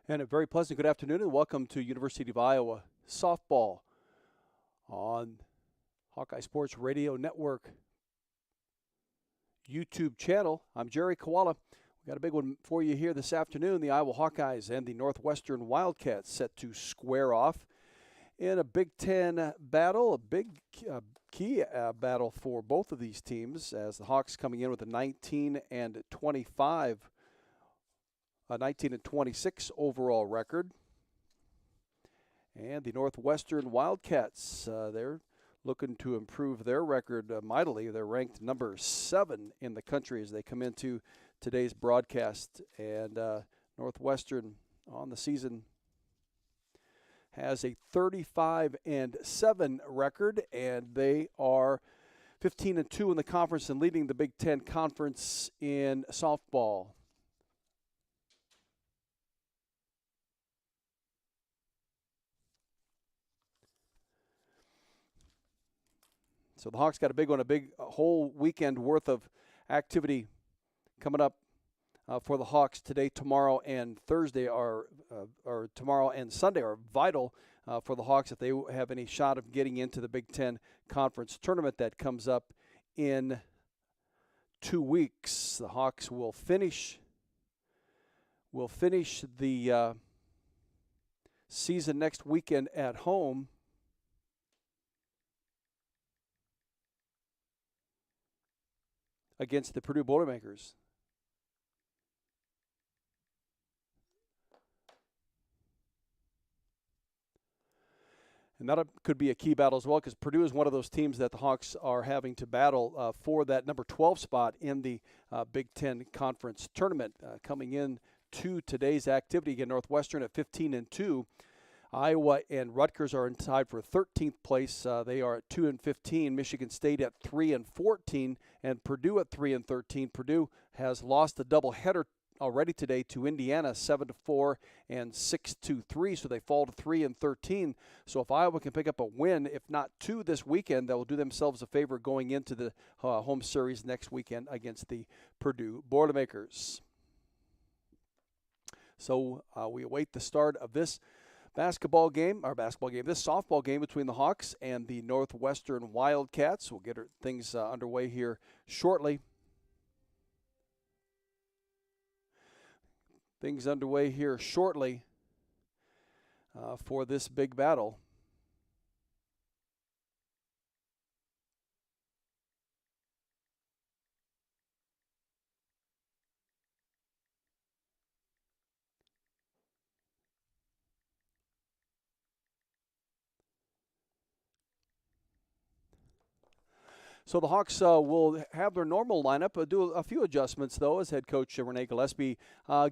And a very pleasant good afternoon and welcome to University of Iowa softball on Hawkeye Sports Radio Network YouTube channel. I'm Jerry Koala. We got a big one for you here this afternoon. The Iowa Hawkeyes and the Northwestern Wildcats set to square off in a Big Ten battle, a big key battle for both of these teams as the Hawks coming in with a 19 and 26 overall record. And the Northwestern Wildcats, they're looking to improve their record mightily. They're ranked number 7 in the country as they come into today's broadcast. And Northwestern on the season has a 35-7 record, and they are 15-2 in the conference and leading the Big Ten Conference in softball. So the Hawks got a big one, a whole weekend worth of activity coming up for the Hawks today, tomorrow, and Thursday or tomorrow and Sunday are vital for the Hawks if they have any shot of getting into the Big Ten Conference tournament that comes up in 2 weeks. The Hawks will finish the season next weekend at home against the Purdue Boilermakers. And that could be a key battle as well because Purdue is one of those teams that the Hawks are having to battle for that number 12 spot in the Big Ten Conference tournament. Coming in to today's activity, again, Northwestern at 15-2. Iowa and Rutgers are tied for 13th place. They are at 2-15. Michigan State at 3-14, and Purdue at 3-13. Purdue has lost a doubleheader already today to Indiana, 7-4 and 6-3. So they fall to 3-13. So if Iowa can pick up a win, if not 2 this weekend, that will do themselves a favor going into the home series next weekend against the Purdue Boilermakers. So we await the start of this this softball game between the Hawks and the Northwestern Wildcats. We'll get things underway here shortly. For this big battle. So the Hawks will have their normal lineup, do a few adjustments, though, as head coach Renee Gillespie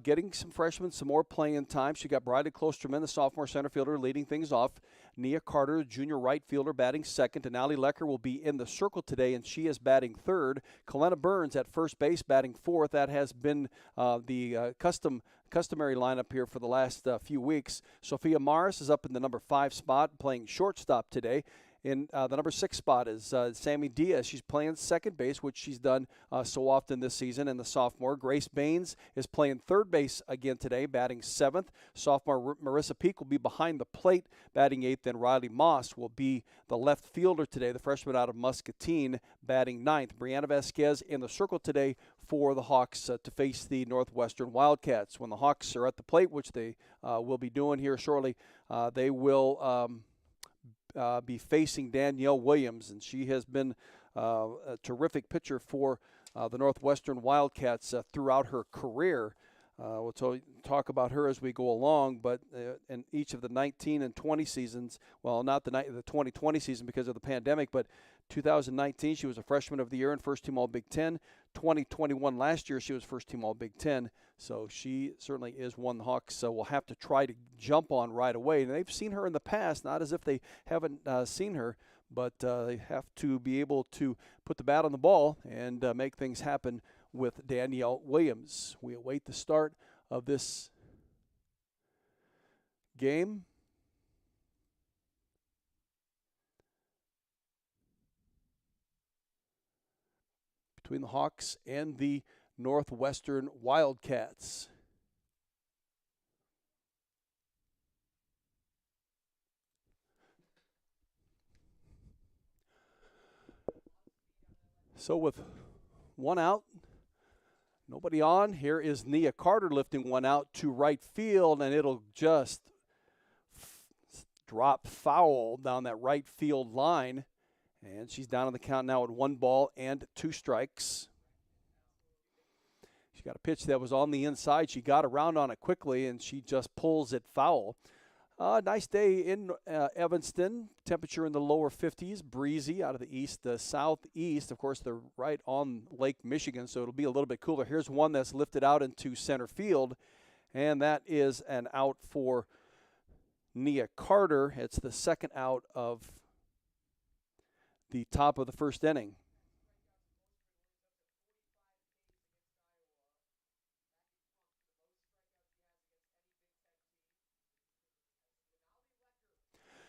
getting some freshmen some more playing time. She got Bridie Klosterman, the sophomore center fielder, leading things off. Nia Carter, junior right fielder, batting second. And Allie Lecker will be in the circle today, and she is batting third. Kalena Burns at first base, batting fourth. That has been the customary lineup here for the last few weeks. Sophia Morris is up in the number 5 spot, playing shortstop today. In the number 6 spot is Sammy Diaz. She's playing second base, which she's done so often this season, and the sophomore. Grace Baines is playing third base again today, batting 7th. Sophomore Marissa Peake will be behind the plate, batting 8th. Then Riley Moss will be the left fielder today, the freshman out of Muscatine, batting 9th. Brianna Vasquez in the circle today for the Hawks to face the Northwestern Wildcats. When the Hawks are at the plate, which they will be doing here shortly, they will be facing Danielle Williams, and she has been a terrific pitcher for the Northwestern Wildcats throughout her career. We'll talk about her as we go along, but in each of the 19 and 20 seasons, well, not the 2020 season because of the pandemic, but 2019 she was a freshman of the year and first team All Big Ten. 2021 last year she was first team All Big Ten. So she certainly is one the Hawks will have to try to jump on right away. And they've seen her in the past, not as if they haven't seen her, but they have to be able to put the bat on the ball and make things happen with Danielle Williams. We await the start of this game. Between the Hawks and the Northwestern Wildcats. So with one out, nobody on, here is Nia Carter lifting one out to right field, and it'll just drop foul down that right field line. And she's down on the count now at 1 ball and 2 strikes. She got a pitch that was on the inside. She got around on it quickly, and she just pulls it foul. Nice day in Evanston. Temperature in the lower 50s, breezy out of the east, the southeast. Of course, they're right on Lake Michigan, so it'll be a little bit cooler. Here's one that's lifted out into center field, and that is an out for Nia Carter. It's the second out of the top of the first inning.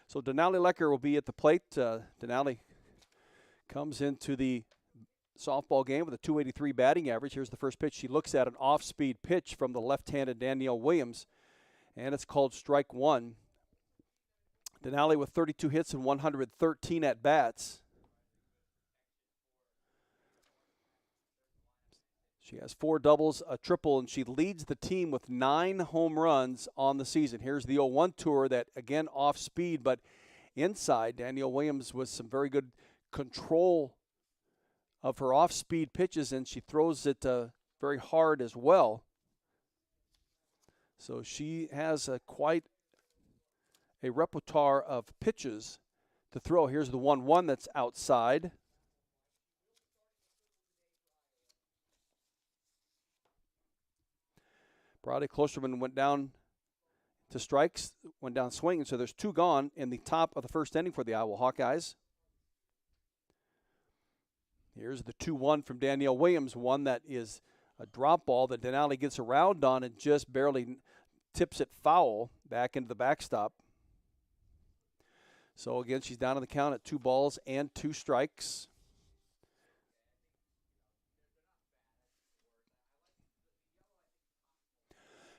So Denali Lecker will be at the plate. Denali comes into the softball game with a .283 batting average. Here's the first pitch. She looks at an off-speed pitch from the left-handed Danielle Williams, and it's called strike one. Denali with 32 hits and 113 at-bats. She has 4 doubles, a triple, and she leads the team with 9 home runs on the season. Here's the 0-1 tour that, again, off speed, but inside. Danielle Williams with some very good control of her off-speed pitches, and she throws it very hard as well. So she has quite a repertoire of pitches to throw. Here's the 1-1 that's outside. Brady Klosterman went down to strikes, went down swinging, so there's 2 gone in the top of the first inning for the Iowa Hawkeyes. Here's the 2-1 from Danielle Williams, one that is a drop ball that Denali gets around on and just barely tips it foul back into the backstop. So again, she's down on the count at 2 balls and 2 strikes.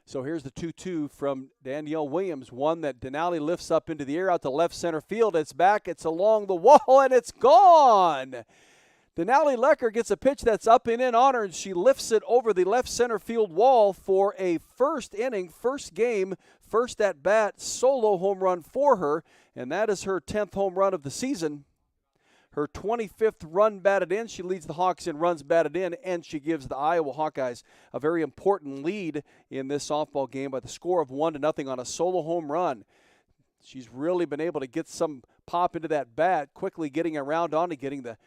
So here's the 2-2 from Danielle Williams, one that Denali lifts up into the air out to left center field. It's back, it's along the wall, and it's gone. Denali Lecker gets a pitch that's up and in on her, and she lifts it over the left center field wall for a first inning, first game, first at bat, solo home run for her, and that is her 10th home run of the season. Her 25th run batted in. She leads the Hawks in runs batted in, and she gives the Iowa Hawkeyes a very important lead in this softball game by the score of 1-0 on a solo home run. She's really been able to get some pop into that bat, quickly getting around on it, getting the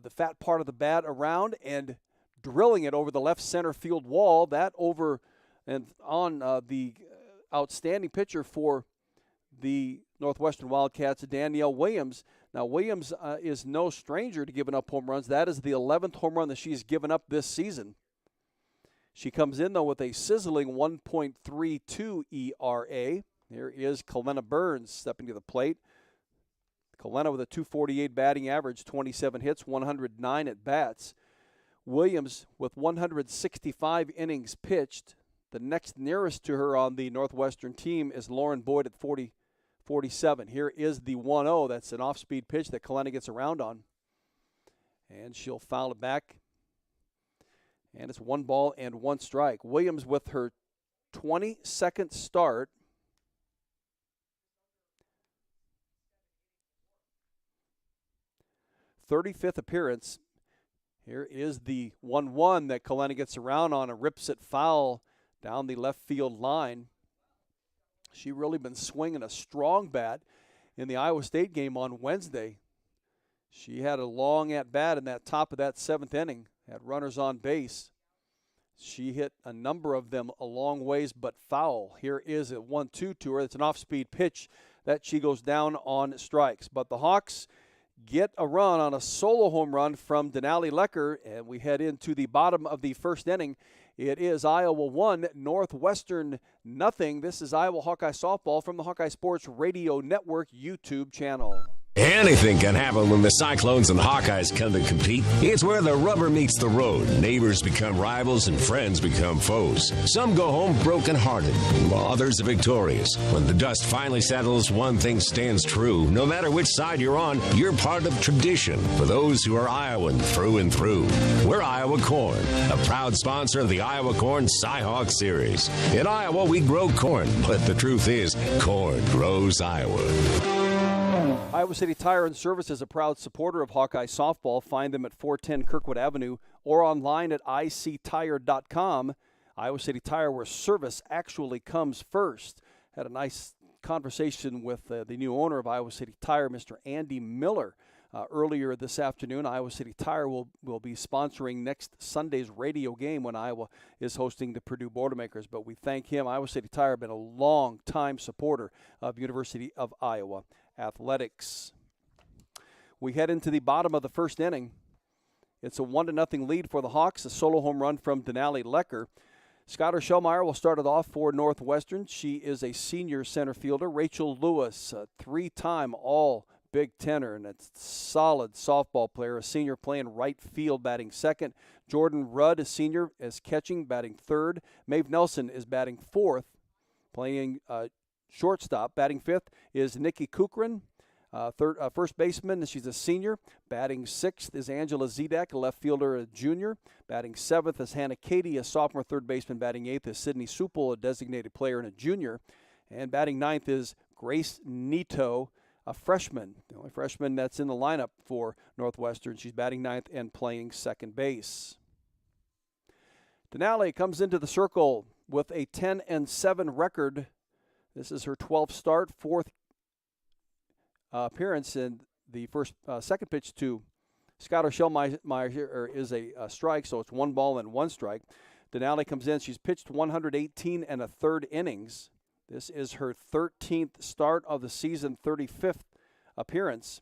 fat part of the bat around and drilling it over the left center field wall. That over and on the outstanding pitcher for the Northwestern Wildcats, Danielle Williams. Now, Williams is no stranger to giving up home runs. That is the 11th home run that she's given up this season. She comes in, though, with a sizzling 1.32 ERA. Here is Kalena Burns stepping to the plate. Kalena with a .248 batting average, 27 hits, 109 at-bats. Williams with 165 innings pitched. The next nearest to her on the Northwestern team is Lauren Boyd at 47. Here is the 1-0. That's an off-speed pitch that Kalena gets around on. And she'll foul it back. And it's 1 ball and 1 strike. Williams with her 22nd start. '35th appearance. Here is the 1-1 that Kalena gets around on and rips it foul down the left field line. She really been swinging a strong bat in the Iowa State game on Wednesday. She had a long at-bat in that top of that 7th inning, had runners on base. She hit a number of them a long ways but foul. Here is a 1-2 to her. It's an off-speed pitch that she goes down on strikes. But the Hawks get a run on a solo home run from Denali Lecker, and we head into the bottom of the first inning. It is Iowa 1, Northwestern nothing. This is Iowa Hawkeye Softball from the Hawkeye Sports Radio Network YouTube channel. Anything can happen when the Cyclones and Hawkeyes come to compete. It's where the rubber meets the road. Neighbors become rivals and friends become foes. Some go home brokenhearted, while others are victorious. When the dust finally settles, one thing stands true. No matter which side you're on, you're part of tradition. For those who are Iowan through and through. We're Iowa Corn, a proud sponsor of the Iowa Corn Cy-Hawk Series. In Iowa, we grow corn, but the truth is, corn grows Iowa. Iowa City Tire and Service is a proud supporter of Hawkeye softball. Find them at 410 Kirkwood Avenue or online at ictire.com. Iowa City Tire, where service actually comes first. Had a nice conversation with the new owner of Iowa City Tire, Mr. Andy Miller, earlier this afternoon. Iowa City Tire will be sponsoring next Sunday's radio game when Iowa is hosting the Purdue Boilermakers. But we thank him. Iowa City Tire has been a long-time supporter of University of Iowa athletics. We head into the bottom of the first inning. It's a 1-0 lead for the Hawks. A solo home run from Denali Lecker. Skylar Schellmeyer will start it off for Northwestern. She is a senior center fielder. Rachel Lewis, a 3-time All Big Tenner and a solid softball player. A senior playing right field, batting second. Jordan Rudd, a senior, is catching, batting third. Maeve Nelson is batting fourth, playing shortstop. Batting fifth is Nikki Kuchran, first baseman. She's a senior. Batting sixth is Angela Zidak, a left fielder, a junior. Batting seventh is Hannah Cady, a sophomore third baseman. Batting eighth is Sydney Supel, a designated player and a junior. And batting ninth is Grace Nito, a freshman, the only freshman that's in the lineup for Northwestern. She's batting ninth and playing second base. Denali comes into the circle with a 10-7 record. This is her 12th start, fourth appearance, and the second pitch to Skylar Schellmeyer is a strike, so it's 1 ball and 1 strike. Denali comes in. She's pitched 118 and a third innings. This is her 13th start of the season, 35th appearance.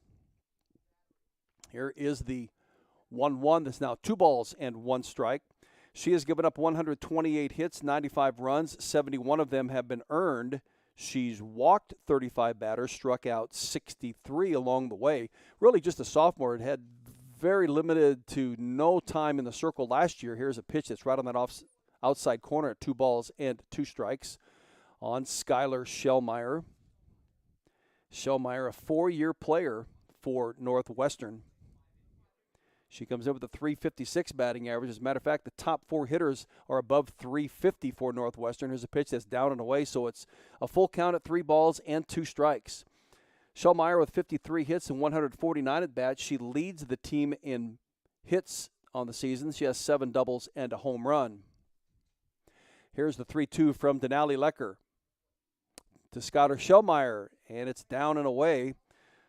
Here is the 1-1. That's now 2 balls and 1 strike. She has given up 128 hits, 95 runs. 71 of them have been earned. She's walked 35 batters, struck out 63 along the way. Really just a sophomore. It had very limited to no time in the circle last year. Here's a pitch that's right on that outside corner at 2 balls and 2 strikes on Skylar Schellmeyer. Schellmeyer, a 4-year player for Northwestern. She comes in with a .356 batting average. As a matter of fact, the top 4 hitters are above .350 for Northwestern. Here's a pitch that's down and away, so it's a full count at 3 balls and 2 strikes. Schellmeyer with 53 hits and 149 at bats. She leads the team in hits on the season. She has 7 doubles and a home run. Here's the 3-2 from Denali Lecker to Skylar Schellmeyer, and it's down and away.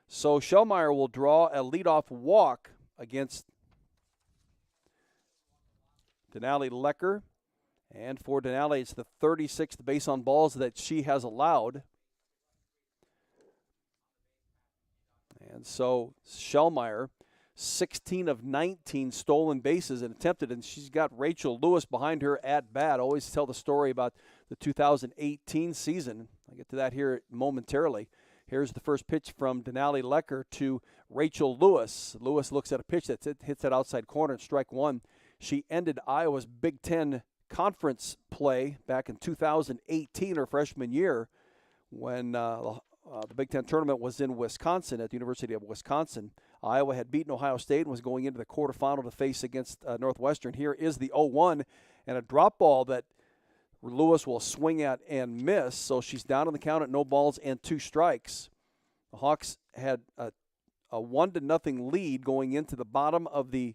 So Schellmeyer will draw a leadoff walk against Denali Lecker. And for Denali, it's the 36th base on balls that she has allowed. And so Schellmeyer, 16 of 19 stolen bases and attempted, and she's got Rachel Lewis behind her at bat. I always tell the story about the 2018 season. I'll get to that here momentarily. Here's the first pitch from Denali Lecker to Rachel Lewis. Lewis looks at a pitch that hits that outside corner, strike 1. She ended Iowa's Big Ten conference play back in 2018, her freshman year, when the Big Ten tournament was in Wisconsin at the University of Wisconsin. Iowa had beaten Ohio State and was going into the quarterfinal to face against Northwestern. Here is the 0-1 and a drop ball that Lewis will swing at and miss, so she's down on the count at no balls and 2 strikes. The Hawks had a 1-0 lead going into the bottom of the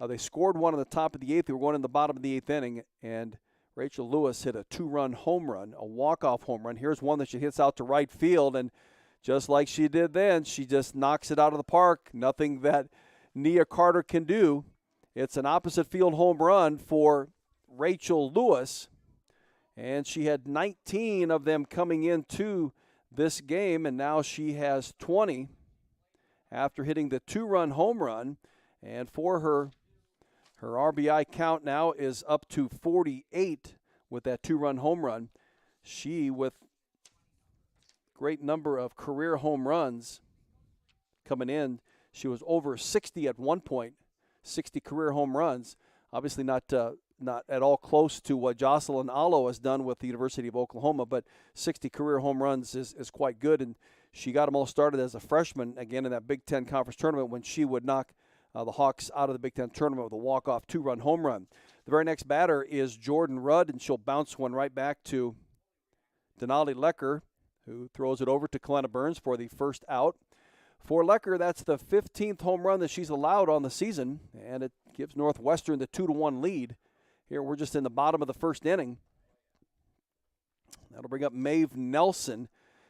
they scored 1 on the top of the 8th. They were going in the bottom of the 8th inning, and Rachel Lewis hit a 2-run home run, a walk-off home run. Here's one that she hits out to right field, and just like she did then, she just knocks it out of the park. Nothing that Nia Carter can do. It's an opposite field home run for Rachel Lewis, and she had 19 of them coming into this game, and now she has 20 after hitting the 2-run home run. And for her RBI count now is up to 48 with that 2-run home run. She, with great number of career home runs coming in. She was over 60 at one point, 60 career home runs. Obviously not at all close to what Jocelyn Allo has done with the University of Oklahoma, but 60 career home runs is quite good. And she got them all started as a freshman, again, in that Big Ten Conference tournament when she would knock the Hawks out of the Big Ten tournament with a walk-off 2-run home run. The very next batter is Jordan Rudd, and she'll bounce one right back to Denali Lecker, who throws it over to Kalena Burns for the first out. For Lecker, that's the 15th home run that she's allowed on the season, and it gives Northwestern the 2-1 lead. Here we're just in the bottom of the first inning. That'll bring up Maeve Nelson.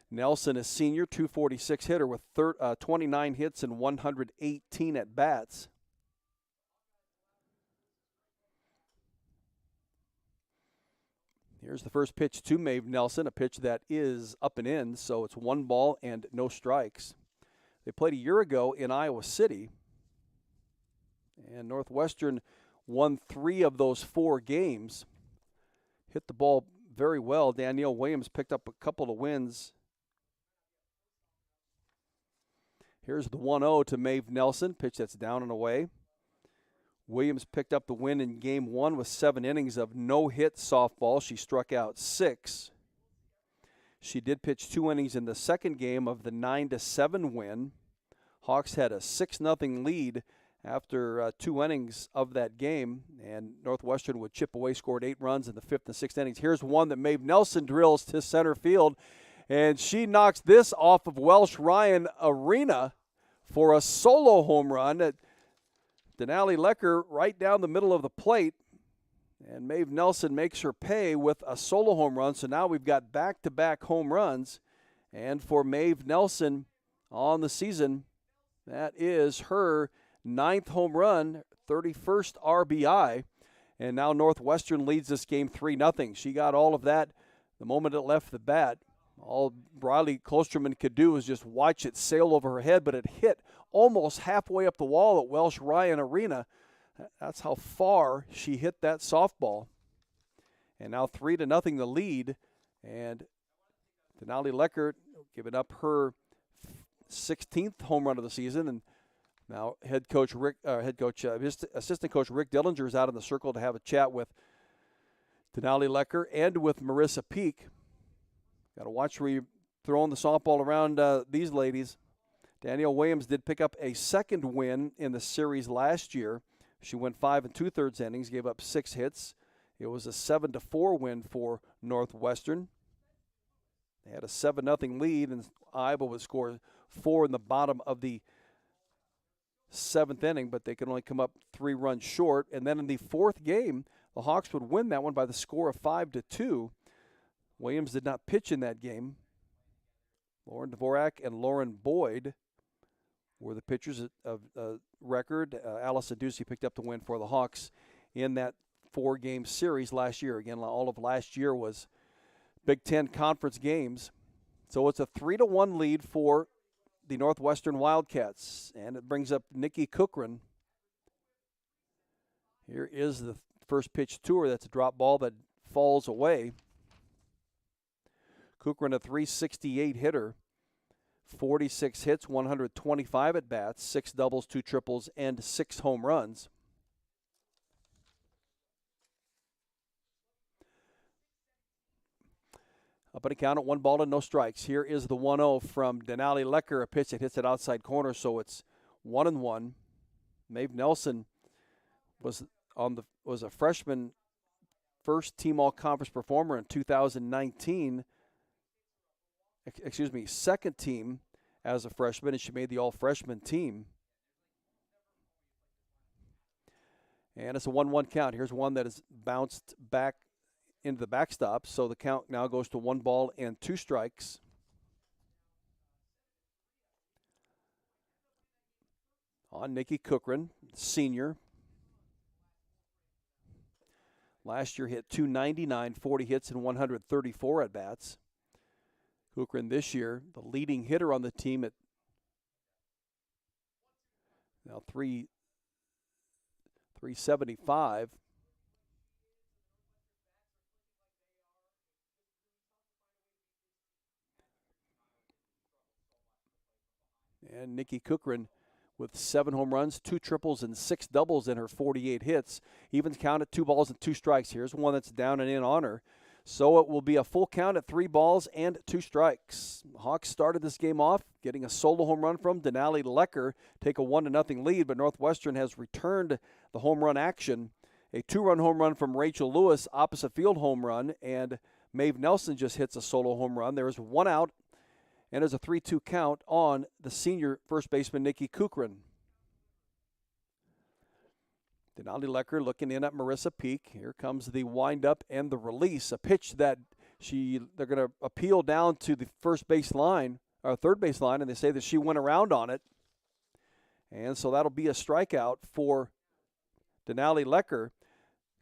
Nelson is senior, 246 hitter with 29 hits and 118 at-bats. Here's the first pitch to Maeve Nelson, a pitch that is up and in, so it's 1 ball and no strikes. They played a year ago in Iowa City, and Northwestern won 3 of those 4 games. Hit the ball very well. Danielle Williams picked up a couple of wins. Here's the 1-0 to Maeve Nelson, pitch that's down and away. Williams picked up the win in Game 1 with 7 innings of no-hit softball. She struck out 6. She did pitch 2 innings in the second game of the 9-7 win. Hawks had a 6-0 lead after 2 innings of that game, and Northwestern would chip away, scored 8 runs in the 5th and 6th innings. Here's one that Maeve Nelson drills to center field, and she knocks this off of Welsh Ryan Arena for a solo home run. Denali Lecker right down the middle of the plate, and Maeve Nelson makes her pay with a solo home run. So now we've got back-to-back home runs, and for Maeve Nelson on the season, that is her 9th home run, 31st RBI, and now Northwestern leads this game 3-0. She got all of that the moment it left the bat. All Briley Klosterman could do was just watch it sail over her head, but it hit almost halfway up the wall at Welsh Ryan Arena. That's how far she hit that softball. And now 3-0 the lead, and Denali Lecker giving up her 16th home run of the season, and now assistant coach Rick Dillinger is out in the circle to have a chat with Denali Lecker and with Marissa Peake. Got to watch where you're throwing the softball around these ladies. Danielle Williams did pick up a second win in the series last year. She went 5 2/3 innings, gave up 6 hits. It was a 7-4 win for Northwestern. They had a 7-0 lead, and Iowa would score 4 in the bottom of the 7th inning, but they could only come up 3 runs short. And then in the 4th game, the Hawks would win that one by the score of 5-2. Williams did not pitch in that game. Lauren Devorah and Lauren Boyd were the pitchers of record. Allison Ducey picked up the win for the Hawks in that 4-game series last year. Again, all of last year was Big Ten Conference games. So it's a 3-1 lead for the Northwestern Wildcats, and it brings up Nikki Kuchran. Here is the first pitch to her. That's a drop ball that falls away. Kuchran, a .368 hitter, 46 hits, 125 at-bats, 6 doubles, 2 triples, and 6 home runs. Up and a count at 1 ball and no strikes. Here is the 1-0 from Denali Lecker, a pitch that hits it outside corner, so it's 1-1. Maeve Nelson was a freshman, first team all-conference performer in 2019. Second team as a freshman, and she made the all-freshman team. And it's a 1-1 count. Here's one that is bounced back into the backstop, so the count now goes to 1 ball and 2 strikes. On Nikki Kuchran, senior. Last year hit .299, 40 hits, and 134 at-bats. Kuchran this year, the leading hitter on the team at now 375. And Nikki Kuchran with 7 home runs, 2 triples, and 6 doubles in her 48 hits. Even counted 2 balls and 2 strikes. Here's one that's down and in on her. So it will be a full count at 3 balls and 2 strikes. The Hawks started this game off getting a solo home run from Denali Lecker, take a 1-0 lead, but Northwestern has returned the home run action. A 2-run home run from Rachel Lewis, opposite field home run, and Maeve Nelson just hits a solo home run. There is 1 out, and there's a 3-2 count on the senior first baseman, Nikki Kuchran. Denali Lecker looking in at Marissa Peake. Here comes the windup and the release. A pitch that they're going to appeal down to the first base line, or third base line, and they say that she went around on it. And so that'll be a strikeout for Denali Lecker.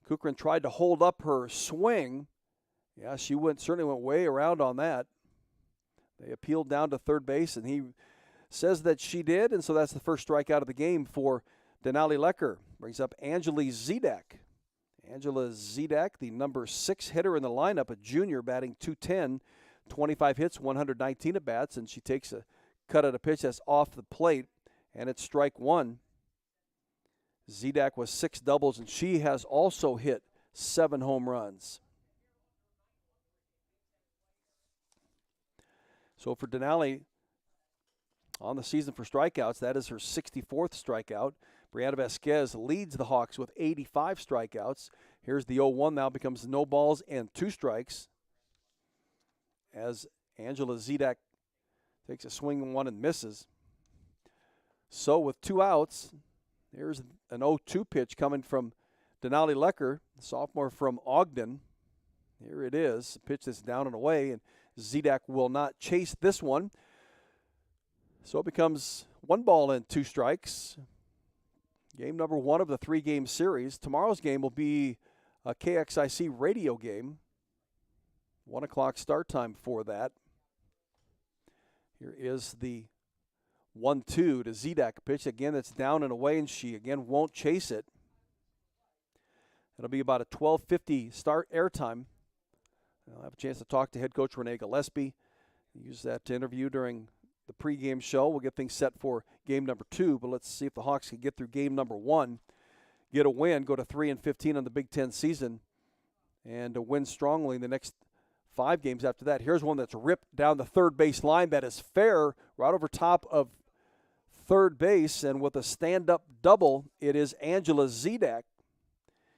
Kuchran tried to hold up her swing. Yeah, she certainly went way around on that. They appealed down to third base, and he says that she did, and so that's the first strikeout of the game for Denali Lecker. Brings up Angela Zidak. Angela Zidak, the number 6 hitter in the lineup, a junior batting .210, 25 hits, 119 at-bats, and she takes a cut at a pitch that's off the plate, and it's strike 1. Zidak was 6 doubles, and she has also hit 7 home runs. So for Denali, on the season for strikeouts, that is her 64th strikeout. Brianna Vasquez leads the Hawks with 85 strikeouts. Here's the 0-1 now, becomes no balls and 2 strikes as Angela Zidak takes a swing on one and misses. So with 2 outs, here's an 0-2 pitch coming from Denali Lecker, sophomore from Ogden. Here it is, a pitch that's down and away, and Zidak will not chase this one. So it becomes 1 ball and 2 strikes. Game number 1 of the 3-game series. Tomorrow's game will be a KXIC radio game. 1 o'clock start time for that. Here is the 1-2 to Zidak. Pitch again that's down and away, and she again won't chase it. It'll be about a 12:50 start airtime. I'll have a chance to talk to head coach Renee Gillespie. Use that to interview during the pregame show. We'll get things set for game number 2, but let's see if the Hawks can get through game number 1, get a win, go to 3-15 on the Big Ten season, and to win strongly in the next 5 games after that. Here's one that's ripped down the third base line that is fair, right over top of third base, and with a stand-up double, it is Angela Zidak.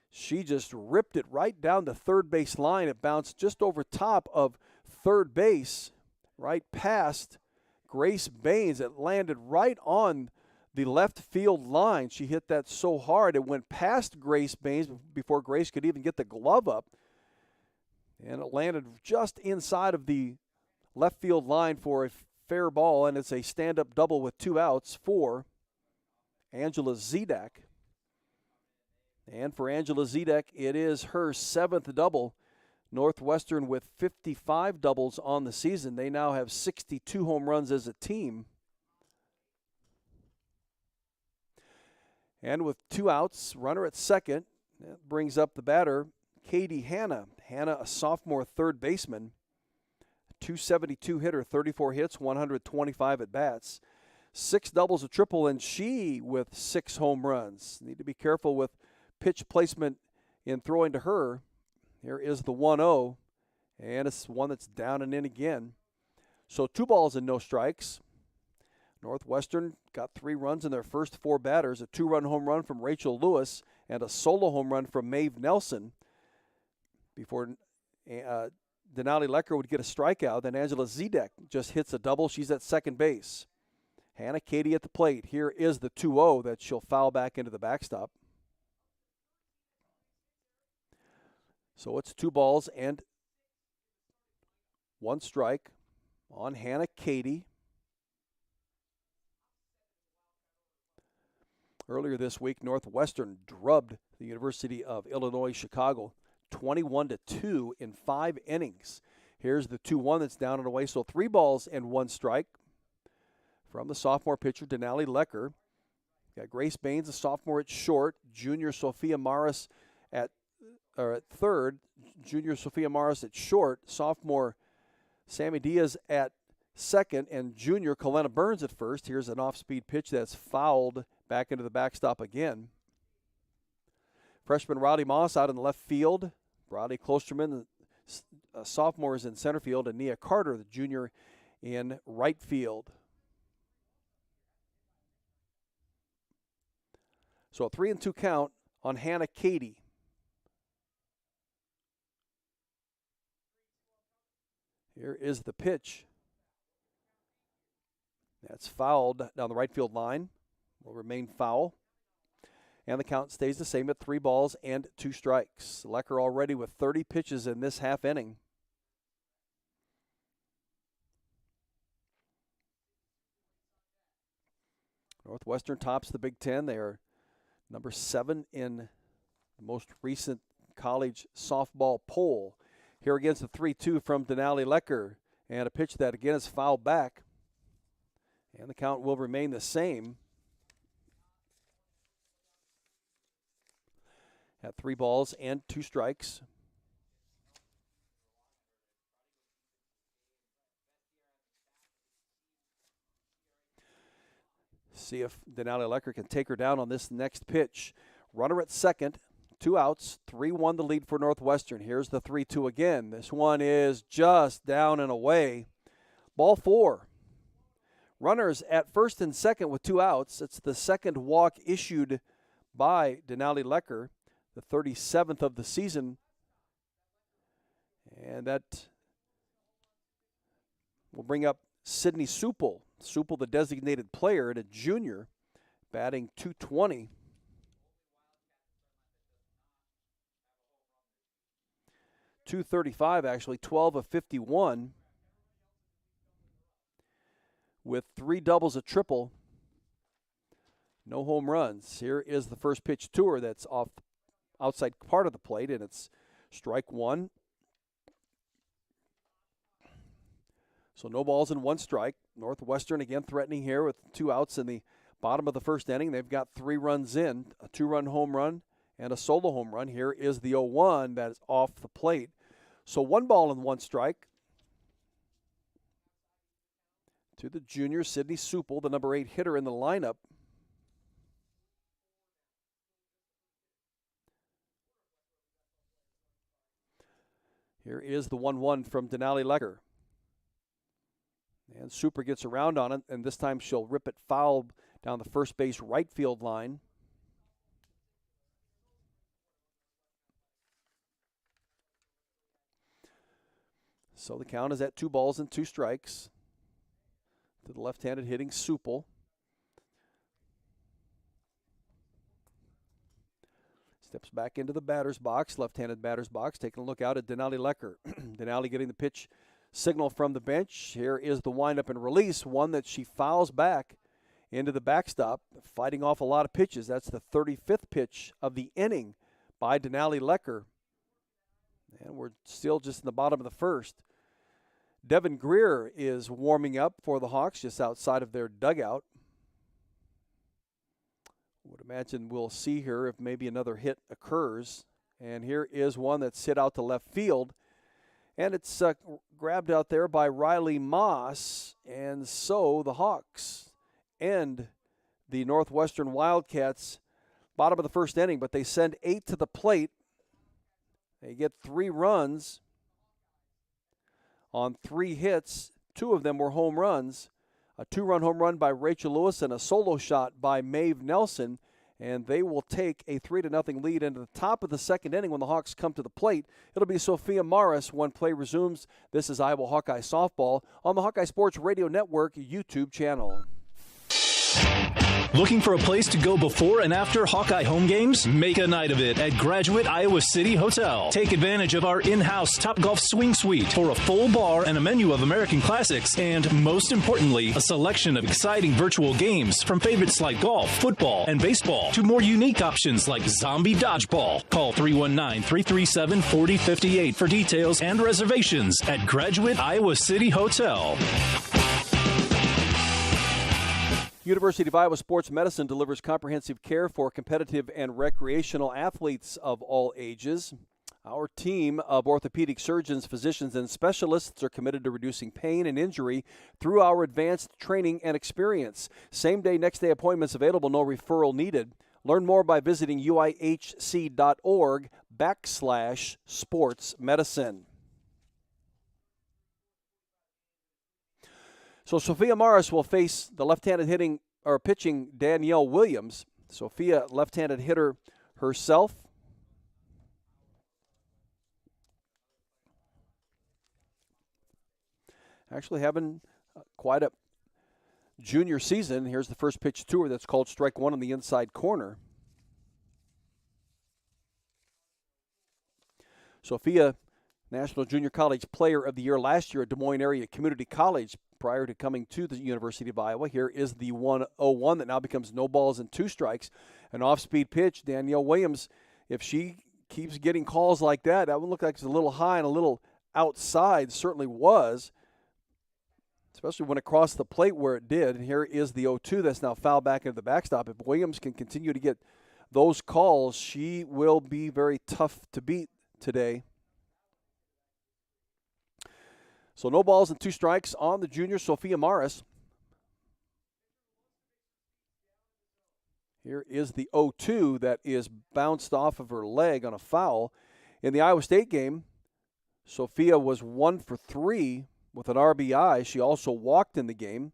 She just ripped it right down the third base line. It bounced just over top of third base, right past Grace Baines. It landed right on the left field line. She hit that so hard it went past Grace Baines before Grace could even get the glove up. And it landed just inside of the left field line for a fair ball, and it's a stand-up double with 2 outs for Angela Zidak. And for Angela Zidak, it is her 7th double. Northwestern with 55 doubles on the season. They now have 62 home runs as a team. And with 2 outs, runner at second, that brings up the batter, Cady Hanna. Hanna, a sophomore third baseman, 272 hitter, 34 hits, 125 at-bats. 6 doubles, a triple, and she with 6 home runs. Need to be careful with pitch placement in throwing to her. Here is the 1-0, and it's one that's down and in again. So 2 balls and no strikes. Northwestern got 3 runs in their first 4 batters, a 2-run home run from Rachel Lewis and a solo home run from Maeve Nelson before Denali Lecker would get a strikeout. Then Angela Zidak just hits a double. She's at second base. Hannah Cady at the plate. Here is the 2-0 that she'll foul back into the backstop. So it's 2 balls and 1 strike on Hannah Cady. Earlier this week, Northwestern drubbed the University of Illinois Chicago 21-2 in 5 innings. Here's the 2-1 that's down and away. So 3 balls and 1 strike from the sophomore pitcher, Denali Lecker. Got Grace Baines, a sophomore at short. Junior Sophia Morris at third. Junior Sophia Morris at short. Sophomore Sammy Diaz at second, and junior Kalena Burns at first. Here's an off-speed pitch that's fouled back into the backstop again. Freshman Roddy Moss out in the left field. Brody Klosterman, the sophomore, is in center field, and Nia Carter, the junior, in right field. So a 3-2 count on Hannah Cady. Here is the pitch. That's fouled down the right field line. Will remain foul. And the count stays the same at 3 balls and 2 strikes. Lecker already with 30 pitches in this half inning. Northwestern tops the Big Ten. They are number 7 in the most recent college softball poll. Here against the 3-2 from Denali Lecker. And a pitch that again is fouled back. And the count will remain the same at 3 balls and 2 strikes. See if Denali Lecker can take her down on this next pitch. Runner at second, 2 outs, 3-1 the lead for Northwestern. Here's the 3-2 again. This one is just down and away. Ball 4. Runners at first and second with 2 outs. It's the second walk issued by Denali Lecker, the 37th of the season. And that will bring up Sydney Supel. Supel, the designated player and a junior, batting .220. .235 actually, 12 of 51. With 3 doubles, a triple. No home runs. Here is the first pitch to her that's off outside part of the plate, and it's strike 1. So no balls and 1 strike. Northwestern again threatening here with 2 outs in the bottom of the first inning. They've got 3 runs in, a 2-run home run and a solo home run. Here is the 0-1 that is off the plate. So 1 ball and 1 strike to the junior, Sydney Supel, the number 8 hitter in the lineup. Here is the 1-1 from Denali Lecker. And Super gets around on it, and this time she'll rip it foul down the first base right field line. So the count is at 2 balls and 2 strikes to the left-handed hitting Supel. Steps back into the batter's box, left-handed batter's box, taking a look out at Denali Lecker. Denali getting the pitch signal from the bench. Here is the windup and release, one that she fouls back into the backstop, fighting off a lot of pitches. That's the 35th pitch of the inning by Denali Lecker. And we're still just in the bottom of the first. Devin Greer is warming up for the Hawks just outside of their dugout. Would imagine we'll see here if maybe another hit occurs. And here is one that's hit out to left field. And it's grabbed out there by Riley Moss. And so the Hawks end the Northwestern Wildcats bottom of the first inning, but they send 8 to the plate. They get 3 runs on 3 hits. 2 of them were home runs. A 2-run home run by Rachel Lewis and a solo shot by Maeve Nelson. And they will take a 3-0 lead into the top of the second inning when the Hawks come to the plate. It'll be Sophia Morris when play resumes. This is Iowa Hawkeye Softball on the Hawkeye Sports Radio Network YouTube channel. Looking for a place to go before and after Hawkeye home games? Make a night of it at Graduate Iowa City Hotel. Take advantage of our in-house Topgolf Swing Suite for a full bar and a menu of American classics, and most importantly, a selection of exciting virtual games from favorites like golf, football, and baseball to more unique options like zombie dodgeball. Call 319-337-4058 for details and reservations at Graduate Iowa City Hotel. University of Iowa Sports Medicine delivers comprehensive care for competitive and recreational athletes of all ages. Our team of orthopedic surgeons, physicians, and specialists are committed to reducing pain and injury through our advanced training and experience. Same-day, next-day appointments available, no referral needed. Learn more by visiting uihc.org/sports medicine. So Sophia Morris will face the left-handed pitching Danielle Williams. Sophia, left-handed hitter herself. Actually having quite a junior season. Here's the first pitch to her that's called strike one on the inside corner. Sophia, National Junior College Player of the Year last year at Des Moines Area Community College prior to coming to the University of Iowa. Here is the 1-0-1 that now becomes no balls and 2 strikes. An off-speed pitch. Danielle Williams, if she keeps getting calls like that, that would look like it's a little high and a little outside. Certainly was, especially when it crossed the plate where it did. And here is the 0-2 that's now fouled back into the backstop. If Williams can continue to get those calls, she will be very tough to beat today. So no balls and 2 strikes on the junior Sophia Morris. Here is the 0-2 that is bounced off of her leg on a foul. In the Iowa State game, Sophia was 1 for 3 with an RBI. She also walked in the game.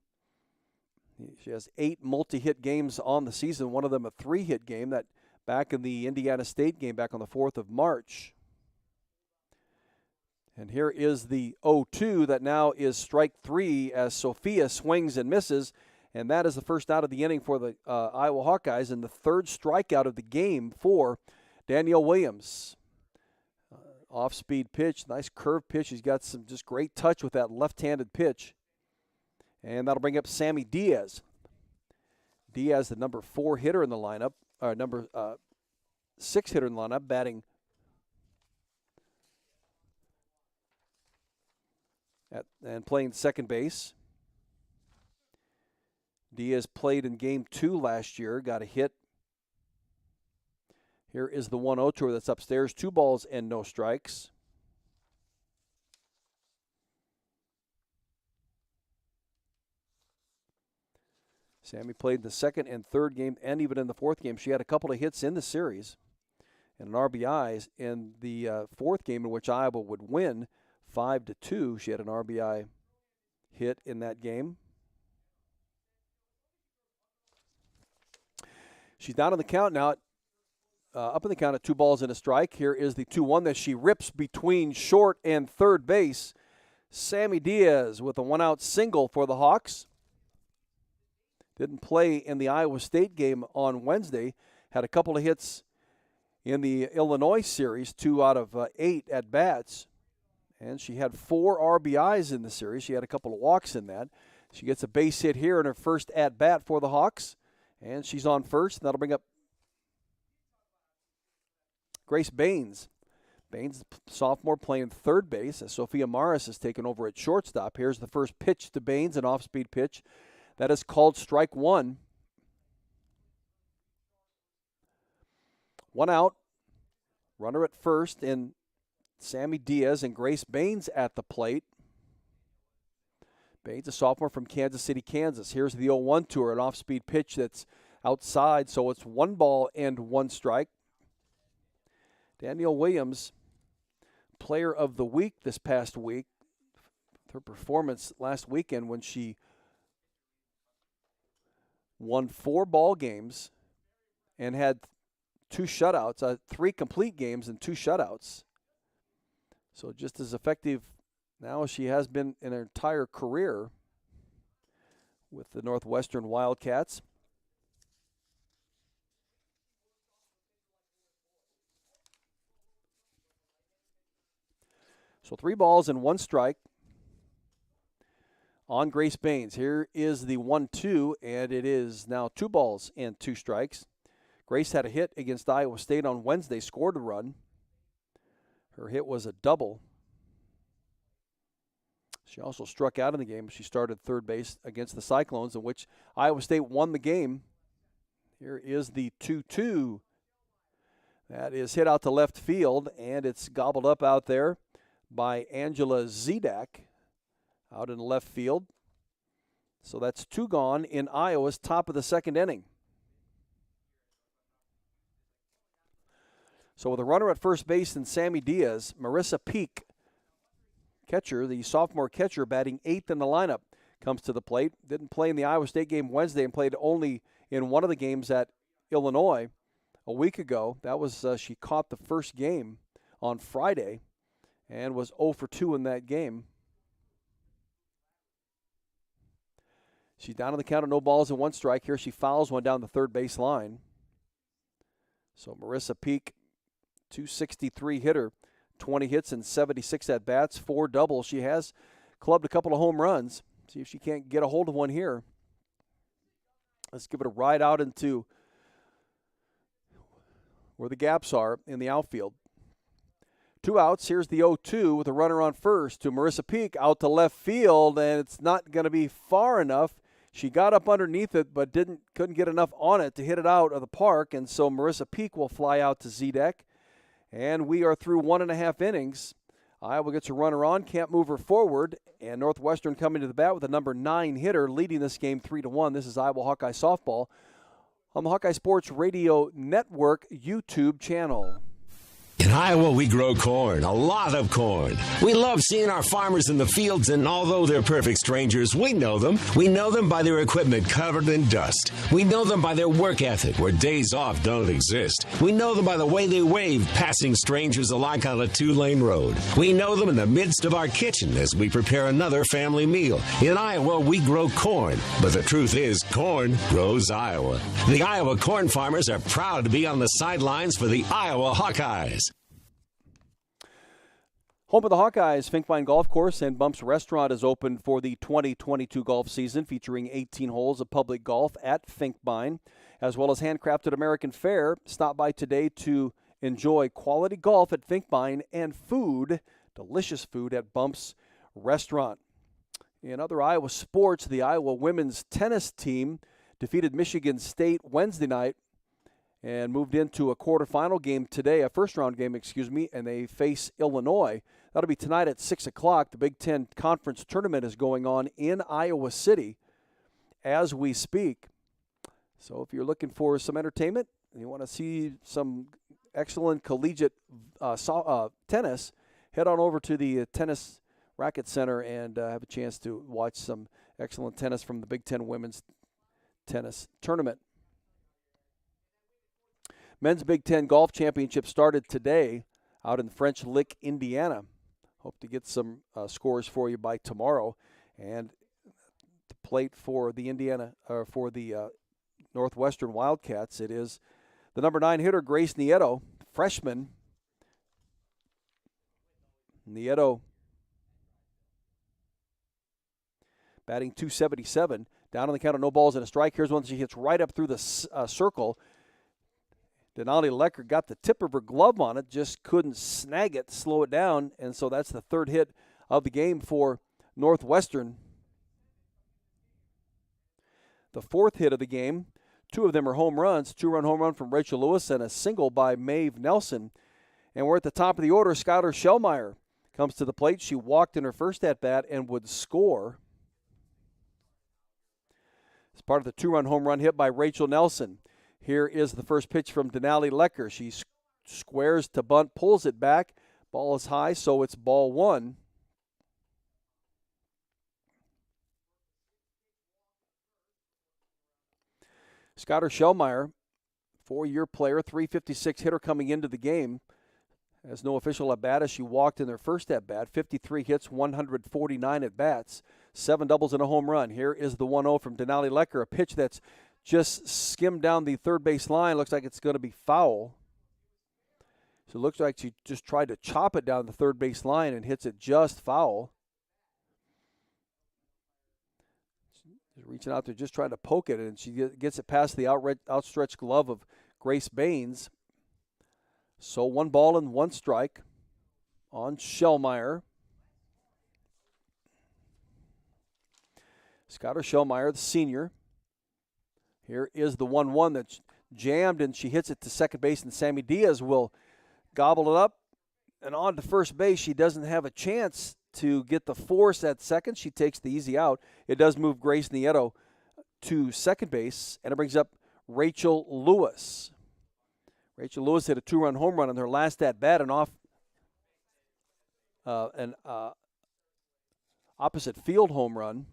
She has 8 multi-hit games on the season, one of them a 3-hit game, that back in the Indiana State game back on the 4th of March. And here is the 0-2 that now is strike 3 as Sophia swings and misses. And that is the first out of the inning for the Iowa Hawkeyes and the 3rd strikeout of the game for Danielle Williams. Off-speed pitch, nice curved pitch. He's got some just great touch with that left-handed pitch. And that'll bring up Sammy Diaz. Diaz, the number 4 hitter in the lineup, or number 6 hitter in the lineup, batting and playing second base. Diaz played in game 2 last year, got a hit. Here is the 1-0 to her that's upstairs. 2 balls and no strikes. Sammy played the 2nd and 3rd game, and even in the 4th game. She had a couple of hits in the series and an RBI in the 4th game in which Iowa would win 5-2. She had an RBI hit in that game. She's down on the count now, up in the count at 2 balls and a strike. Here is the 2-1 that she rips between short and third base. Sammy Diaz with a 1-out single for the Hawks. Didn't play in the Iowa State game on Wednesday. Had a couple of hits in the Illinois series, 2 out of 8 at-bats. And she had 4 RBIs in the series. She had a couple of walks in that. She gets a base hit here in her first at-bat for the Hawks. And she's on first. That'll bring up Grace Baines. Baines, sophomore, playing third base as Sophia Morris has taken over at shortstop. Here's the first pitch to Baines, an off-speed pitch. That is called strike 1. 1 out. Runner at first, and Sammy Diaz and Grace Baines at the plate. Baines, a sophomore from Kansas City, Kansas. Here's the 0-1 to her, an off-speed pitch that's outside, so it's 1 ball and 1 strike. Danielle Williams, player of the week this past week. Her performance last weekend when she won 4 ball games and had 2 shutouts, 3 complete games and 2 shutouts. So just as effective now as she has been in her entire career with the Northwestern Wildcats. So 3 balls and 1 strike on Grace Baines. Here is the 1-2, and it is now 2 balls and 2 strikes. Grace had a hit against Iowa State on Wednesday, scored a run. Her hit was a double. She also struck out in the game. She started third base against the Cyclones, in which Iowa State won the game. Here is the 2-2 That is hit out to left field, and it's gobbled up out there by Angela Zidak out in left field. So that's 2 gone in Iowa's top of the second inning. So with a runner at first base and Sammy Diaz, Marissa Peake, catcher, the sophomore catcher, batting 8th in the lineup, comes to the plate. Didn't play in the Iowa State game Wednesday and played only in one of the games at Illinois a week ago. That was she caught the first game on Friday and was 0 for 2 in that game. She's down on the count of no balls and 1 strike. Here she fouls one down the third base line. So Marissa Peake, .263 hitter, 20 hits and 76 at-bats, 4 doubles. She has clubbed a couple of home runs. See if she can't get a hold of one here. Let's give it a ride out into where the gaps are in the outfield. 2 outs. Here's the 0-2 with a runner on first to Marissa Peake out to left field, and it's not going to be far enough. She got up underneath it, but couldn't get enough on it to hit it out of the park, and so Marissa Peake will fly out to Zidak. And we are through 1.5 innings. Iowa gets a runner on, can't move her forward, and Northwestern coming to the bat with a number 9 hitter, leading this game 3-1. This is Iowa Hawkeye softball on the Hawkeye Sports Radio Network YouTube channel. In Iowa, we grow corn, a lot of corn. We love seeing our farmers in the fields, and although they're perfect strangers, we know them. We know them by their equipment covered in dust. We know them by their work ethic, where days off don't exist. We know them by the way they wave, passing strangers alike on a 2-lane road. We know them in the midst of our kitchen as we prepare another family meal. In Iowa, we grow corn, but the truth is, corn grows Iowa. The Iowa corn farmers are proud to be on the sidelines for the Iowa Hawkeyes. Home of the Hawkeyes, Finkbine Golf Course and Bumps Restaurant is open for the 2022 golf season, featuring 18 holes of public golf at Finkbine, as well as handcrafted American fare. Stop by today to enjoy quality golf at Finkbine and food, delicious food at Bumps Restaurant. In other Iowa sports, the Iowa women's tennis team defeated Michigan State Wednesday night and moved into a quarterfinal game today, a first-round game, and they face Illinois. That'll be tonight at 6 o'clock. The Big Ten Conference Tournament is going on in Iowa City as we speak. So if you're looking for some entertainment and you want to see some excellent collegiate tennis, head on over to the Tennis Racket Center and have a chance to watch some excellent tennis from the Big Ten Women's Tennis Tournament. Men's Big Ten Golf Championship started today out in French Lick, Indiana. Hope to get some scores for you by tomorrow. And the plate for the Northwestern Wildcats, it is the number 9 hitter, Grace Nieto, freshman. Nieto batting .277, down on the count of no balls and a strike. Here's one that she hits right up through the circle. Denali Lecker got the tip of her glove on it, just couldn't snag it, slow it down, and so that's the 3rd hit of the game for Northwestern. The 4th hit of the game, 2 of them are home runs, 2-run home run from Rachel Lewis and a single by Maeve Nelson. And we're at the top of the order. Skylar Shellmeyer comes to the plate. She walked in her first at-bat and would score. It's part of the 2-run home run hit by Rachel Nelson. Here is the first pitch from Denali Lecker. She squares to bunt, pulls it back. Ball is high, so it's ball 1. Skylar Shellmeyer, 4-year player, .356 hitter coming into the game. Has no official at-bat as she walked in their first at-bat. 53 hits, 149 at-bats, 7 doubles and a home run. Here is the 1-0 from Denali Lecker, a pitch that's just skimmed down the third base line. Looks like it's going to be foul. So it looks like she just tried to chop it down the third base line and hits it just foul. She's reaching out there, just trying to poke it, and she gets it past the outstretched glove of Grace Baines. So 1 ball and 1 strike on Shellmeyer. Skylar Shellmeyer, the senior. Here is the 1-1 that jammed, and she hits it to second base, and Sammy Diaz will gobble it up. And on to first base, she doesn't have a chance to get the force at second. She takes the easy out. It does move Grace Nieto to second base, and it brings up Rachel Lewis. Rachel Lewis hit a 2-run home run on her last at-bat, and off an opposite field home run.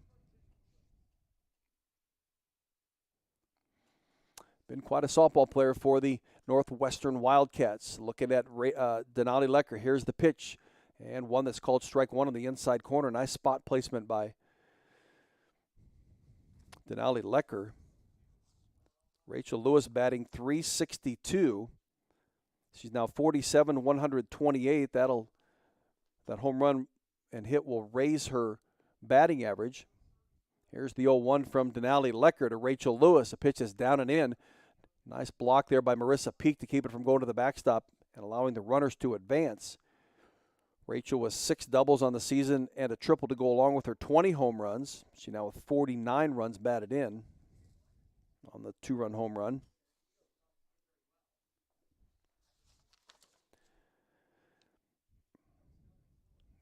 Been quite a softball player for the Northwestern Wildcats. Looking at Denali Lecker. Here's the pitch, and one that's called strike one on the inside corner. Nice spot placement by Denali Lecker. Rachel Lewis batting .362. She's now 47, 128. That home run and hit will raise her batting average. Here's the 0-1 from Denali Lecker to Rachel Lewis. A pitch is down and in. Nice block there by Marissa Peake to keep it from going to the backstop and allowing the runners to advance. Rachel with 6 doubles on the season and a triple to go along with her 20 home runs. She now with 49 runs batted in on the 2-run home run.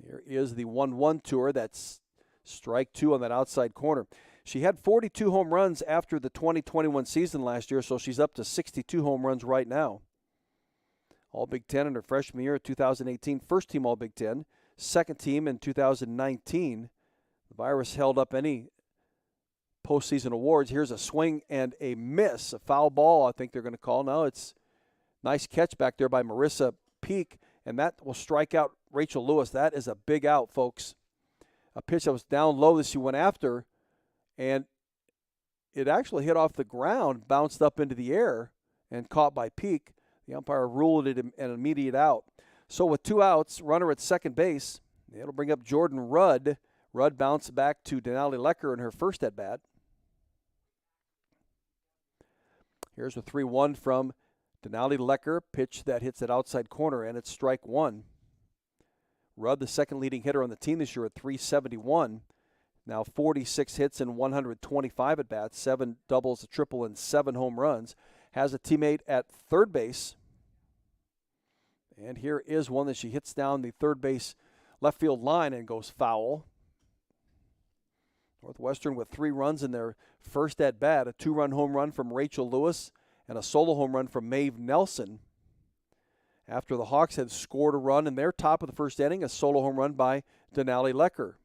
Here is the 1-1 to her. That's strike 2 on that outside corner. She had 42 home runs after the 2021 season last year, so she's up to 62 home runs right now. All Big Ten in her freshman year of 2018, first team All Big Ten, second team in 2019. The virus held up any postseason awards. Here's a swing and a miss, a foul ball I think they're going to call. Now it's nice catch back there by Marissa Peake, and that will strike out Rachel Lewis. That is a big out, folks. A pitch that was down low that she went after, and it actually hit off the ground, bounced up into the air, and caught by Peake. The umpire ruled it an immediate out. So with 2 outs, runner at second base, it'll bring up Jordan Rudd. Rudd bounced back to Denali Lecker in her first at-bat. Here's a 3-1 from Denali Lecker, pitch that hits that outside corner, and it's strike 1. Rudd, the second leading hitter on the team this year at .371. Now 46 hits and 125 at-bats, 7 doubles, a triple, and 7 home runs. Has a teammate at third base. And here is one that she hits down the third base left field line and goes foul. Northwestern with 3 runs in their first at-bat, a 2-run home run from Rachel Lewis and a solo home run from Maeve Nelson. After the Hawks had scored a run in their top of the first inning, a solo home run by Denali Lecker.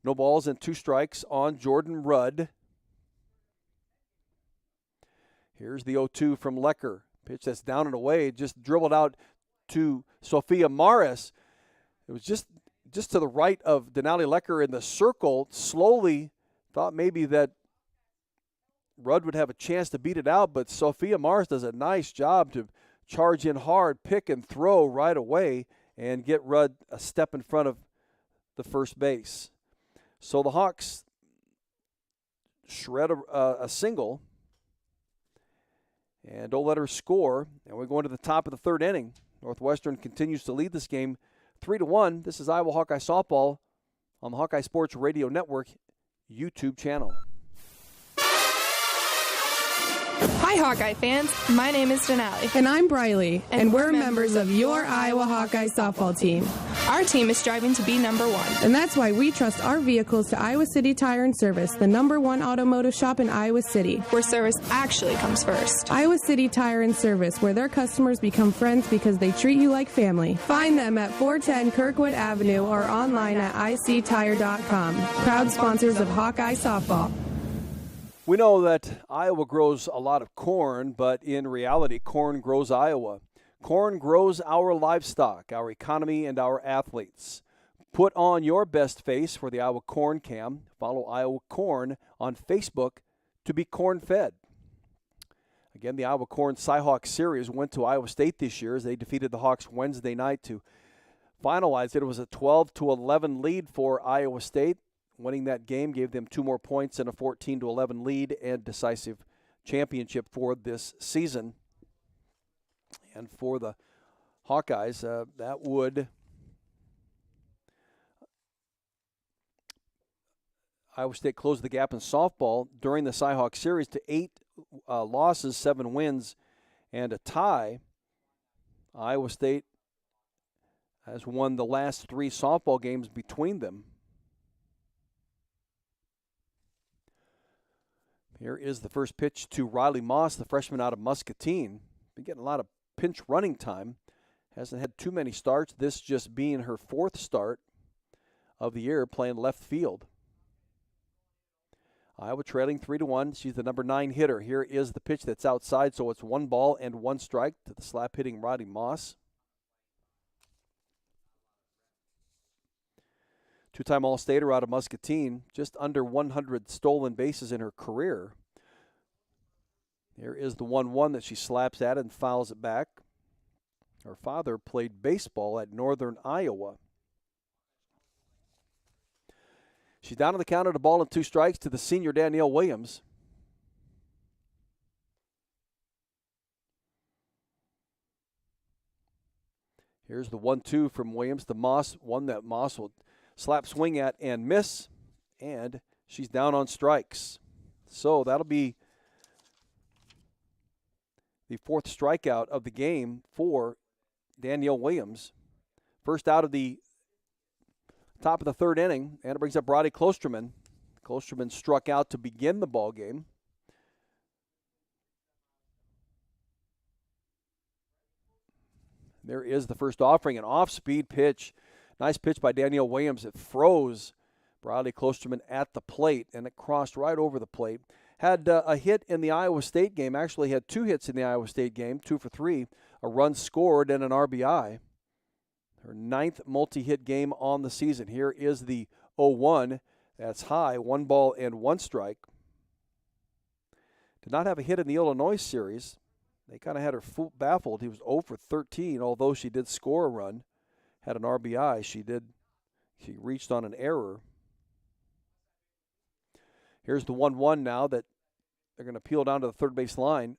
No balls and 2 strikes on Jordan Rudd. Here's the 0-2 from Lecker. Pitch that's down and away, just dribbled out to Sophia Morris. It was just to the right of Denali Lecker in the circle. Slowly thought maybe that Rudd would have a chance to beat it out, but Sophia Morris does a nice job to charge in hard, pick and throw right away, and get Rudd a step in front of the first base. So the Hawks shred a single and don't let her score. And we're going to the top of the third inning. Northwestern continues to lead this game 3-1. This is Iowa Hawkeye Softball on the Hawkeye Sports Radio Network YouTube channel. Hi, Hawkeye fans. My name is Denali. And I'm Briley. And we're members of your Iowa Hawkeye softball team. Our team is striving to be number 1. And that's why we trust our vehicles to Iowa City Tire and Service, the #1 automotive shop in Iowa City, where service actually comes first. Iowa City Tire and Service, where their customers become friends because they treat you like family. Find them at 410 Kirkwood Avenue or online at ictire.com. Proud sponsors of Hawkeye Softball. We know that Iowa grows a lot of corn, but in reality, corn grows Iowa. Corn grows our livestock, our economy, and our athletes. Put on your best face for the Iowa Corn Cam. Follow Iowa Corn on Facebook to be corn-fed. Again, the Iowa Corn Cy-Hawk Series went to Iowa State this year as they defeated the Hawks Wednesday night to finalize it. It was a 12-11 lead for Iowa State. Winning that game gave them 2 more points and a 14-11 lead and decisive championship for this season. And for the Hawkeyes, that would Iowa State close the gap in softball during the Cy-Hawk Series to 8 losses, 7 wins, and a tie. Iowa State has won the last 3 softball games between them. Here is the first pitch to Riley Moss, the freshman out of Muscatine. Been getting a lot of pinch running time. Hasn't had too many starts, this just being her 4th start of the year playing left field. Iowa trailing 3-1. She's the number 9 hitter. Here is the pitch that's outside, so it's 1 ball and 1 strike to the slap-hitting Riley Moss. 2-time All-Stater out of Muscatine, just under 100 stolen bases in her career. Here is the 1-1 that she slaps at and fouls it back. Her father played baseball at Northern Iowa. She's down on the count at a ball and 2 strikes to the senior Danielle Williams. Here's the 1-2 from Williams to Moss, one that Moss will slap swing at and miss, and she's down on strikes. So that'll be the 4th strikeout of the game for Danielle Williams. First out of the top of the 3rd inning, and it brings up Brody Klosterman. Klosterman struck out to begin the ball game. There is the first offering, an off-speed pitch. Nice pitch by Danielle Williams. It froze Brody Klosterman at the plate, and it crossed right over the plate. Had a hit in the Iowa State game. Actually had 2 hits in the Iowa State game, 2 for 3. A run scored and an RBI. Her 9th multi-hit game on the season. Here is the 0-1. That's high, 1 ball and 1 strike. Did not have a hit in the Illinois series. They kind of had her baffled. He was 0 for 13, although she did score a run. Had an RBI. She reached on an error. Here's the 1-1 now that they're going to peel down to the 3rd base line.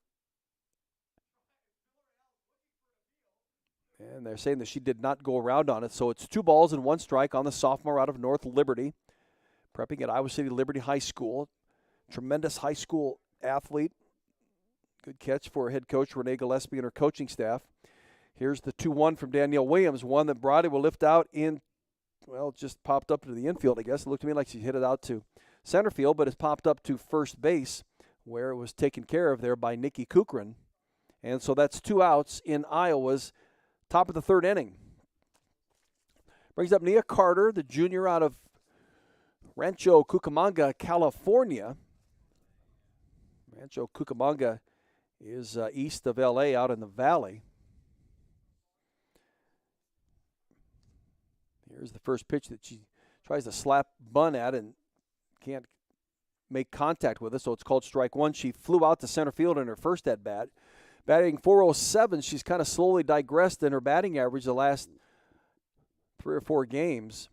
And they're saying that she did not go around on it. So it's 2 balls and 1 strike on the sophomore out of North Liberty. Prepping at Iowa City Liberty High School. Tremendous high school athlete. Good catch for head coach Renee Gillespie and her coaching staff. Here's the 2-1 from Danielle Williams. One that Brody will lift out in, well, it just popped up to the infield, I guess. It looked to me like she hit it out to center field, but it's popped up to first base where it was taken care of there by Nikki Kuchran. And so that's 2 outs in Iowa's top of the 3rd inning. Brings up Nia Carter, the junior out of Rancho Cucamonga, California. Rancho Cucamonga is east of L.A., out in the valley. Here's the first pitch that she tries to slap bunt at and can't make contact with it, so it's called strike 1. She flew out to center field in her first at-bat. Batting .407, she's kind of slowly digressed in her batting average the last 3 or 4 games.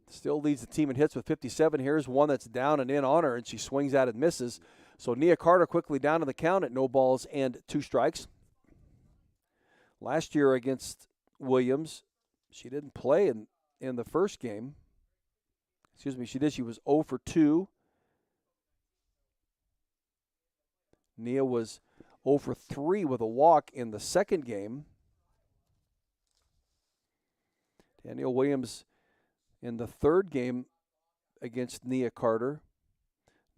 Still leads the team in hits with 57. Here's one that's down and in on her, and she swings at it and misses. So Nia Carter quickly down to the count at 0 balls and 2 strikes. Last year against Williams, she didn't play in the first game. Excuse me, she did. She was 0 for 2. Nia was 0 for 3 with a walk in the second game. Danielle Williams in the 3rd game against Nia Carter.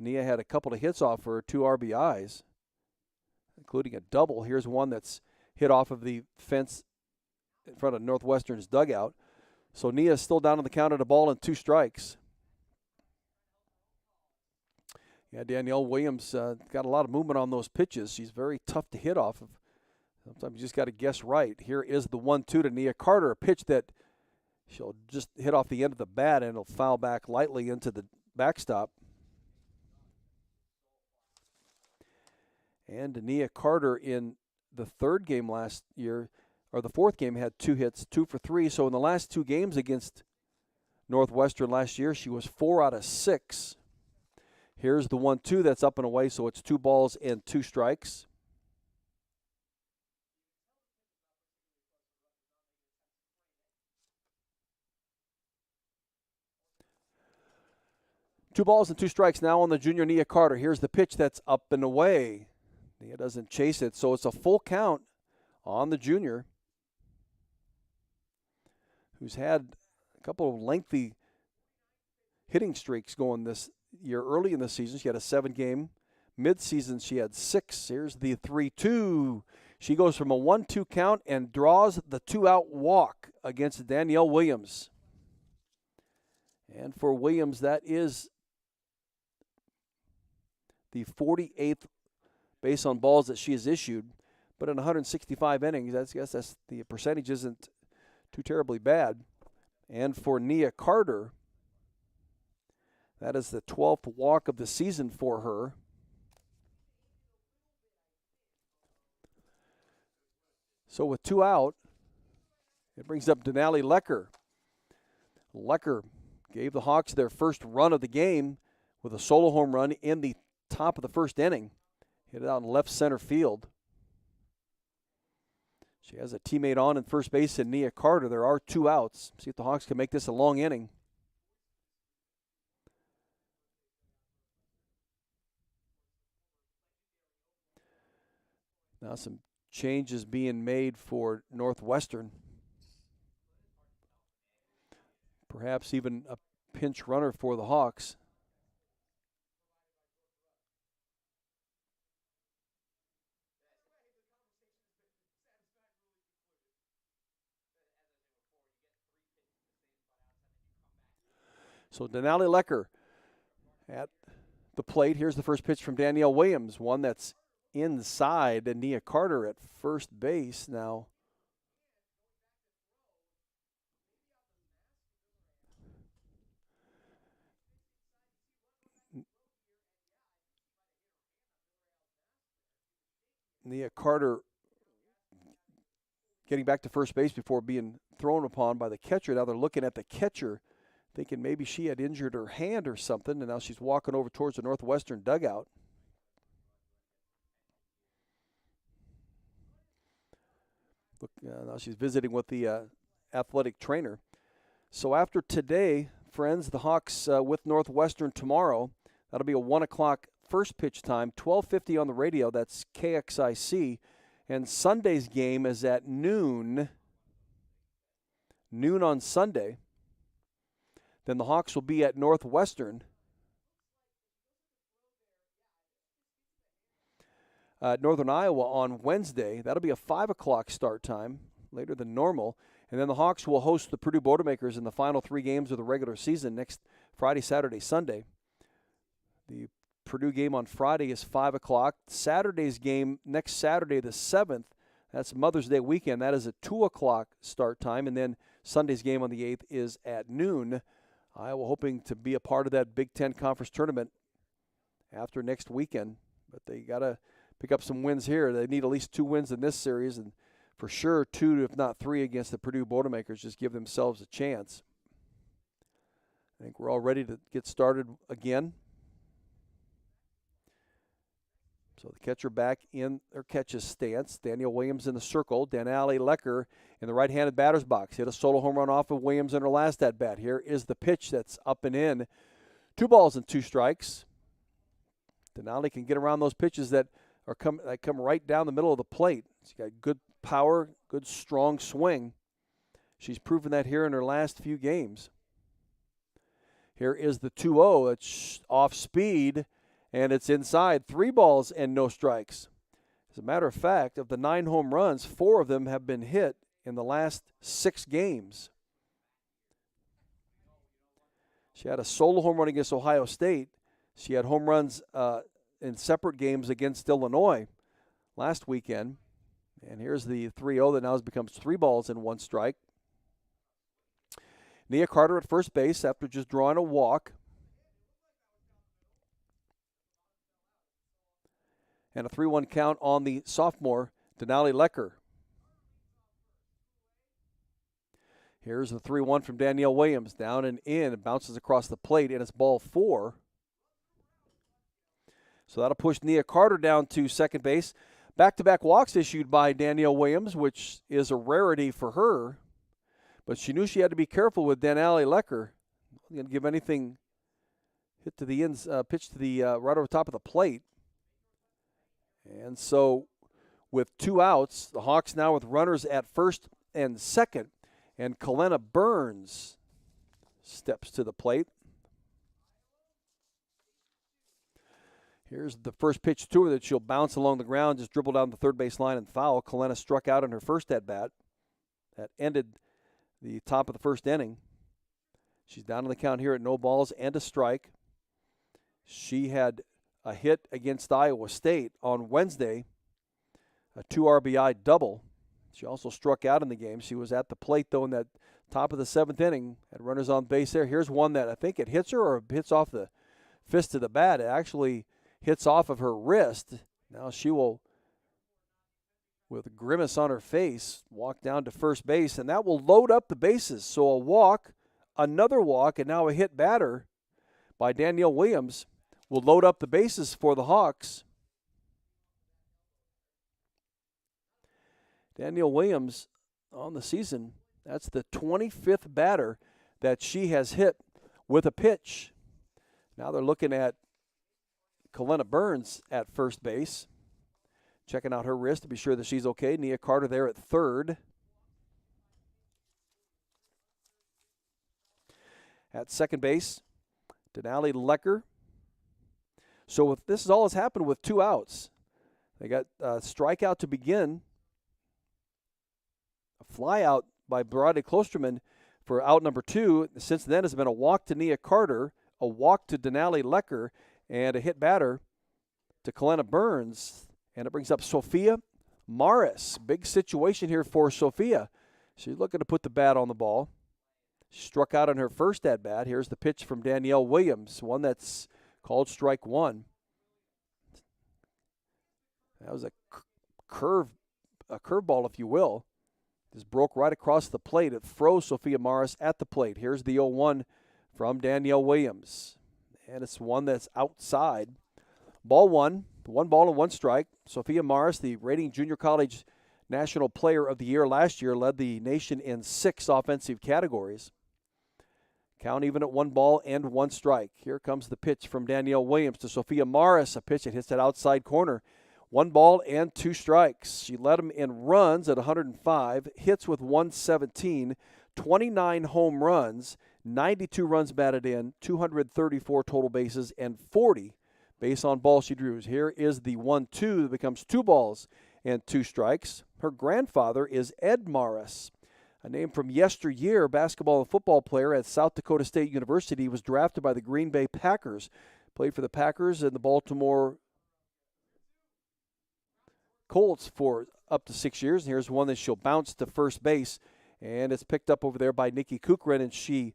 Nia had a couple of hits off her, 2 RBIs, including a double. Here's one that's hit off of the fence in front of Northwestern's dugout. So Nia's still down on the count at a ball and 2 strikes. Yeah, Danielle Williams got a lot of movement on those pitches. She's very tough to hit off of. Sometimes you just got to guess right. Here is the 1-2 to Nia Carter, a pitch that she'll just hit off the end of the bat and it'll foul back lightly into the backstop. And Nia Carter in the 3rd game last year, or the 4th game, had 2 hits, 2 for 3. So in the last 2 games against Northwestern last year, she was 4 out of 6. Here's the 1-2 that's up and away, so it's 2 balls and 2 strikes. Two balls and 2 strikes now on the junior Nia Carter. Here's the pitch that's up and away. Nia doesn't chase it, so it's a full count on the junior, who's had a couple of lengthy hitting streaks going this year. Early in the season, she had a 7-game. Mid-season, she had 6. Here's the 3-2. She goes from a 1-2 count and draws the 2-out walk against Danielle Williams. And for Williams, that is the 48th base on balls that she has issued. But in 165 innings, that's the percentage isn't too terribly bad. And for Nia Carter, that is the 12th walk of the season for her. So with 2 out, it brings up Denali Lecker. Lecker gave the Hawks their first run of the game with a solo home run in the top of the first inning. Hit it out in left center field. She has a teammate on in first base in Nia Carter. There are 2 outs. See if the Hawks can make this a long inning. Now some changes being made for Northwestern. Perhaps even a pinch runner for the Hawks. So Denali Lecker at the plate. Here's the first pitch from Danielle Williams, one that's inside, and Nia Carter at first base now. Nia Carter getting back to first base before being thrown upon by the catcher. Now they're looking at the catcher, thinking maybe she had injured her hand or something, and now she's walking over towards the Northwestern dugout. Look, now she's visiting with the athletic trainer. So after today, friends, the Hawks with Northwestern tomorrow. That'll be a 1 o'clock first pitch time, 12:50 on the radio. That's KXIC. And Sunday's game is at noon on Sunday. Then the Hawks will be at Northwestern. Northern Iowa on Wednesday. That'll be a 5 o'clock start time, later than normal. And then the Hawks will host the Purdue Boilermakers in the final 3 games of the regular season next Friday, Saturday, Sunday. The Purdue game on Friday is 5 o'clock. Saturday's game next Saturday, the 7th, that's Mother's Day weekend. That is a 2 o'clock start time. And then Sunday's game on the 8th is at noon. Iowa hoping to be a part of that Big Ten Conference tournament after next weekend. But they got to pick up some wins here. They need at least 2 wins in this series, and for sure 2, if not 3, against the Purdue Boilermakers. Just give themselves a chance. I think we're all ready to get started again. So the catcher back in their catches stance. Danielle Williams in the circle. Denali Lecker in the right-handed batter's box. Hit a solo home run off of Williams in her last at-bat. Here is the pitch that's up and in. 2 balls and 2 strikes. Denali can get around those pitches that come right down the middle of the plate. She's got good power, good strong swing. She's proven that here in her last few games. Here is the 2-0. It's off speed, and it's inside. 3 balls and no strikes. As a matter of fact, of the 9 home runs, 4 of them have been hit in the last 6 games. She had a solo home run against Ohio State. She had home runs in separate games against Illinois last weekend. And here's the 3-0 that now becomes 3 balls and 1 strike. Nia Carter at first base after just drawing a walk. And a 3-1 count on the sophomore, Denali Lecker. Here's the 3-1 from Danielle Williams. Down and in. It bounces across the plate, and it's ball 4. So that'll push Nia Carter down to second base. Back-to-back walks issued by Danielle Williams, which is a rarity for her. But she knew she had to be careful with Denali Lecker. Not going to give anything hit to the ends, pitch to the right over top of the plate. And so with 2 outs, the Hawks now with runners at first and second, and Kalena Burns steps to the plate. Here's the first pitch to her that she'll bounce along the ground, just dribble down the third base line and foul. Kalena struck out in her first at-bat. That ended the top of the first inning. She's down on the count here at no balls and a strike. She had a hit against Iowa State on Wednesday, a 2 RBI double. She also struck out in the game. She was at the plate, though, in that top of the 7th inning. Had runners on base there. Here's one that I think it hits her or hits off the fist of the bat. It actually hits off of her wrist. Now she will, with a grimace on her face, walk down to first base, and that will load up the bases. So a walk, another walk, and now a hit batter by Danielle Williams will load up the bases for the Hawks. Danielle Williams on the season, that's the 25th batter that she has hit with a pitch. Now they're looking at Kalena Burns at first base, checking out her wrist to be sure that she's okay. Nia Carter there at third. At second base, Denali Lecker. So this is all has happened with 2 outs. They got a strikeout to begin, a fly out by Brody Klosterman for out number 2. Since then has been a walk to Nia Carter, a walk to Denali Lecker, and a hit batter to Kalena Burns. And it brings up Sophia Morris. Big situation here for Sophia. She's looking to put the bat on the ball. She struck out on her first at-bat. Here's the pitch from Danielle Williams, one that's called strike 1. That was a curveball, if you will. Just broke right across the plate. It froze Sophia Morris at the plate. Here's the 0-1 from Danielle Williams. And it's one that's outside. Ball 1, 1 ball and 1 strike. Sophia Morris, the reigning junior college national player of the year last year, led the nation in 6 offensive categories. Count even at 1 ball and 1 strike. Here comes the pitch from Danielle Williams to Sophia Morris. A pitch that hits that outside corner. 1 ball and 2 strikes. She led them in runs at 105, hits with 117, 29 home runs, 92 runs batted in, 234 total bases, and 40 base on balls she drew. Here is the 1-2 that becomes 2 balls and 2 strikes. Her grandfather is Ed Morris, a name from yesteryear, basketball and football player at South Dakota State University. He was drafted by the Green Bay Packers, played for the Packers and the Baltimore Colts for up to 6 years. And here's one that she'll bounce to first base, and it's picked up over there by Nikki Kuchran, and she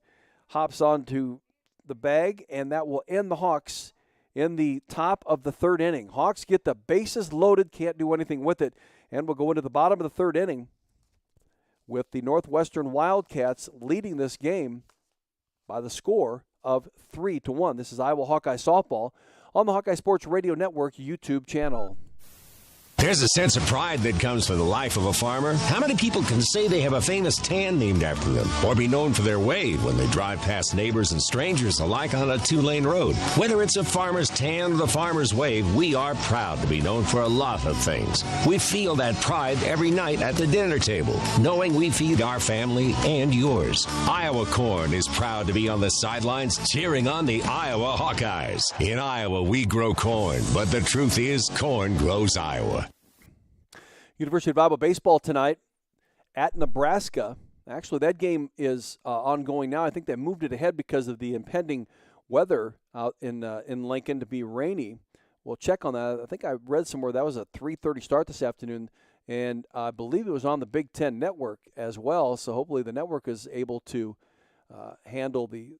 hops onto the bag, and that will end the Hawks in the top of the 3rd inning. Hawks get the bases loaded, can't do anything with it, and we'll go into the bottom of the 3rd inning with the Northwestern Wildcats leading this game by the score of 3-1. This is Iowa Hawkeye Softball on the Hawkeye Sports Radio Network YouTube channel. There's a sense of pride that comes from the life of a farmer. How many people can say they have a famous tan named after them, or be known for their wave when they drive past neighbors and strangers alike on a 2-lane road? Whether it's a farmer's tan or the farmer's wave, we are proud to be known for a lot of things. We feel that pride every night at the dinner table, knowing we feed our family and yours. Iowa Corn is proud to be on the sidelines cheering on the Iowa Hawkeyes. In Iowa, we grow corn, but the truth is corn grows Iowa. University of Iowa baseball tonight at Nebraska. Actually, that game is ongoing now. I think they moved it ahead because of the impending weather out in Lincoln to be rainy. We'll check on that. I think I read somewhere that was a 3:30 start this afternoon, and I believe it was on the Big Ten Network as well. So hopefully the network is able to handle the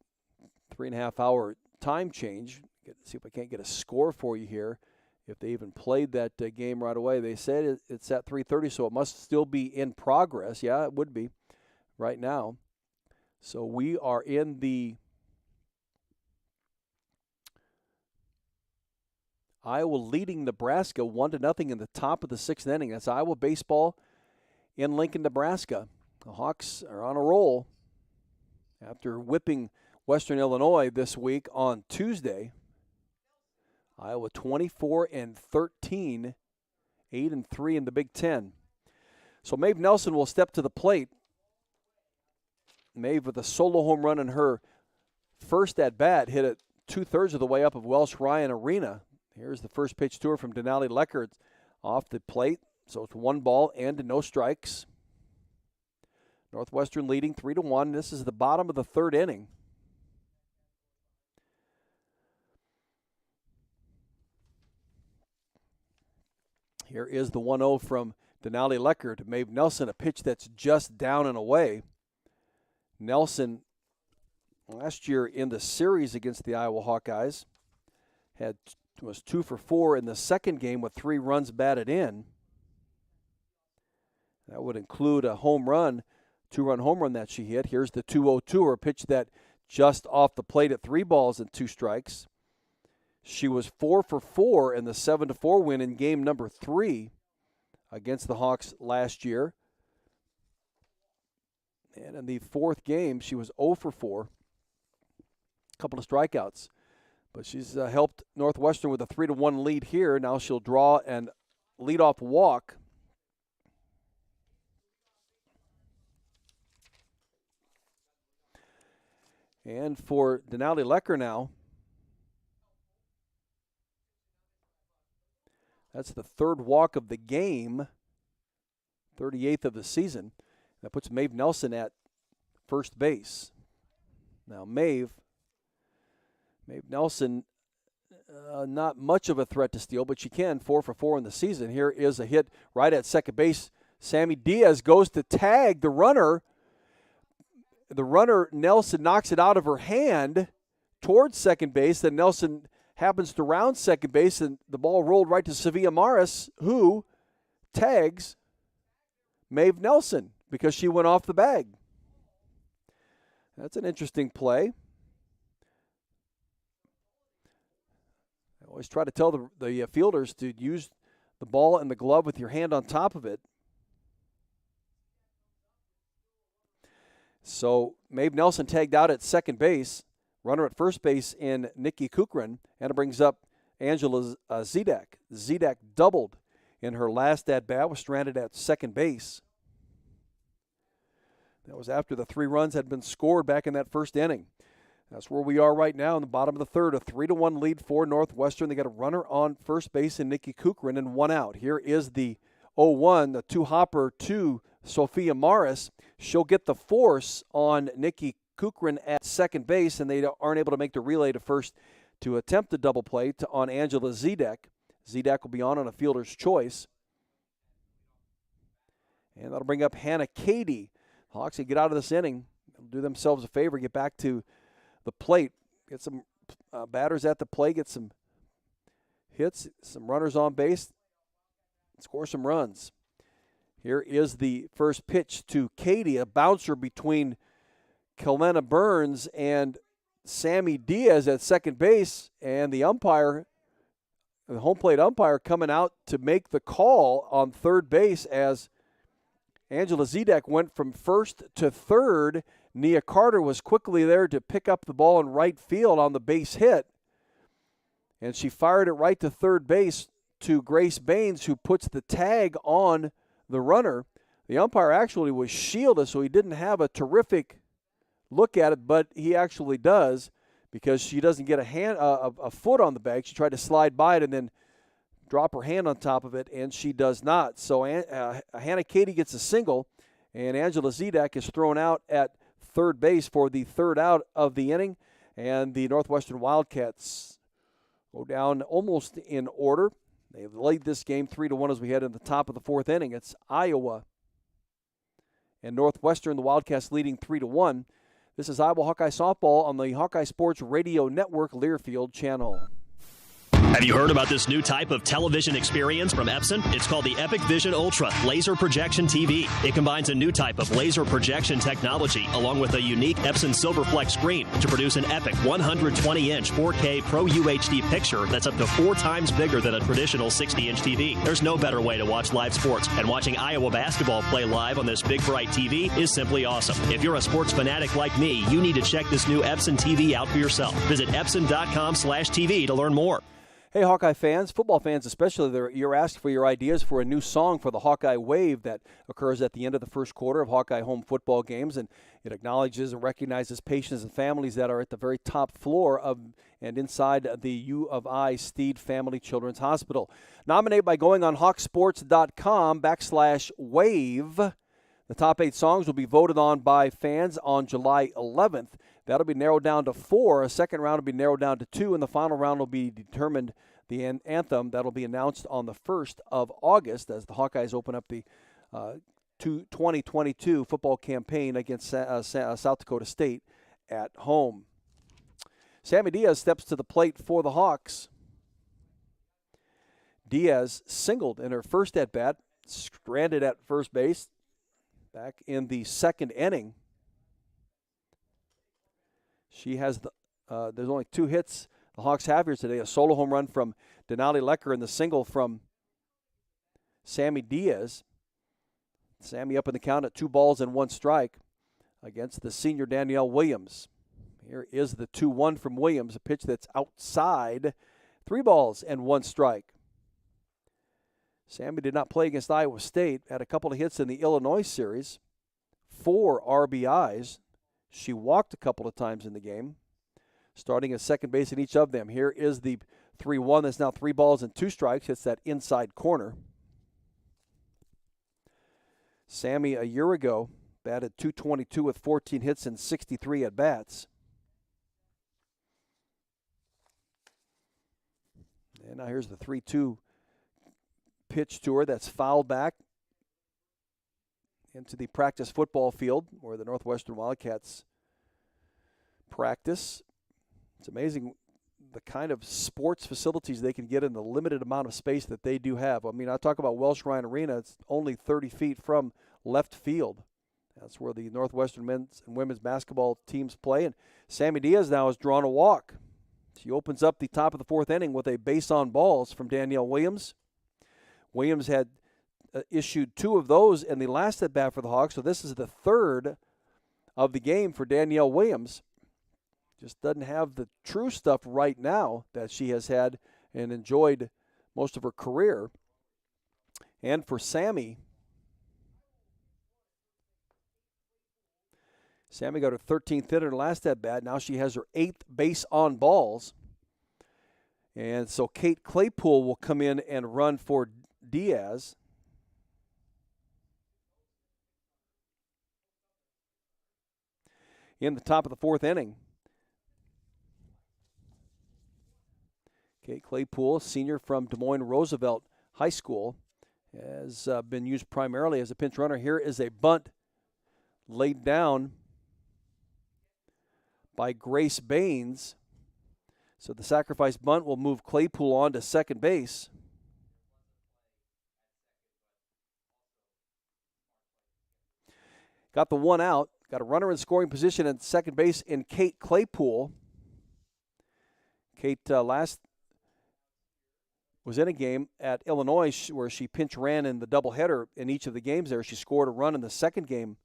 3.5-hour time change. See if I can't get a score for you here. If they even played that game right away. They said it's at 3:30, so it must still be in progress. Yeah, it would be right now. So we are in the Iowa leading Nebraska 1-0 in the top of the 6th inning. That's Iowa baseball in Lincoln, Nebraska. The Hawks are on a roll after whipping Western Illinois this week on Tuesday. Iowa 24-13 8-3 in the Big Ten. So Maeve Nelson will step to the plate. Maeve with a solo home run in her first at-bat, hit it 2/3 of the way up of Welsh Ryan Arena. Here's the first pitch to her from Denali Leckert off the plate. So it's 1 ball and no strikes. Northwestern leading 3-1. This is the bottom of the 3rd inning. Here is the 1-0 from Denali Leckert. Maeve Nelson, a pitch that's just down and away. Nelson, last year in the series against the Iowa Hawkeyes, was 2 for 4 in the second game with 3 runs batted in. That would include a home run, 2-run home run that she hit. Here's the 2-0-2, a pitch that just off the plate at 3 balls and 2 strikes. She was 4 for 4 in the 7-4 win in game number 3 against the Hawks last year. And in the 4th game, she was 0 for 4. A couple of strikeouts. But she's helped Northwestern with a 3-1 lead here. Now she'll draw and leadoff walk. And for Denali Leckert now, that's the 3rd walk of the game, 38th of the season. That puts Maeve Nelson at first base. Now Maeve Nelson, not much of a threat to steal, but she can, 4 for 4 in the season. Here is a hit right at second base. Sammy Diaz goes to tag the runner. The runner, Nelson, knocks it out of her hand towards second base. Then Nelson happens to round second base, and the ball rolled right to Sophia Morris, who tags Maeve Nelson because she went off the bag. That's an interesting play. I always try to tell the fielders to use the ball and the glove with your hand on top of it. So Maeve Nelson tagged out at second base. Runner at first base in Nikki Kuchran, and it brings up Angela Zidak. Zidak doubled in her last at-bat, was stranded at second base. That was after the 3 runs had been scored back in that first inning. That's where we are right now in the bottom of the 3rd, a 3-1 lead for Northwestern. They got a runner on first base in Nikki Kuchran and 1 out. Here is the 0-1, the 2-hopper to Sophia Morris. She'll get the force on Nikki Kuchran at second base, and they aren't able to make the relay to first to attempt the double play on Angela Zidak. Zidak will be on a fielder's choice. And that'll bring up Hannah Cady. Hawks can get out of this inning, do themselves a favor, get back to the plate, get some batters at the plate, get some hits, some runners on base, score some runs. Here is the first pitch to Cady, a bouncer between Kelena Burns and Sammy Diaz at second base, and the umpire, the home plate umpire, coming out to make the call on third base as Angela Zidak went from first to third. Nia Carter was quickly there to pick up the ball in right field on the base hit, and she fired it right to third base to Grace Baines, who puts the tag on the runner. The umpire actually was shielded, so he didn't have a terrific look at it, but he actually does, because she doesn't get a foot on the bag. She tried to slide by it and then drop her hand on top of it, and she does not. So Hannah Cady gets a single, and Angela Zidak is thrown out at third base for the third out of the inning, and the Northwestern Wildcats go down almost in order. They've laid this game 3-1 as we head in the top of the 4th inning. It's Iowa and Northwestern, the Wildcats leading 3-1. This is Iowa Hawkeye Softball on the Hawkeye Sports Radio Network Learfield channel. Have you heard about this new type of television experience from Epson? It's called the Epic Vision Ultra Laser Projection TV. It combines a new type of laser projection technology along with a unique Epson Silverflex screen to produce an epic 120-inch 4K Pro UHD picture that's up to 4 times bigger than a traditional 60-inch TV. There's no better way to watch live sports, and watching Iowa basketball play live on this big, bright TV is simply awesome. If you're a sports fanatic like me, you need to check this new Epson TV out for yourself. Visit Epson.com/TV to learn more. Hey, Hawkeye fans, football fans especially, you're asked for your ideas for a new song for the Hawkeye Wave that occurs at the end of the first quarter of Hawkeye home football games, and it acknowledges and recognizes patients and families that are at the very top floor of and inside the U of I Steed Family Children's Hospital. Nominate by going on hawksports.com/wave. The top 8 songs will be voted on by fans on July 11th. That'll be narrowed down to 4. A second round will be narrowed down to 2, and the final round will be determined, the anthem. That'll be announced on the 1st of August as the Hawkeyes open up the 2022 football campaign against South Dakota State at home. Sammy Diaz steps to the plate for the Hawks. Diaz singled in her first at-bat, stranded at first base back in the second inning. She has there's only 2 hits the Hawks have here today. A solo home run from Denali Lecker and the single from Sammy Diaz. Sammy up in the count at 2 balls and 1 strike against the senior Danielle Williams. Here is the 2-1 from Williams, a pitch that's outside. 3 balls and 1 strike. Sammy did not play against Iowa State, had a couple of hits in the Illinois series, 4 RBIs. She walked a couple of times in the game, starting at second base in each of them. Here is the 3-1. That's now 3 balls and 2 strikes. Hits that inside corner. Sammy, a year ago, batted .222 with 14 hits and 63 at-bats. And now here's the 3-2 pitch to her that's fouled back into the practice football field where the Northwestern Wildcats practice. It's amazing the kind of sports facilities they can get in the limited amount of space that they do have. I mean, I talk about Welsh Ryan Arena. It's only 30 feet from left field. That's where the Northwestern men's and women's basketball teams play. And Sammy Diaz now has drawn a walk. She opens up the top of the 4th inning with a base on balls from Danielle Williams. Williams had issued 2 of those in the last at-bat for the Hawks, so this is the 3rd of the game for Danielle Williams. Just doesn't have the true stuff right now that she has had and enjoyed most of her career. And for Sammy got her 13th hit in her last at-bat. Now she has her 8th base on balls. And so Kate Claypool will come in and run for Diaz. In the top of the 4th inning, Kate Claypool, senior from Des Moines Roosevelt High School, has been used primarily as a pinch runner. Here is a bunt laid down by Grace Baines. So the sacrifice bunt will move Claypool on to second base. Got the 1 out. Got a runner in scoring position at second base in Kate Claypool. Kate last was in a game at Illinois where she pinch ran in the doubleheader in each of the games there. She scored a run in the second game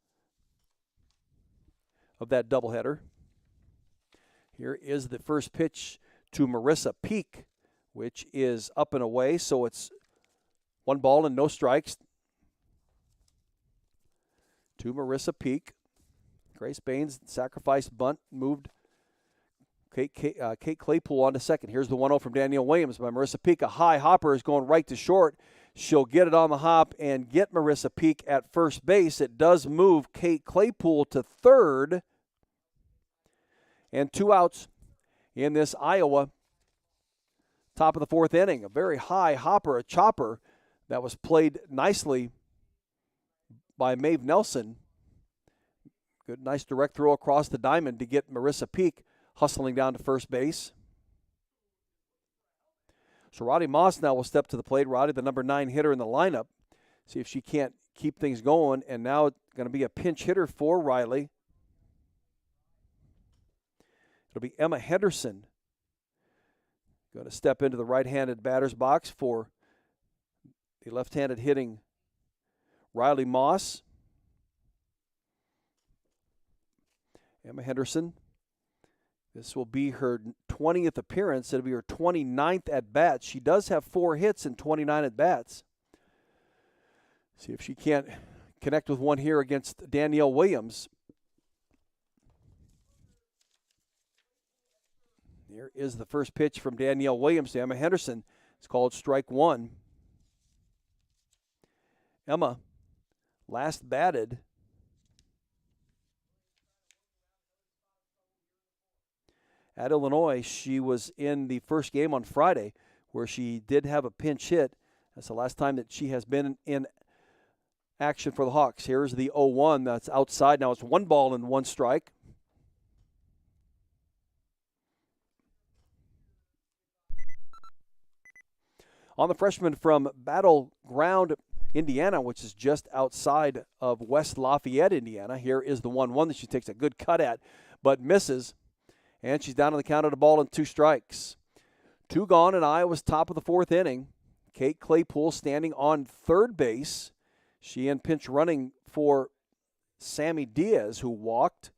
of that doubleheader. Here is the first pitch to Marissa Peake, which is up and away, so it's 1 ball and no strikes to Marissa Peake. Grace Baines, sacrifice bunt, moved Kate Claypool on to second. Here's the 1-0 from Danielle Williams by Marissa Peake. A high hopper is going right to short. She'll get it on the hop and get Marissa Peake at first base. It does move Kate Claypool to third. And 2 outs in this Iowa top of the 4th inning. A very high hopper, a chopper that was played nicely by Maeve Nelson. Good, nice direct throw across the diamond to get Marissa Peake hustling down to first base. So Roddy Moss now will step to the plate. Roddy, the number 9 hitter in the lineup. See if she can't keep things going. And now it's going to be a pinch hitter for Riley. It'll be Emma Henderson going to step into the right-handed batter's box for the left-handed hitting Riley Moss. Emma Henderson, this will be her 20th appearance. It'll be her 29th at-bat. She does have 4 hits and 29 at-bats. See if she can't connect with one here against Danielle Williams. Here is the first pitch from Danielle Williams to Emma Henderson. It's called strike 1. Emma last batted at Illinois. She was in the first game on Friday where she did have a pinch hit. That's the last time that she has been in action for the Hawks. Here's the 0-1. That's outside. Now it's 1 ball and 1 strike. On the freshman from Battleground, Indiana, which is just outside of West Lafayette, Indiana. Here is the 1-1 that she takes a good cut at, but misses. And she's down on the count of the ball and 2 strikes. 2 gone, and Iowa's top of the 4th inning. Kate Claypool standing on third base. She in pinch running for Sammy Diaz, who walked.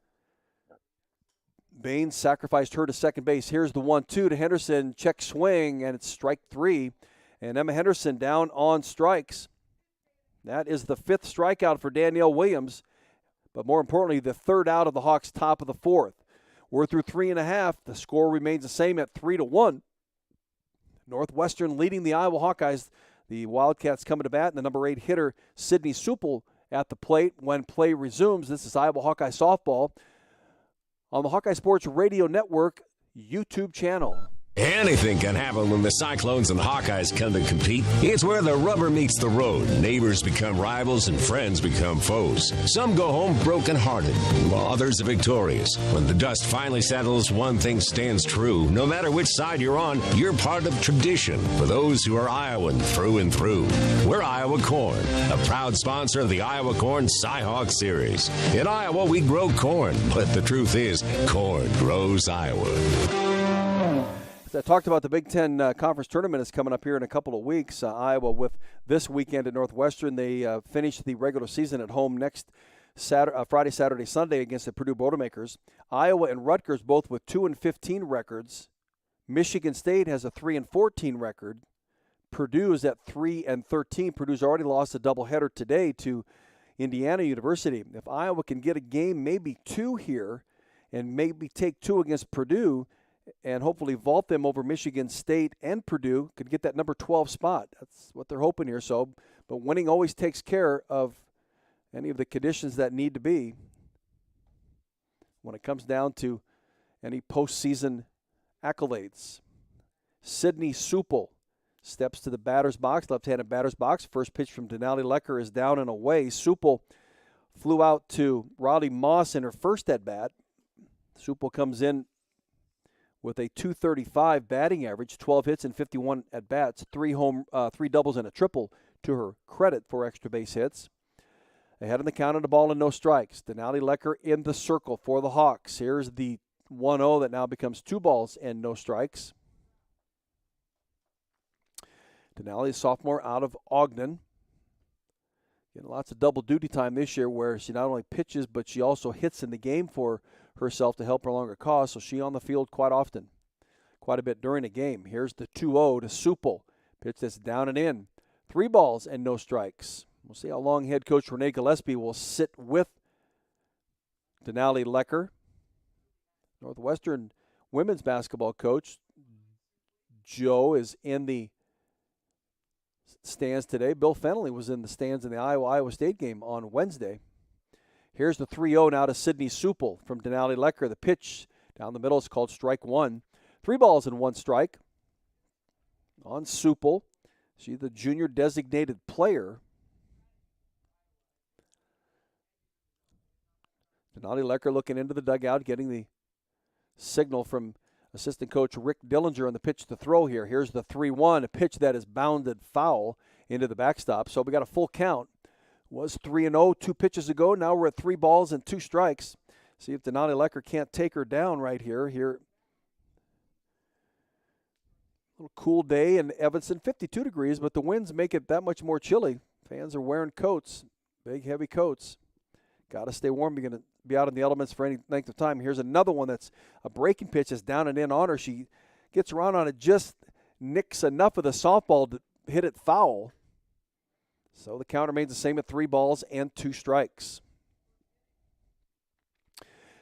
Baines sacrificed her to second base. Here's the 1-2 to Henderson. Check swing, and it's strike 3. And Emma Henderson down on strikes. That is the 5th strikeout for Danielle Williams, but more importantly, the 3rd out of the Hawks' top of the 4th. We're through 3.5. The score remains the same at 3-1. Northwestern leading the Iowa Hawkeyes. The Wildcats coming to bat, and the number 8 hitter, Sydney Supple, at the plate when play resumes. This is Iowa Hawkeye softball on the Hawkeye Sports Radio Network YouTube channel. Anything can happen when the Cyclones and Hawkeyes come to compete. It's where the rubber meets the road. Neighbors become rivals and friends become foes. Some go home broken-hearted, while others are victorious. When the dust finally settles, one thing stands true. No matter which side you're on, you're part of tradition for those who are Iowan through and through. We're Iowa Corn, a proud sponsor of the Iowa Corn Cy-Hawk Series. In Iowa, we grow corn, but the truth is, corn grows Iowa. I talked about the Big Ten Conference Tournament is coming up here in a couple of weeks. Iowa with this weekend at Northwestern. They finish the regular season at home next Friday, Saturday, Sunday against the Purdue Boilermakers. Iowa and Rutgers both with 2-15 records. Michigan State has a 3-14 record. Purdue is at 3-13. Purdue's already lost a doubleheader today to Indiana University. If Iowa can get a game, maybe 2 here, and maybe take 2 against Purdue, and hopefully vault them over Michigan State and Purdue, could get that number 12 spot. That's what they're hoping here. But winning always takes care of any of the conditions that need to be when it comes down to any postseason accolades. Sydney Supple steps to the batter's box, left-handed batter's box. First pitch from Denali Lecker is down and away. Supple flew out to Riley Moss in her first at-bat. Supple comes in with a .235 batting average, 12 hits and 51 at-bats, 3 doubles and a triple to her credit for extra base hits. Ahead on the count of the ball and no strikes. Denali Lecker in the circle for the Hawks. Here's the 1-0 that now becomes 2 balls and no strikes. Denali, a sophomore out of Ogden. Getting lots of double duty time this year where she not only pitches, but she also hits in the game for herself to help her along her cause. So she on the field quite often, quite a bit during the game. Here's the 2-0 to Supple. Pitch that's down and in. 3 balls and no strikes. We'll see how long head coach Renee Gillespie will sit with Denali Lecker. Northwestern women's basketball coach Joe is in the stands today. Bill Fennelly was in the stands in the Iowa State game on Wednesday. Here's the 3-0 now to Sydney Supple from Denali Lecker. The pitch down the middle is called strike 1. 3 balls and 1 strike on Supple. She's the junior designated player. Denali Lecker looking into the dugout, getting the signal from assistant coach Rick Dillinger on the pitch to throw here. Here's the 3-1, a pitch that is bounded foul into the backstop. So we got a full count. Was 3-0 2 pitches ago. Now we're at 3 balls and 2 strikes. See if Denali Lecker can't take her down right here. Here, a little cool day in Evanston, 52 degrees, but the winds make it that much more chilly. Fans are wearing coats, big heavy coats. Got to stay warm. You're going to be out in the elements for any length of time. Here's another one that's a breaking pitch that's down and in on her. She gets around on it, just nicks enough of the softball to hit it foul. So the count remains the same at 3 balls and 2 strikes.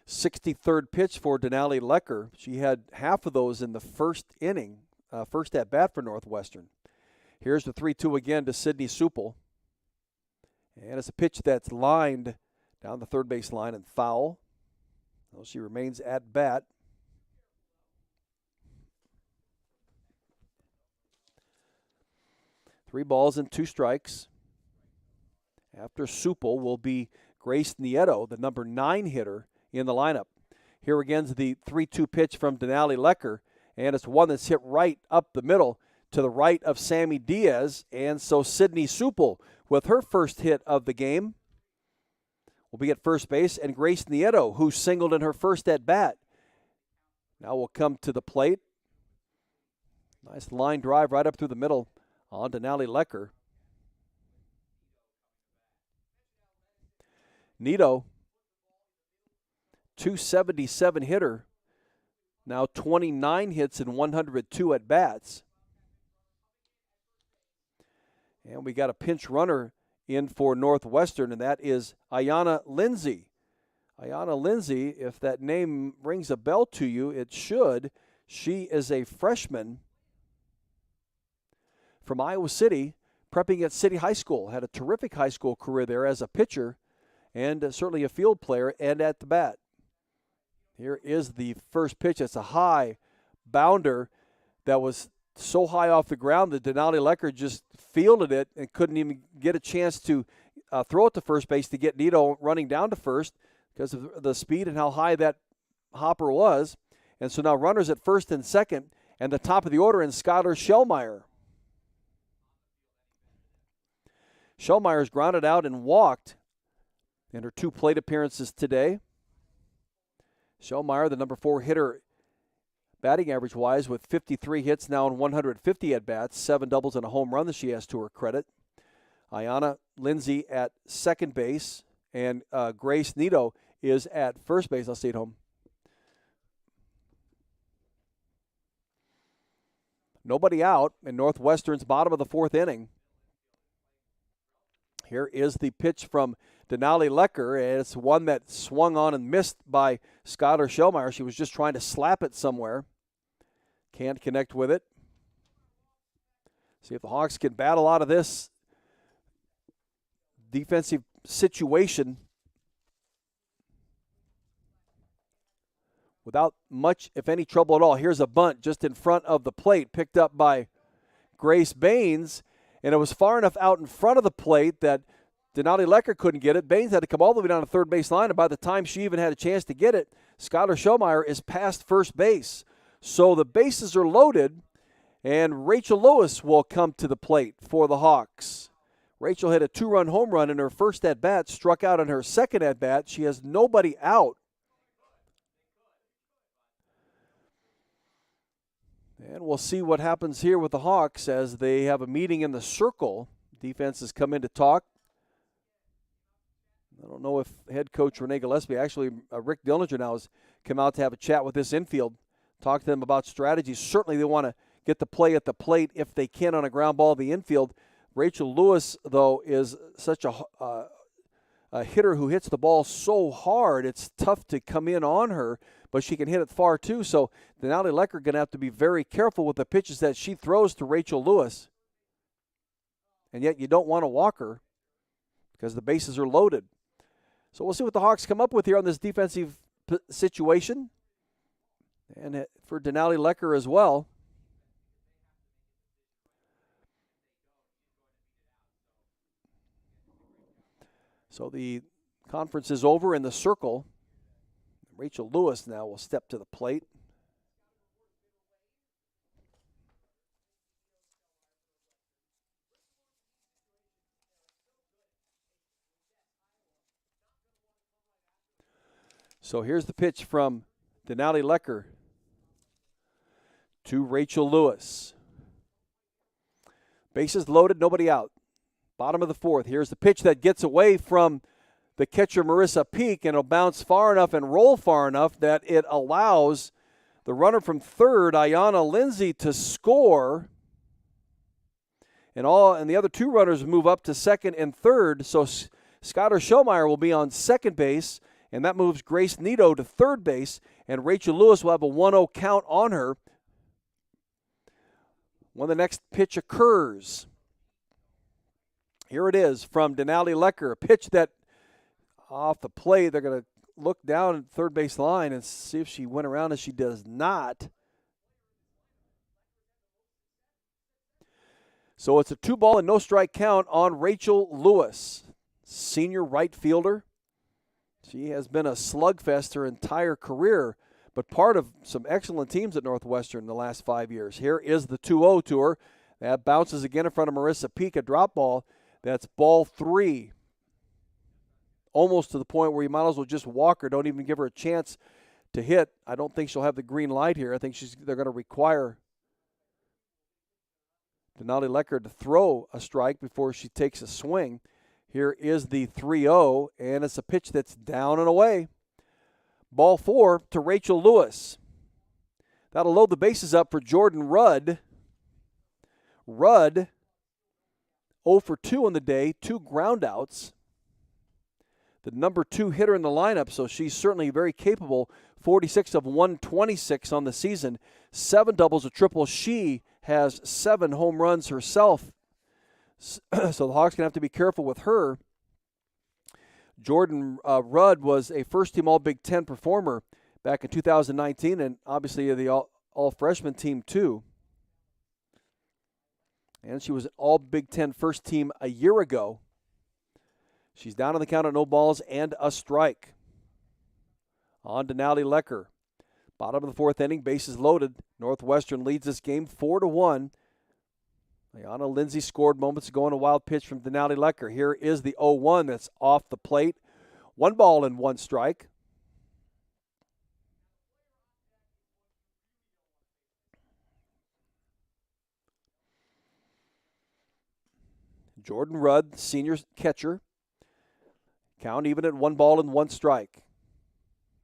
63rd pitch for Denali Lecker. She had half of those in the first inning, first at bat for Northwestern. Here's the 3-2 again to Sydney Supple. And it's a pitch that's lined down the third base line and foul. So she remains at bat. Three balls and 2 strikes. After Supple will be Grace Nieto, the number 9 hitter in the lineup. Here again's the 3-2 pitch from Denali Lecker, and it's one that's hit right up the middle to the right of Sammy Diaz. And so Sydney Supple, with her first hit of the game, will be at first base, and Grace Nieto, who singled in her first at-bat, now will come to the plate. Nice line drive right up through the middle on Denali Lecker. Nieto, 277 hitter, now 29 hits and 102 at-bats. And we got a pinch runner in for Northwestern, and that is Ayanna Lindsay. Ayanna Lindsay, if that name rings a bell to you, it should. She is a freshman from Iowa City, prepping at City High School. Had a terrific high school career there as a pitcher and certainly a field player and at the bat. Here is the first pitch. It's a high bounder that was so high off the ground that Denali Lecker just fielded it and couldn't even get a chance to throw it to first base to get Nieto running down to first because of the speed and how high that hopper was. And so now runners at first and second, and the top of the order in Skylar Shellmeyer. Shellmeyer's grounded out and walked in her 2 plate appearances today. Shellmeyer, the number 4 hitter, batting average-wise, with 53 hits now and 150 at-bats, 7 doubles and a home run that she has to her credit. Ayanna Lindsay at second base, and Grace Nieto is at first base. I'll stay at home. Nobody out in Northwestern's bottom of the 4th inning. Here is the pitch from Denali Lecker, and it's one that swung on and missed by Skylar Shellmeyer. She was just trying to slap it somewhere. Can't connect with it. See if the Hawks can battle out of this defensive situation without much, if any, trouble at all. Here's a bunt just in front of the plate, picked up by Grace Baines, and it was far enough out in front of the plate that Denali Lecker couldn't get it. Baines had to come all the way down to third base line, and by the time she even had a chance to get it, Skylar Shellmeyer is past first base. So the bases are loaded, and Rachel Lewis will come to the plate for the Hawks. Rachel hit a 2-run home run in her first at-bat, struck out in her second at-bat. She has nobody out. And we'll see what happens here with the Hawks as they have a meeting in the circle. Defense has come in to talk. I don't know if head coach Renee Gillespie, actually Rick Dillinger now has come out to have a chat with this infield, talk to them about strategies. Certainly they want to get the play at the plate if they can on a ground ball in the infield. Rachel Lewis, though, is such a hitter who hits the ball so hard, it's tough to come in on her, but she can hit it far too. So Denali Lecker going to have to be very careful with the pitches that she throws to Rachel Lewis. And yet you don't want to walk her because the bases are loaded. So we'll see what the Hawks come up with here on this defensive situation. And for Denali Lecker as well. So the conference is over in the circle. Rachel Lewis now will step to the plate. So here's the pitch from Denali Lecker to Rachel Lewis. Bases loaded, nobody out. Bottom of the 4th. Here's the pitch that gets away from the catcher Marissa Peake, and it'll bounce far enough and roll far enough that it allows the runner from third, Ayanna Lindsay, to score. And the other two runners move up to second and third. So Skylar Schomeyer will be on second base, and that moves Grace Zito to third base, and Rachel Lewis will have a 1-0 count on her when the next pitch occurs. Here it is from Denali Lecker, a pitch that off the plate, they're going to look down at third base line and see if she went around, and she does not. So it's a 2-ball and no strike count on Rachel Lewis, senior right fielder. She has been a slugfest her entire career, but part of some excellent teams at Northwestern in the last 5 years. Here is the 2-0 to her. That bounces again in front of Marissa Peake, a drop ball. That's ball 3. Almost to the point where you might as well just walk her. Don't even give her a chance to hit. I don't think she'll have the green light here. I think they're going to require Denali Lecker to throw a strike before she takes a swing. Here is the 3-0, and it's a pitch that's down and away. Ball 4 to Rachel Lewis. That'll load the bases up for Jordan Rudd. Rudd, 0 for 2 on the day, 2 groundouts. The number 2 hitter in the lineup, so she's certainly very capable. 46 of 126 on the season, 7 doubles, a triple. She has 7 home runs herself. So the Hawks going to have to be careful with her. Jordan Rudd was a first-team All-Big Ten performer back in 2019, and obviously the all-freshman team too. And she was an All-Big Ten first team a year ago. She's down on the count at no balls and a strike. On to Denali Lecker. Bottom of the 4th inning, bases loaded. Northwestern leads this game 4-1. Ayanna Lindsay scored moments ago on a wild pitch from Denali Lecker. Here is the 0-1 that's off the plate. 1 ball and 1 strike. Jordan Rudd, senior catcher. Count even at 1 ball and 1 strike.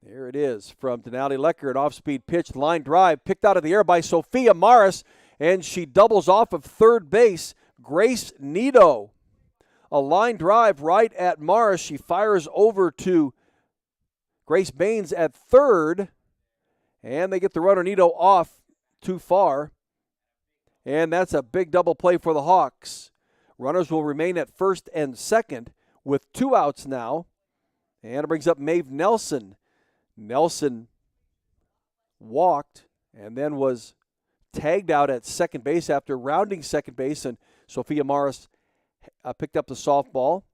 There it is from Denali Lecker, an off-speed pitch, line drive, picked out of the air by Sophia Morris, and she doubles off of third base. Grace Zito, a line drive right at Morris. She fires over to Grace Baines at third, and they get the runner Zito off too far, and that's a big double play for the Hawks. Runners will remain at first and second with 2 outs now, and it brings up Maeve Nelson. Nelson walked and then was tagged out at second base after rounding second base, and Sophia Morris picked up the softball.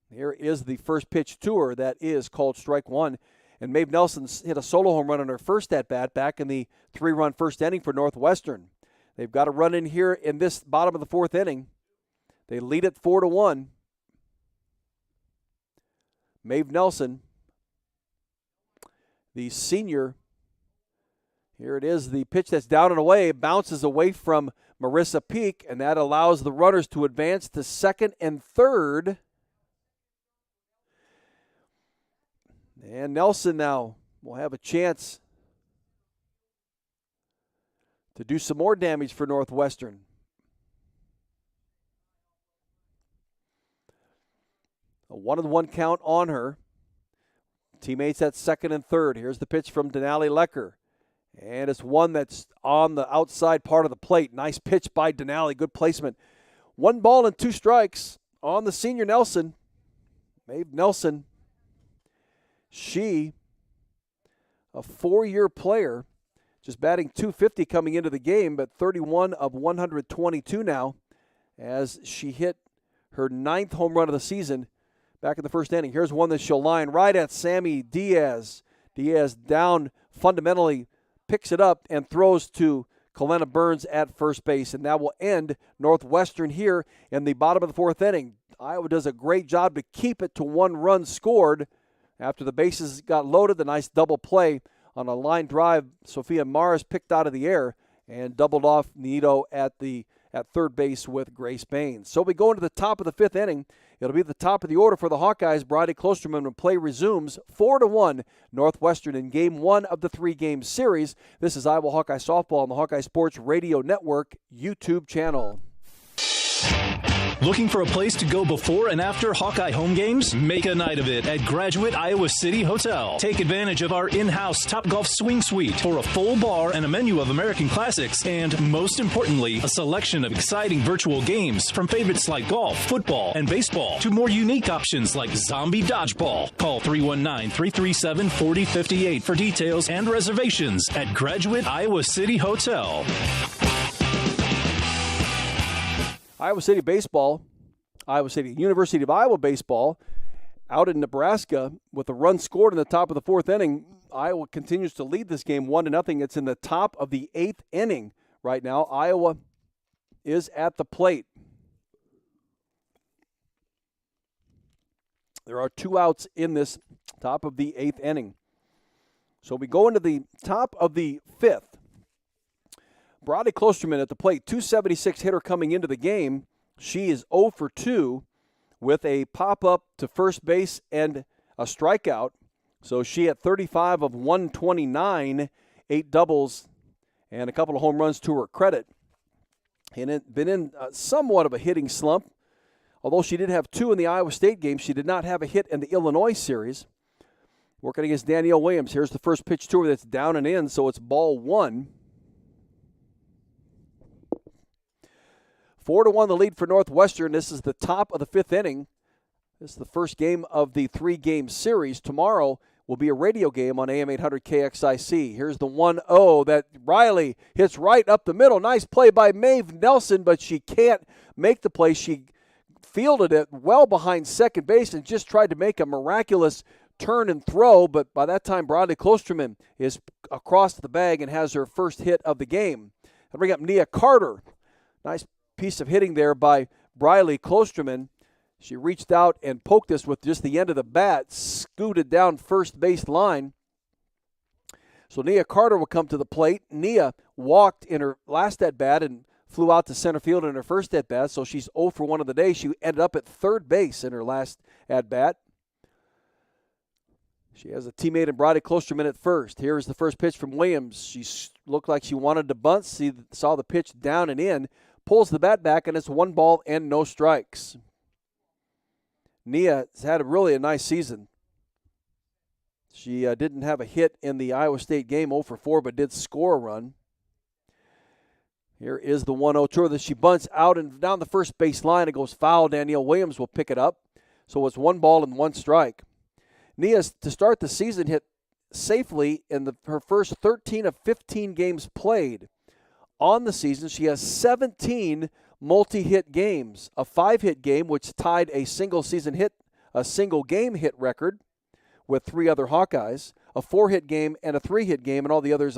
Here is the first pitch to her. That is called strike 1. And Maeve Nelson hit a solo home run on her first at-bat back in the 3-run first inning for Northwestern. They've got a run in here in this bottom of the 4th inning. They lead it 4-1. Maeve Nelson, the senior. Here it is, the pitch that's down and away. It bounces away from Marissa Peake, and that allows the runners to advance to second and third. And Nelson now will have a chance to do some more damage for Northwestern. A 1-1 count on her. Teammates at second and third. Here's the pitch from Denali Lecker. And it's one that's on the outside part of the plate. Nice pitch by Denali. Good placement. 1 ball and 2 strikes on the senior Nelson. Maeve Nelson. She, a 4-year player, just batting .250 coming into the game, but 31 of 122 now as she hit her 9th home run of the season back in the first inning. Here's one that she'll line right at Sammy Diaz. Diaz down fundamentally, picks it up and throws to Kalena Burns at first base. And that will end Northwestern here in the bottom of the 4th inning. Iowa does a great job to keep it to 1 run scored. After the bases got loaded, the nice double play on a line drive. Sophia Morris picked out of the air and doubled off Zito at third base with Grace Baines. So we go into the top of the 5th inning. It'll be the top of the order for the Hawkeyes. Bridie Klosterman when play resumes 4-1 Northwestern in Game 1 of the 3-game series. This is Iowa Hawkeye Softball on the Hawkeye Sports Radio Network YouTube channel. Looking for a place to go before and after Hawkeye home games? Make a night of it at Graduate Iowa City Hotel. Take advantage of our in-house Topgolf Swing Suite for a full bar and a menu of American classics, and most importantly, a selection of exciting virtual games from favorites like golf, football, and baseball to more unique options like zombie dodgeball. Call 319-337-4058 for details and reservations at Graduate Iowa City Hotel. Iowa City baseball, Iowa City University of Iowa baseball, out in Nebraska with a run scored in the top of the 4th inning. Iowa continues to lead this game 1-0. It's in the top of the 8th inning right now. Iowa is at the plate. There are 2 outs in this top of the 8th inning. So we go into the top of the 5th. Bridie Klosterman at the plate, .276 hitter coming into the game. She is 0 for 2 with a pop-up to first base and a strikeout. So she at 35 of 129, 8 doubles, and a couple of home runs to her credit. And it been in somewhat of a hitting slump. Although she did have 2 in the Iowa State game, she did not have a hit in the Illinois series. Working against Danielle Williams. Here's the first pitch to her that's down and in, so it's ball 1. 4-1 the lead for Northwestern. This is the top of the 5th inning. This is the first game of the 3-game series. Tomorrow will be a radio game on AM 800 KXIC. Here's the 1-0 that Riley hits right up the middle. Nice play by Maeve Nelson, but she can't make the play. She fielded it well behind second base and just tried to make a miraculous turn and throw, but by that time Bridie Klosterman is across the bag and has her first hit of the game. I'll bring up Nia Carter. Nice piece of hitting there by Bridie Klosterman. She reached out and poked this with just the end of the bat, scooted down first base line. So Nia Carter will come to the plate. Nia walked in her last at-bat and flew out to center field in her first at-bat, so she's 0 for 1 of the day. She ended up at third base in her last at-bat. She has a teammate in Bridie Klosterman at first. Here's the first pitch from Williams. She looked like she wanted to bunt, saw the pitch down and in. Pulls the bat back, and it's 1 ball and no strikes. Nia has had really a nice season. She didn't have a hit in the Iowa State game, 0 for 4, but did score a run. Here is the 1-0 to her that she bunts out and down the first base line. It goes foul. Danielle Williams will pick it up. So it's 1 ball and 1 strike. Nia, to start the season, hit safely in her first 13 of 15 games played. On the season, she has 17 multi-hit games, a 5-hit game, which tied a single game hit record with 3 other Hawkeyes, a 4-hit game and a 3-hit game, and all the others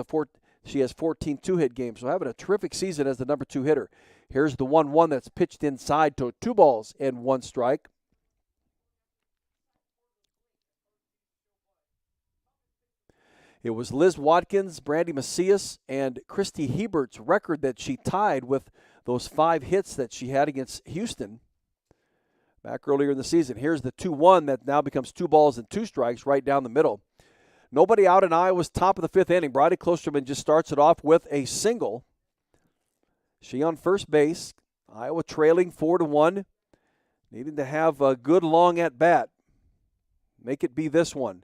she has 14 2-hit games. So having a terrific season as the number 2 hitter. Here's the 1-1 that's pitched inside to 2 balls and 1 strike. It was Liz Watkins, Brandy Macias, and Christy Hebert's record that she tied with those 5 hits that she had against Houston back earlier in the season. Here's the 2-1 that now becomes 2 balls and 2 strikes right down the middle. Nobody out in Iowa's top of the 5th inning. Bridie Klosterman just starts it off with a single. She on first base. Iowa trailing 4-1. Needing to have a good long at-bat. Make it be this one.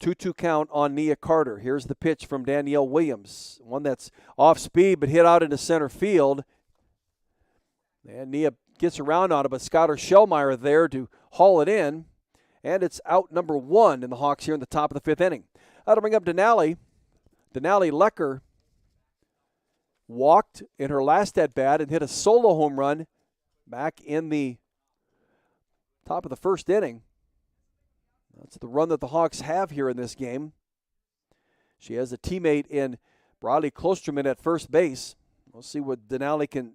2-2 count on Nia Carter. Here's the pitch from Danielle Williams. One that's off speed but hit out into center field. And Nia gets around on it, but Skylar Shellmeyer there to haul it in. And it's out number 1 in the Hawks here in the top of the 5th inning. That'll bring up Denali. Denali Lecker walked in her last at-bat and hit a solo home run back in the top of the 1st inning. That's the run that the Hawks have here in this game. She has a teammate in Bridie Klosterman at first base. We'll see what Denali can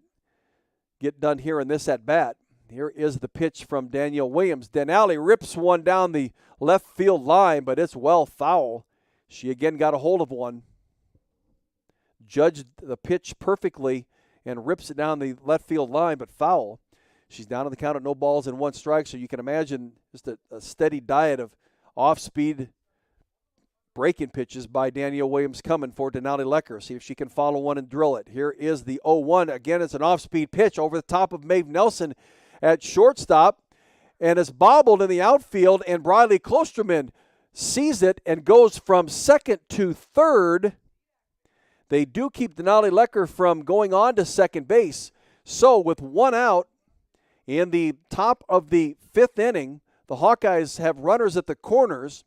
get done here in this at-bat. Here is the pitch from Danielle Williams. Denali rips one down the left field line, but it's well foul. She again got a hold of one. Judged the pitch perfectly and rips it down the left field line, but foul. She's down on the count at no balls and 1 strike, so you can imagine just a steady diet of off-speed breaking pitches by Danielle Williams coming for Denali Lecker. See if she can follow one and drill it. Here is the 0-1. Again, it's an off-speed pitch over the top of Maeve Nelson at shortstop, and it's bobbled in the outfield, and Briley Klosterman sees it and goes from second to third. They do keep Denali Lecker from going on to second base. So with 1 out in the top of the 5th inning, the Hawkeyes have runners at the corners.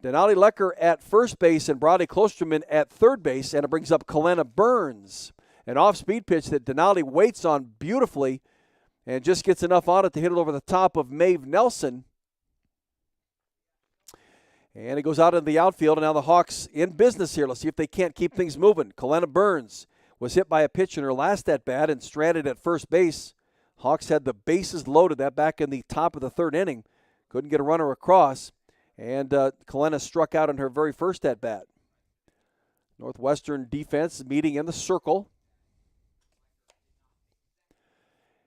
Denali Lecker at first base and Briley Klosterman at third base, and it brings up Kalena Burns. An off-speed pitch that Denali waits on beautifully and just gets enough on it to hit it over the top of Maeve Nelson. And it goes out into the outfield, and now the Hawks in business here. Let's see if they can't keep things moving. Kalena Burns was hit by a pitch in her last at-bat and stranded at first base. Hawks had the bases loaded, that back in the top of the 3rd inning. Couldn't get a runner across, and Kalena struck out in her very first at-bat. Northwestern defense meeting in the circle.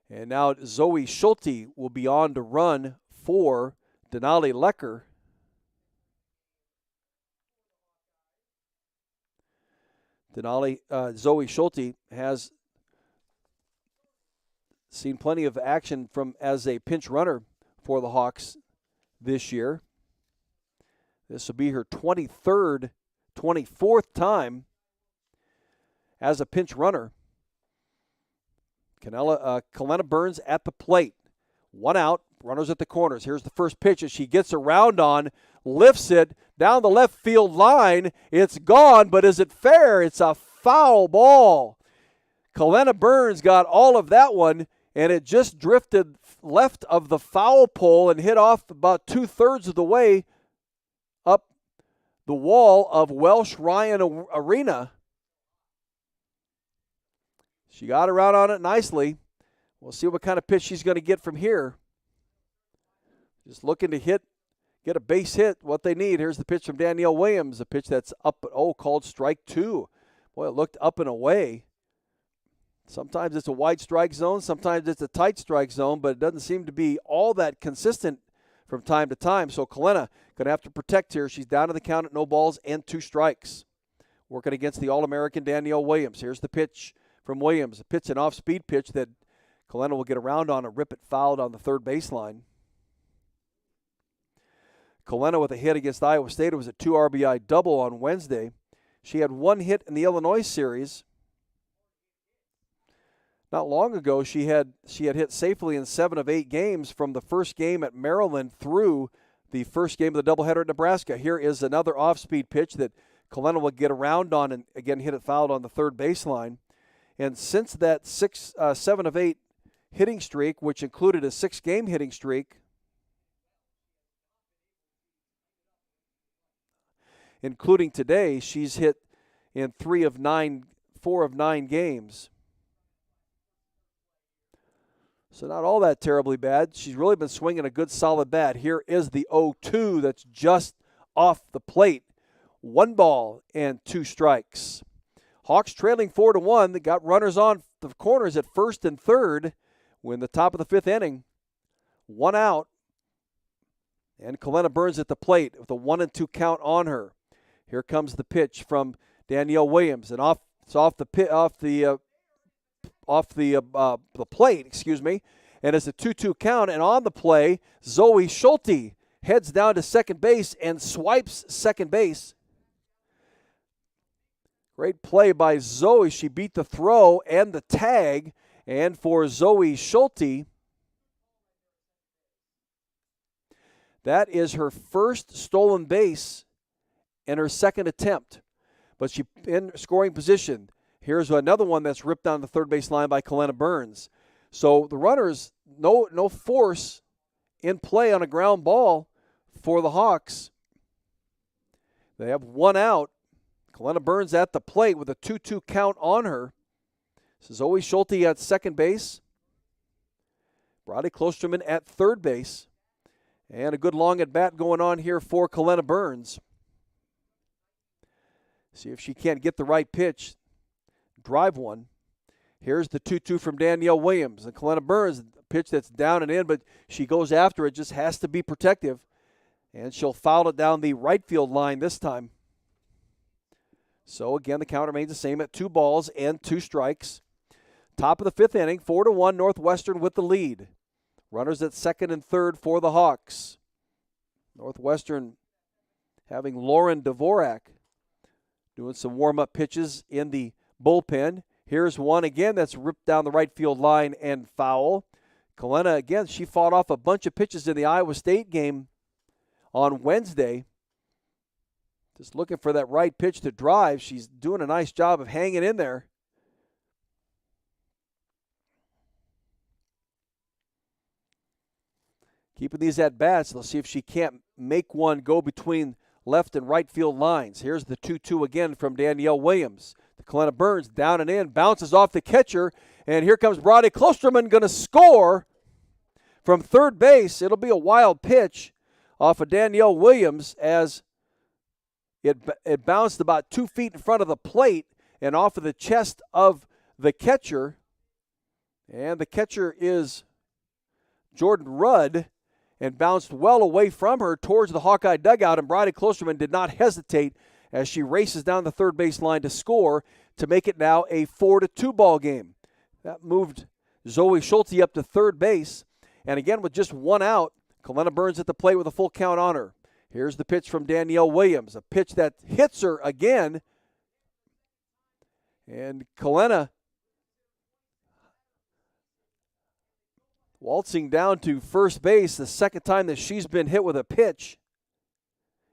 And now Zoe Schulte will be on to run for Denali Lecker. Zoe Schulte has seen plenty of action as a pinch runner for the Hawks this year. This will be her 24th time as a pinch runner. Kalena Burns at the plate. 1 out, runners at the corners. Here's the first pitch as she gets around on, lifts it down the left field line. It's gone, but is it fair? It's a foul ball. Kalena Burns got all of that one, and it just drifted left of the foul pole and hit off about 2/3 of the way up the wall of Welsh Ryan Arena. She got around on it nicely. We'll see what kind of pitch she's going to get from here. Just looking to get a base hit, what they need. Here's the pitch from Danielle Williams, a pitch that's up, called strike 2. Boy, it looked up and away. Sometimes it's a wide strike zone, sometimes it's a tight strike zone, but it doesn't seem to be all that consistent from time to time. So Kalena going to have to protect here. She's down to the count at no balls and 2 strikes. Working against the All-American Danielle Williams. Here's the pitch from Williams. A pitch, an off-speed pitch that Kalena will get around on and rip it fouled on the 3rd baseline. Kalena with a hit against Iowa State. It was a 2 RBI double on Wednesday. She had 1 hit in the Illinois series. Not long ago, she had hit safely in 7 of 8 games from the first game at Maryland through the first game of the doubleheader at Nebraska. Here is another off-speed pitch that Kalena will get around on and again hit it fouled on the 3rd baseline. And since that 7 of 8 hitting streak, which included a 6-game hitting streak, including today, she's hit in 4 of 9 games. So not all that terribly bad. She's really been swinging a good solid bat. Here is the 0-2 that's just off the plate. 1 ball and 2 strikes. Hawks trailing 4-1. They got runners on the corners at first and third. We're in the top of the 5th inning. 1 out. And Kalena Burns at the plate with a 1-2 count on her. Here comes the pitch from Danielle Williams, and off the plate, excuse me. And it's a 2-2 count, and on the play, Zoe Schulte heads down to second base and swipes second base. Great play by Zoe. She beat the throw and the tag, and for Zoe Schulte, that is her first stolen base in her 2nd attempt. But she in scoring position. Here's another one that's ripped down the 3rd base line by Kalena Burns. So the runners, no force in play on a ground ball for the Hawks. They have 1 out. Kalena Burns at the plate with a 2-2 count on her. This is Zoe Schulte at second base. Briley Klosterman at third base. And a good long at bat going on here for Kalena Burns. See if she can't get the right pitch. Drive one. Here's the 2-2 from Danielle Williams. And Kalena Burns, a pitch that's down and in, but she goes after it, just has to be protective. And she'll foul it down the right field line this time. So, again, the count remains the same at 2 balls and 2 strikes. Top of the 5th inning, 4-1, Northwestern with the lead. Runners at second and third for the Hawks. Northwestern having Lauren Devorah doing some warm-up pitches in the bullpen. Here's one again that's ripped down the right field line and foul. Kalena, again, she fought off a bunch of pitches in the Iowa State game on Wednesday. Just looking for that right pitch to drive. She's doing a nice job of hanging in there. Keeping these at-bats. Let's see if she can't make one go between left and right field lines. Here's the 2-2 again from Danielle Williams. The Kalena Burns down and in, bounces off the catcher, and here comes Brody Klosterman going to score from third base. It'll be a wild pitch off of Danielle Williams as it bounced about 2 feet in front of the plate and off of the chest of the catcher. And the catcher is Jordan Rudd, and bounced well away from her towards the Hawkeye dugout, and Brody Klosterman did not hesitate as she races down the third base line to score to make it now a 4-2 ball game. That moved Zoe Schulte up to third base, and again with just 1 out, Kalena Burns at the plate with a full count on her. Here's the pitch from Danielle Williams, a pitch that hits her again, and Kalena waltzing down to first base, the second time that she's been hit with a pitch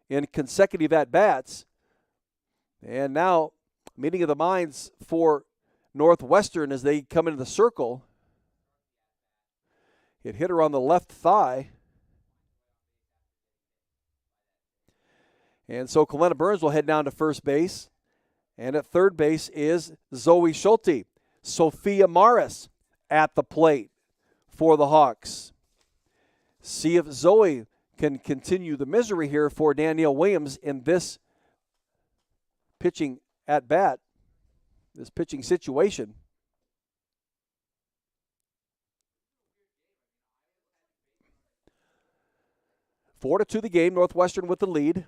in consecutive at-bats. And now, meeting of the minds for Northwestern as they come into the circle. It hit her on the left thigh. And so Kalena Burns will head down to first base. And at third base is Zoe Schulte. Sophia Morris at the plate for the Hawks. See if Zoe can continue the misery here for Danielle Williams in this pitching at bat, this pitching situation. Four to 2 the game, Northwestern with the lead.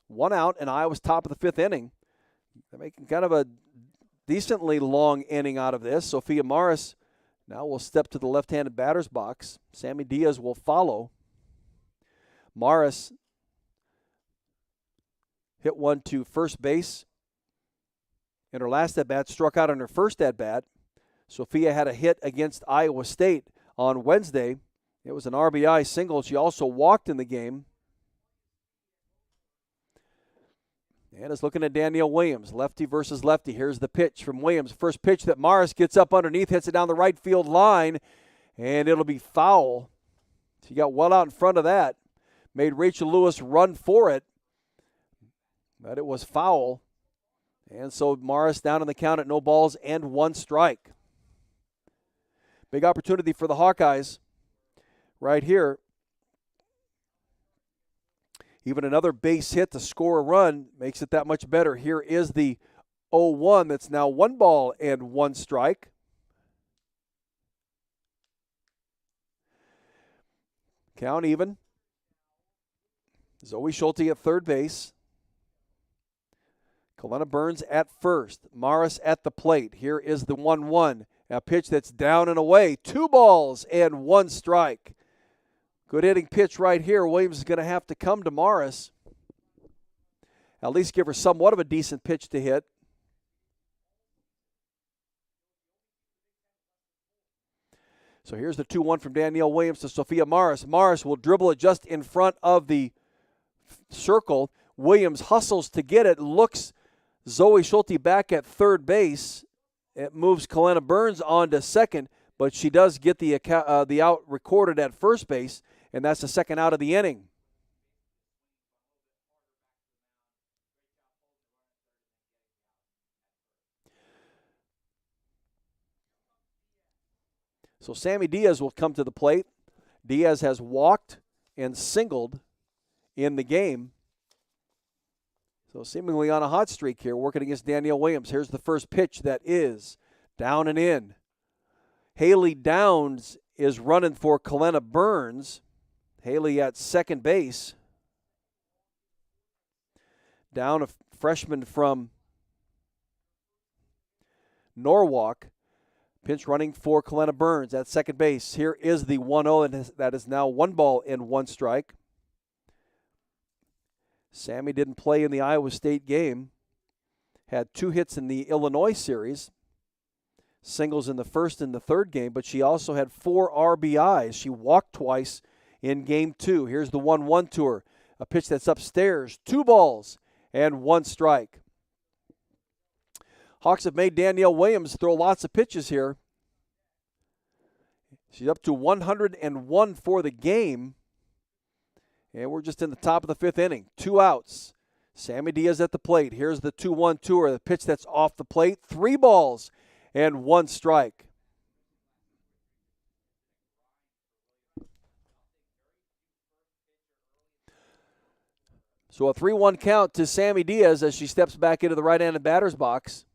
1 out, and Iowa's top of the 5th inning. They're making kind of a decently long inning out of this. Sophia Morris now will step to the left-handed batter's box. Sammy Diaz will follow. Morris hit one to first base in her last at-bat, struck out on her first at-bat. Sophia had a hit against Iowa State on Wednesday. It was an RBI single. She also walked in the game. And is looking at Danielle Williams, lefty versus lefty. Here's the pitch from Williams. First pitch that Morris gets up underneath, hits it down the right field line, and it'll be foul. She got well out in front of that. Made Rachel Lewis run for it, but it was foul. And so Morris down in the count at 0-1 strike. Big opportunity for the Hawkeyes right here. Even another base hit to score a run makes it that much better. Here is the 0-1 that's now 1-1 strike. Count even. Zoe Schulte at third base. Kalena Burns at first. Morris at the plate. Here is the 1-1. A pitch that's down and away. 2-1 strike. Good hitting pitch right here. Williams is going to have to come to Morris. At least give her somewhat of a decent pitch to hit. So here's the 2-1 from Danielle Williams to Sophia Morris. Morris will dribble it just in front of the circle. Williams hustles to get it. Looks Zoe Schulte back at third base. It moves Kalena Burns on to second, but she does get the out recorded at first base. And that's the second out of the inning. So Sammy Diaz will come to the plate. Diaz has walked and singled in the game. So seemingly on a hot streak here, working against Danielle Williams. Here's the first pitch that is Down and in. Haley Downs is running for Kalena Burns. Haley at second base. Down, a freshman from Norwalk. Pinch running for Kalena Burns at second base. Here is the 1-0, and that is now 1 ball and 1 strike. Sammy didn't play in the Iowa State game. Had 2 hits in the Illinois series. Singles in the first and the third game, but she also had 4 RBIs. She walked twice in game 2. Here's the 1-1 to her. A pitch that's upstairs. 2 balls and 1 strike. Hawks have made Danielle Williams throw lots of pitches here. She's up to 101 for the game. And we're just in the top of the 5th inning. 2 outs. Sammy Diaz at the plate. Here's the 2-1 to her. The pitch that's off the plate. 3 balls and 1 strike. So a 3-1 count to Sammy Diaz as she steps back into the right-handed batter's box.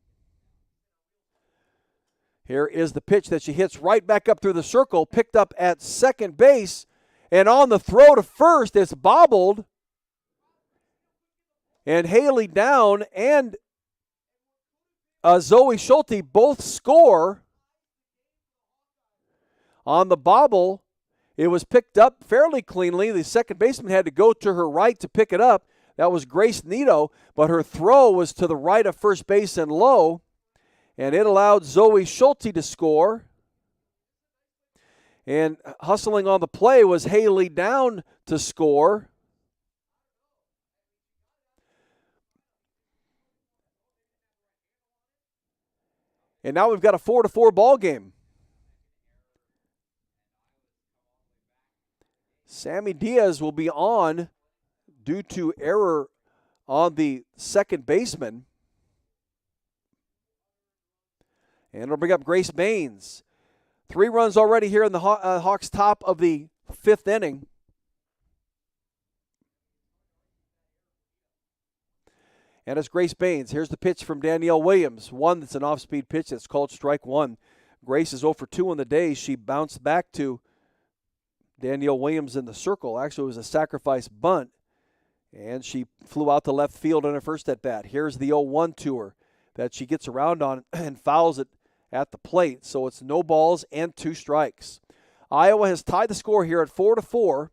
Here is the pitch that she hits right back up through the circle, picked up at second base, and on the throw to first, it's bobbled. And Haley Down and Zoe Schulte both score. On the bobble, it was picked up fairly cleanly. The second baseman had to go to her right to pick it up. That was Grace Zito, but her throw was to the right of first base and low, and it allowed Zoe Schulte to score. And hustling on the play was Haley Down to score. And now we've got a 4-4 ball game. Sammy Diaz will be on due to error on the second baseman. And it'll bring up Grace Baines. 3 runs already here in the Hawks' top of the 5th inning. And it's Grace Baines. Here's the pitch from Danielle Williams. One that's an off-speed pitch that's called strike 1. Grace is 0 for 2 on the day. She bounced back to Danielle Williams in the circle. Actually, it was a sacrifice bunt. And she flew out to left field on her first at-bat. Here's the 0-1 to her that she gets around on and fouls it at the plate. So it's no balls and 2 strikes. Iowa has tied the score here at 4-4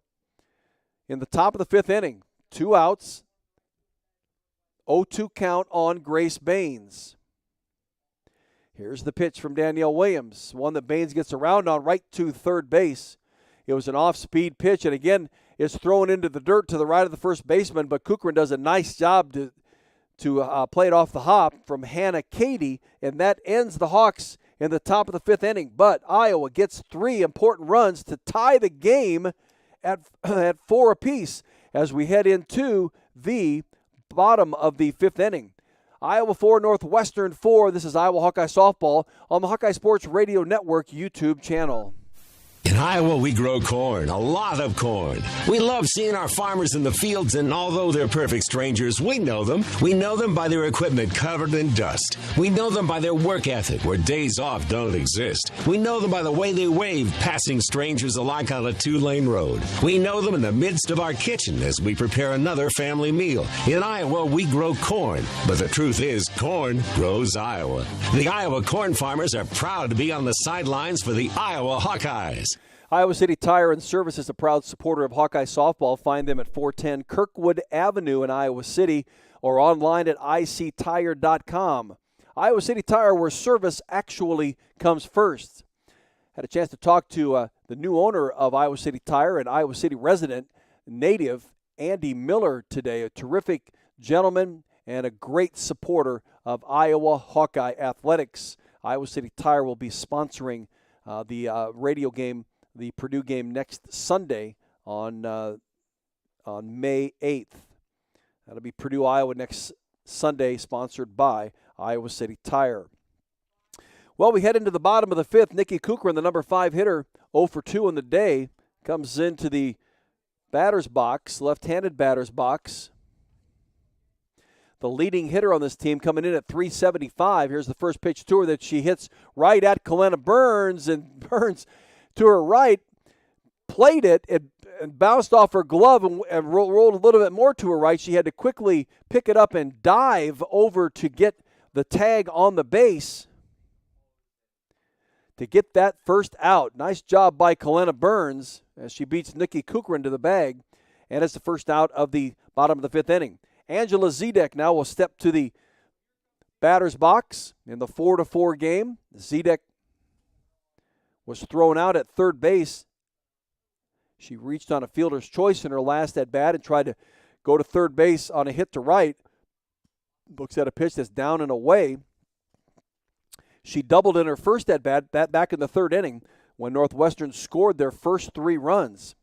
in the top of the 5th inning. 2 outs. 0-2 count on Grace Baines. Here's the pitch from Danielle Williams. One that Baines gets around on right to third base. It was an off-speed pitch, and again, it's thrown into the dirt to the right of the first baseman, but Kuchran does a nice job to play it off the hop from Hannah Cady, and that ends the Hawks in the top of the 5th inning. But Iowa gets 3 important runs to tie the game at 4 apiece as we head into the bottom of the 5th inning. Iowa 4, Northwestern 4. This is Iowa Hawkeye Softball on the Hawkeye Sports Radio Network YouTube channel. In Iowa, we grow corn, a lot of corn. We love seeing our farmers in the fields, and although they're perfect strangers, we know them. We know them by their equipment covered in dust. We know them by their work ethic, where days off don't exist. We know them by the way they wave, passing strangers alike on a 2-lane road. We know them in the midst of our kitchen as we prepare another family meal. In Iowa, we grow corn, but the truth is, corn grows Iowa. The Iowa corn farmers are proud to be on the sidelines for the Iowa Hawkeyes. Iowa City Tire and Service is a proud supporter of Hawkeye Softball. Find them at 410 Kirkwood Avenue in Iowa City or online at ictire.com. Iowa City Tire, where service actually comes first. Had a chance to talk to the new owner of Iowa City Tire and Iowa City resident, native Andy Miller today. A terrific gentleman and a great supporter of Iowa Hawkeye athletics. Iowa City Tire will be sponsoring the radio game, the Purdue game, next Sunday on May 8th. That'll be Purdue, Iowa next Sunday, sponsored by Iowa City Tire. Well, we head into the bottom of the 5th. Nikki Kuchran, the number 5 hitter, 0 for 2 on the day, comes into the batter's box, left-handed batter's box. the leading hitter on this team, coming in at 375. Here's the first pitch to her that she hits right at Kalena Burns, and Burns to her right played it and bounced off her glove and rolled a little bit more to her right. She had to quickly pick it up and dive over to get the tag on the base to get that first out. Nice job by Kalena Burns as she beats Nikki Kuchran to the bag, and it's the first out of the bottom of the fifth inning. Angela Zidak now will step to the batter's box in the 4-4 game. Zidak was thrown out at third base. She reached on a fielder's choice in her last at-bat and tried to go to third base on a hit to right. Looks at a pitch that's down and away. She doubled in her first at-bat back in the third inning when Northwestern scored their first 3 runs.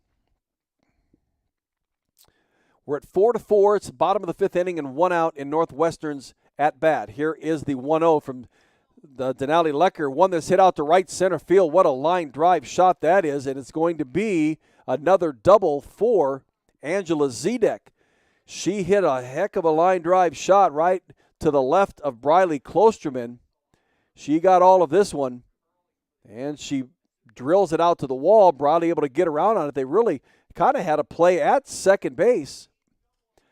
We're at 4-4. It's the bottom of the fifth inning and 1 out in Northwestern's at-bat. Here is the 1-0 from the Denali Lecker. One that's hit out to right center field. What a line drive shot that is, and it's going to be another double for Angela Zidak. She hit a heck of a line drive shot right to the left of Briley Klosterman. She got all of this one, and she drills it out to the wall. Briley able to get around on it. They really kind of had a play at second base.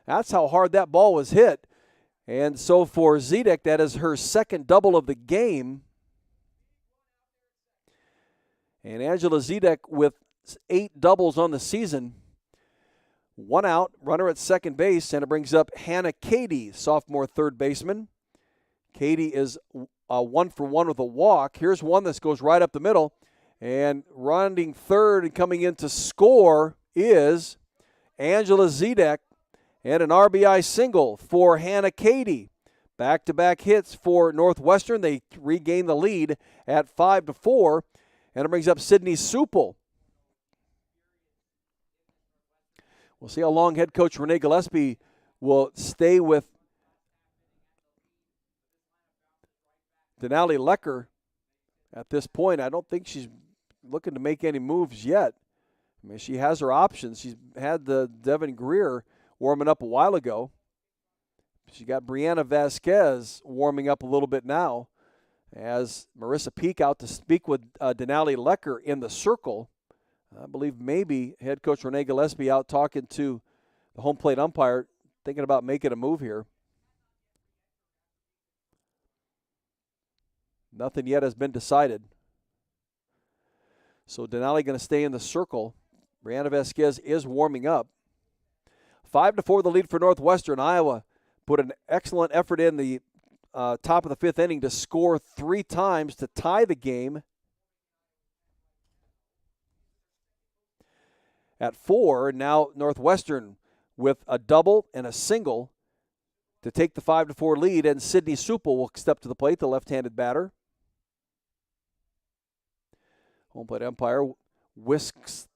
That's how hard that ball was hit. And so for Zidak, that is her second double of the game. And Angela Zidak with 8 doubles on the season. 1 out, runner at second base, and it brings up Hannah Cady, sophomore third baseman. Cady is 1 for 1 with a walk. Here's one that goes right up the middle. And rounding third and coming in to score is Angela Zidak, and an RBI single for Hannah Cady. Back-to-back hits for Northwestern. They regain the lead at 5-4, and it brings up Sydney Supel. We'll see how long head coach Renee Gillespie will stay with Denali Lecker at this point. I don't think she's looking to make any moves yet. I mean, she has her options. She's had the Devin Greer warming up a while ago. She got Brianna Vasquez warming up a little bit now as Marissa Peake out to speak with Denali Lecker in the circle. I believe maybe head coach Renee Gillespie out talking to the home plate umpire, thinking about making a move here. Nothing yet has been decided. So Denali going to stay in the circle. Brianna Vasquez is warming up. 5-4 the lead for Northwestern. Iowa put an excellent effort in the top of the fifth inning to score 3 times to tie the game at 4. Now Northwestern with a double and a single to take the 5-4 lead, and Sydney Supel will step to the plate, the left-handed batter. Home plate umpire whisks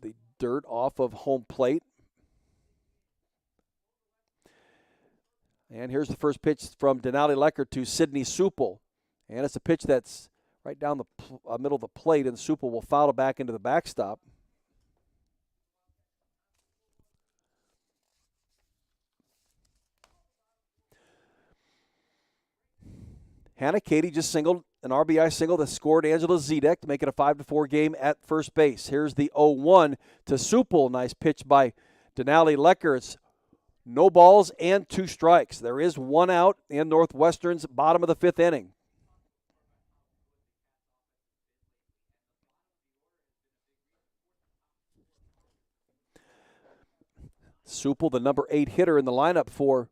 the dirt off of home plate. And here's the first pitch from Denali Lecker to Sydney Supel. And it's a pitch that's right down the middle of the plate, and Supel will foul it back into the backstop. Hannah Cady just singled an RBI single that scored Angela Zidak to make it a 5-4 game at first base. Here's the 0-1 to Supel. Nice pitch by Denali Lecker. It's no balls and 2 strikes. There is 1 out in Northwestern's bottom of the fifth inning. Supel, the number 8 hitter in the lineup for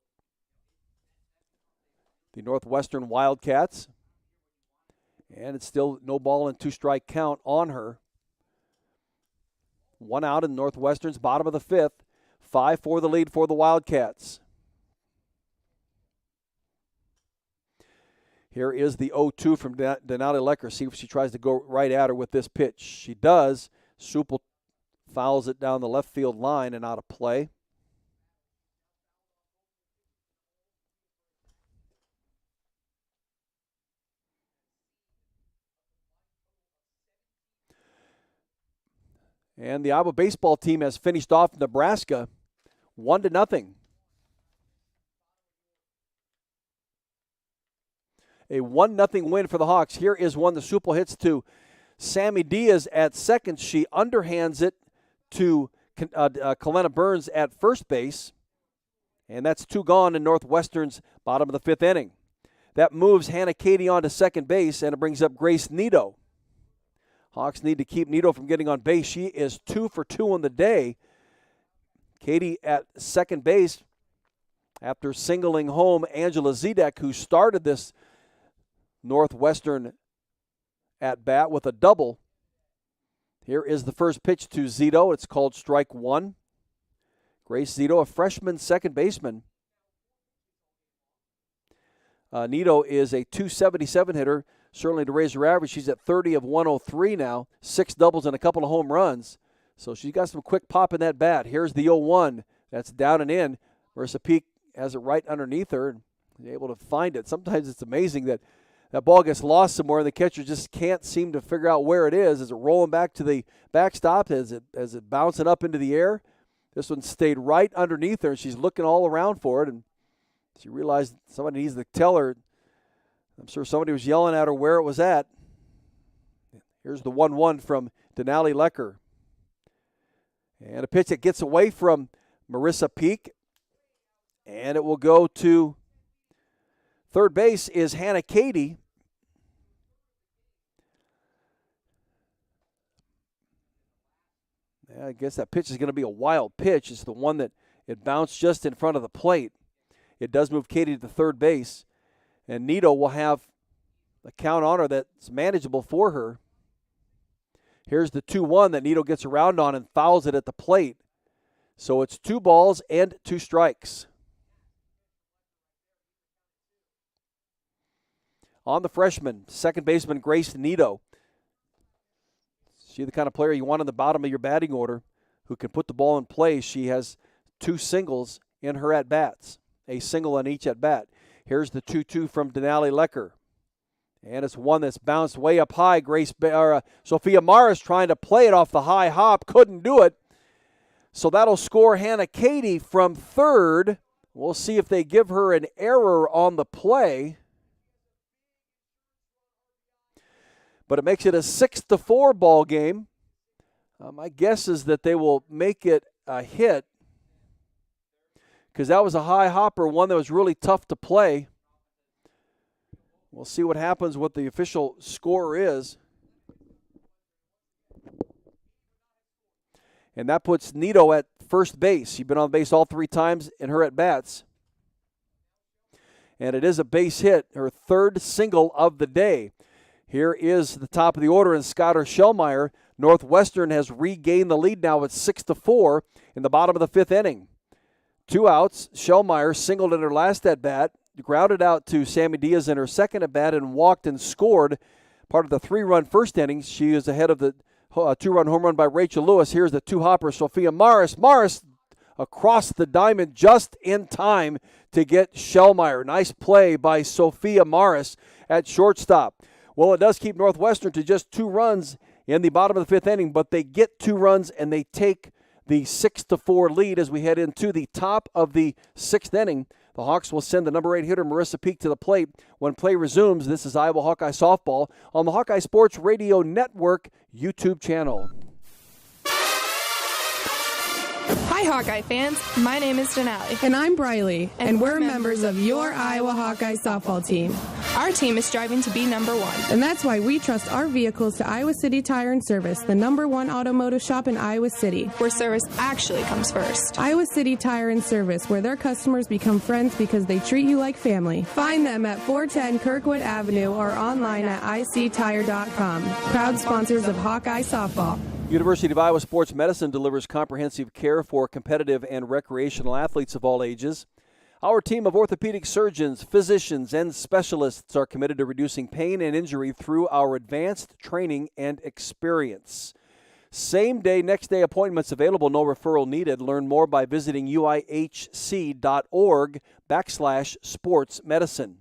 the Northwestern Wildcats. And it's still no ball and 2 strike count on her. 1 out in Northwestern's bottom of the fifth. 5-4 the lead for the Wildcats. Here is the 0-2 from Denali Lecker. See if she tries to go right at her with this pitch. She does. Supel fouls it down the left field line and out of play. And the Iowa baseball team has finished off Nebraska 1-0. A 1-0 win for the Hawks. Here is one the Supple hits to Sammy Diaz at second. She underhands it to Kalena Burns at first base. And that's 2 gone in Northwestern's bottom of the 5th inning. That moves Hannah Cady on to second base, and it brings up Grace Zito. Hawks need to keep Zito from getting on base. She is 2 for 2 on the day. Cady at second base after singling home Angela Zidak, who started this Northwestern at-bat with a double. Here is the first pitch to Zito. It's called strike 1. Grace Zito, a freshman second baseman. Zito is a .277 hitter, certainly to raise her average. She's at 30 of 103 now, 6 doubles and a couple of home runs. So she's got some quick pop in that bat. Here's the 0-1. That's down and in. Marissa Peake has it right underneath her and able to find it. Sometimes it's amazing that that ball gets lost somewhere and the catcher just can't seem to figure out where it is. Is it rolling back to the backstop? Is it bouncing up into the air? This one stayed right underneath her, and she's looking all around for it, and she realized somebody needs to tell her. I'm sure somebody was yelling at her where it was at. Here's the 1-1 from Denali Lecker. And a pitch that gets away from Marissa Peake, and it will go to third base is Hannah Cady. I guess that pitch is going to be a wild pitch. It's the one that it bounced just in front of the plate. It does move Cady to third base, and Zito will have a count on her that's manageable for her. Here's the 2-1 that Zito gets around on and fouls it at the plate. So it's 2 balls and 2 strikes. On the freshman, second baseman Grace Zito. She's the kind of player you want on the bottom of your batting order who can put the ball in play. She has 2 singles in her at-bats, a single on each at-bat. Here's the 2-2 from Denali Lecker. And it's one that's bounced way up high. Sophia Morris trying to play it off the high hop. Couldn't do it. So that'll score Hannah Cady from third. We'll see if they give her an error on the play. But it makes it a 6-4 ball game. My guess is that they will make it a hit because that was a high hopper, one that was really tough to play. We'll see what happens, what the official score is. And that puts Zito at first base. She's been on base all 3 times in her at-bats. And it is a base hit, her 3rd single of the day. Here is the top of the order in Skylar Shellmeyer. Northwestern has regained the lead now at 6-4 in the bottom of the 5th inning. 2 outs. Shellmeyer singled in her last at-bat, grounded out to Sammy Diaz in her second at-bat, and walked and scored part of the 3-run first inning. She is ahead of the 2-run home run by Rachel Lewis. Here's the 2-hopper, Sophia Morris. Morris across the diamond just in time to get Shellmeyer. Nice play by Sophia Morris at shortstop. Well, it does keep Northwestern to just 2 runs in the bottom of the 5th inning, but they get 2 runs and they take the 6-4 lead as we head into the top of the 6th inning. The Hawks will send the number 8 hitter, Marissa Peake, to the plate when play resumes. This is Iowa Hawkeye Softball on the Hawkeye Sports Radio Network YouTube channel. Hi, Hawkeye fans. My name is Denali. And I'm Briley, and we're members of your Iowa Hawkeye softball team. Our team is striving to be number 1. And that's why we trust our vehicles to Iowa City Tire and Service, the number 1 automotive shop in Iowa City, where service actually comes first. Iowa City Tire and Service, where their customers become friends because they treat you like family. Find them at 410 Kirkwood Avenue or online at ictire.com. Proud sponsors of Hawkeye Softball. University of Iowa Sports Medicine delivers comprehensive care for competitive and recreational athletes of all ages. Our team of orthopedic surgeons, physicians, and specialists are committed to reducing pain and injury through our advanced training and experience. Same day, next day appointments available, no referral needed. Learn more by visiting uihc.org/sportsmedicine.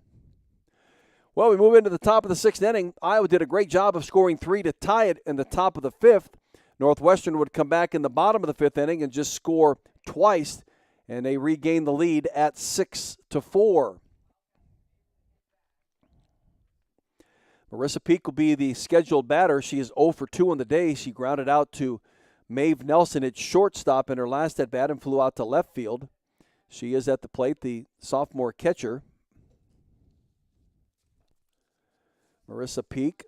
Well, we move into the top of the 6th inning. Iowa did a great job of scoring 3 to tie it in the top of the 5th. Northwestern would come back in the bottom of the 5th inning and just score twice, and they regain the lead at 6-4. Marissa Peake will be the scheduled batter. She is 0 for 2 on the day. She grounded out to Maeve Nelson at shortstop in her last at-bat and flew out to left field. She is at the plate, the sophomore catcher. Marissa Peake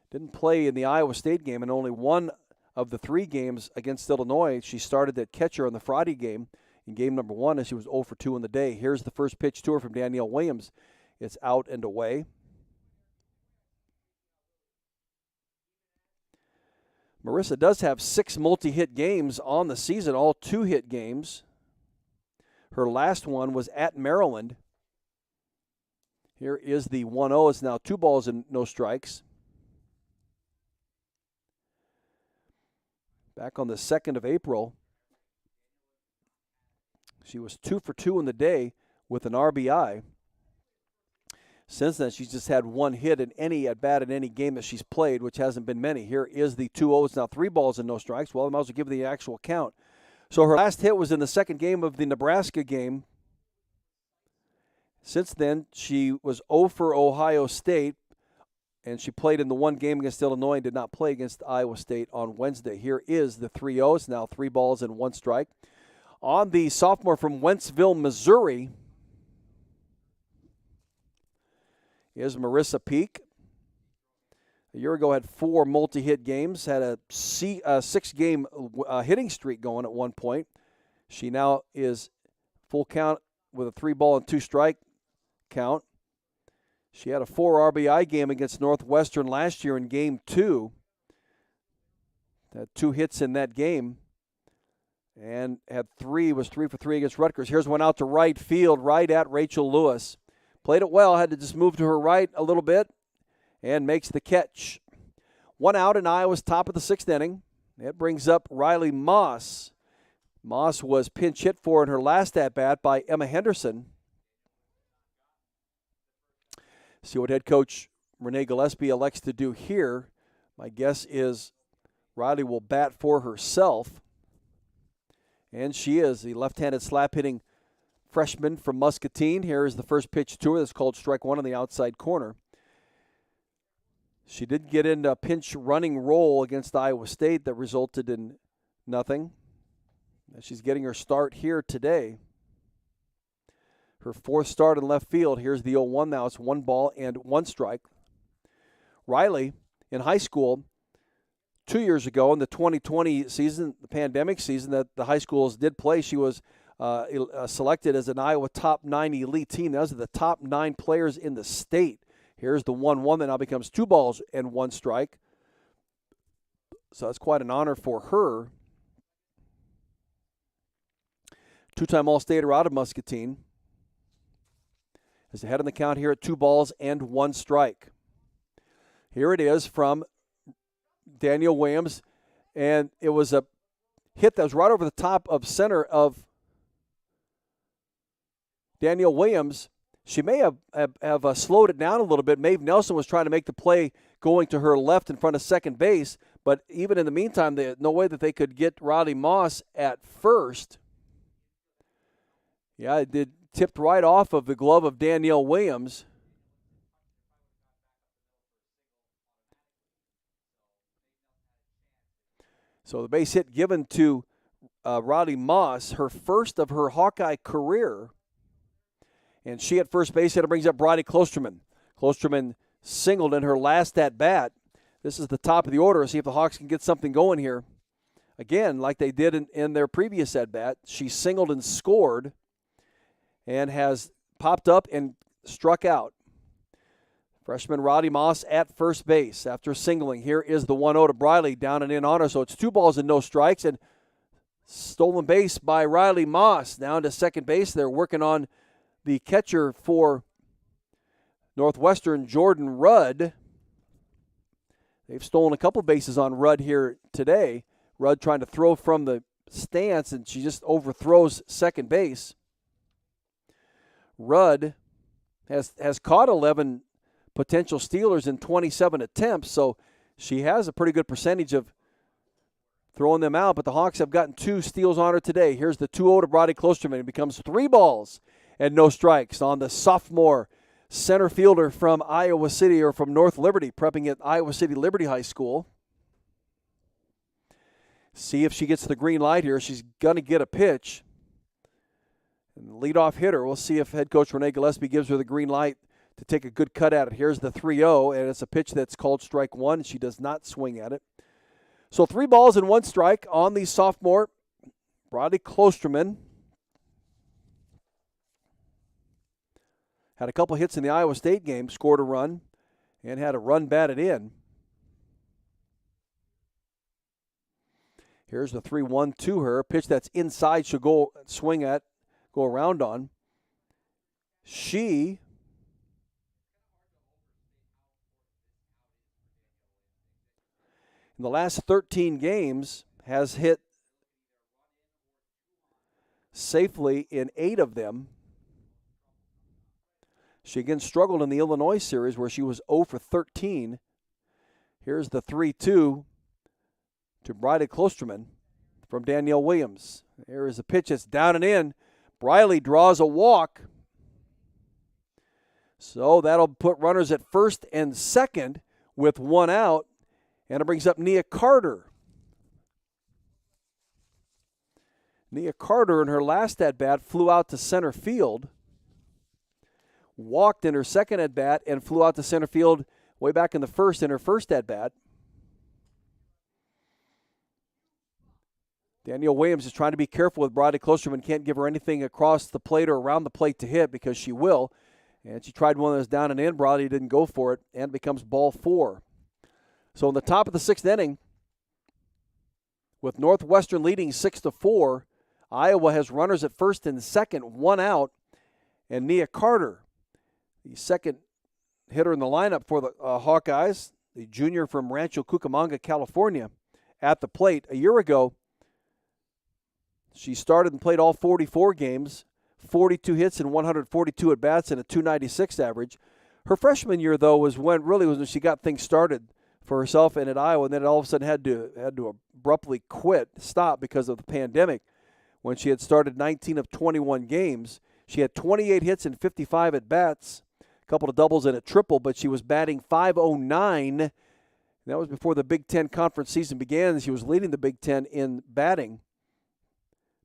didn't play in the Iowa State game, and only one of the 3 games against Illinois. She started at catcher on the Friday game in game number 1, and she was 0 for 2 in the day. Here's the first pitch to her from Danielle Williams. It's out and away. Marissa does have 6 multi-hit games on the season, all 2-hit games. Her last one was at Maryland. Here is the 1-0. It's now 2 balls and no strikes. Back on the 2nd of April, she was 2 for 2 in the day with an RBI. Since then, she's just had 1 hit in any at-bat in any game that she's played, which hasn't been many. Here is the 2-0. It's now 3 balls and no strikes. Well, I might as well give the actual count. So her last hit was in the second game of the Nebraska game. Since then, she was 0 for Ohio State, and she played in the 1 game against Illinois and did not play against Iowa State on Wednesday. Here is the 3-0. It's now 3 balls and 1 strike. On the sophomore from Wentzville, Missouri, is Marissa Peake. A year ago had 4 multi-hit games, had a 6-game hitting streak going at one point. She now is full count with a 3-ball and 2-strike count. She had a 4 RBI game against Northwestern last year in game 2. Had 2 hits in that game and was 3 for 3 against Rutgers. Here's one out to right field, right at Rachel Lewis. Played it well, had to just move to her right a little bit and makes the catch. 1 out in Iowa's top of the 6th inning. That brings up Riley Moss. Moss was pinch hit for in her last at-bat by Emma Henderson. See what head coach Renee Gillespie elects to do here. My guess is Riley will bat for herself. And she is the left-handed slap-hitting freshman from Muscatine. Here is the first pitch to her. That's called strike 1 on the outside corner. She did get into a pinch running roll against Iowa State that resulted in nothing. She's getting her start here today. Her 4th start in left field. Here's the 0-1 now. It's 1 ball and 1 strike. Riley, in high school, 2 years ago in the 2020 season, the pandemic season that the high schools did play, she was selected as an Iowa top 9 elite team. Those are the top 9 players in the state. Here's the 1-1 that now becomes 2 balls and 1 strike. So that's quite an honor for her. 2-time All-Stater out of Muscatine. Is ahead on the count here at 2 balls and 1 strike. Here it is from Danielle Williams, and it was a hit that was right over the top of center of Danielle Williams. She may have slowed it down a little bit. Maeve Nelson was trying to make the play going to her left in front of second base, but even in the meantime, there no way that they could get Riley Moss at first. Yeah, it did. Tipped right off of the glove of Danielle Williams. So the base hit given to Riley Moss, her first of her Hawkeye career. And she at first base, it brings up Bridie Klosterman. Klosterman singled in her last at-bat. This is the top of the order. See if the Hawks can get something going here. Again, like they did in their previous at-bat, she singled and scored and has popped up and struck out. Freshman Riley Moss at first base after singling. Here is the 1-0 to Briley, down and in on her. So it's 2 balls and no strikes. And stolen base by Riley Moss. Down to second base. They're working on the catcher for Northwestern, Jordan Rudd. They've stolen a couple bases on Rudd here today. Rudd trying to throw from the stance, and she just overthrows second base. Rudd has caught 11 potential stealers in 27 attempts, so she has a pretty good percentage of throwing them out, but the Hawks have gotten 2 steals on her today. Here's the 2-0 to Bridie Klosterman. It becomes 3 balls and no strikes on the sophomore center fielder from Iowa City, or from North Liberty, prepping at Iowa City Liberty High School. See if she gets the green light here. She's going to get a pitch. And the leadoff hitter, we'll see if head coach Renee Gillespie gives her the green light to take a good cut at it. Here's the 3-0, and it's a pitch that's called strike one. She does not swing at it. So 3 balls and 1 strike on the sophomore, Bradley Klosterman. Had a couple hits in the Iowa State game, scored a run, and had a run batted in. Here's the 3-1 to her. A pitch that's inside, she'll go swing at, go around on. She in the last 13 games has hit safely in 8 of them. She again struggled in the Illinois series where she was 0 for 13. Here's the 3-2 to Briley Klosterman from Danielle Williams. There is a pitch that's down and in. Briley draws a walk. So that'll put runners at first and second with 1 out. And it brings up Nia Carter. Nia Carter in her last at-bat flew out to center field. Walked in her second at-bat and flew out to center field way back in the first in her first at-bat. Danielle Williams is trying to be careful with Bradley Klosterman. Can't give her anything across the plate or around the plate to hit because she will. And she tried one that was down and in. Bradley didn't go for it, and it becomes ball 4. So in the top of the 6th inning, with Northwestern leading 6-4, Iowa has runners at first and second, 1 out, and Nia Carter, the second hitter in the lineup for the Hawkeyes, the junior from Rancho Cucamonga, California, at the plate. A year ago, she started and played all 44 games, 42 hits and 142 at-bats and a .296 average. Her freshman year, though, was when she got things started for herself and at Iowa, and then it all of a sudden had to abruptly stop because of the pandemic. When she had started 19 of 21 games, she had 28 hits and 55 at-bats, a couple of doubles and a triple, but she was batting .509. That was before the Big Ten conference season began. She was leading the Big Ten in batting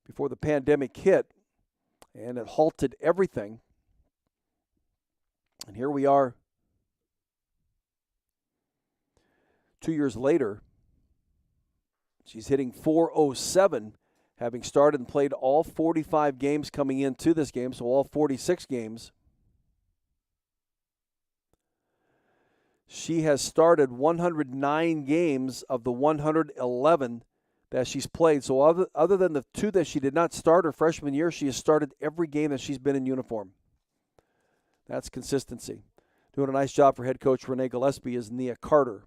before the pandemic hit, and it halted everything. And here we are 2 years later. She's hitting .407, having started and played all 45 games coming into this game, so all 46 games. She has started 109 games of the 111 that she's played. So other than the 2 that she did not start her freshman year, she has started every game that she's been in uniform. That's consistency. Doing a nice job for head coach Renee Gillespie is Nia Carter.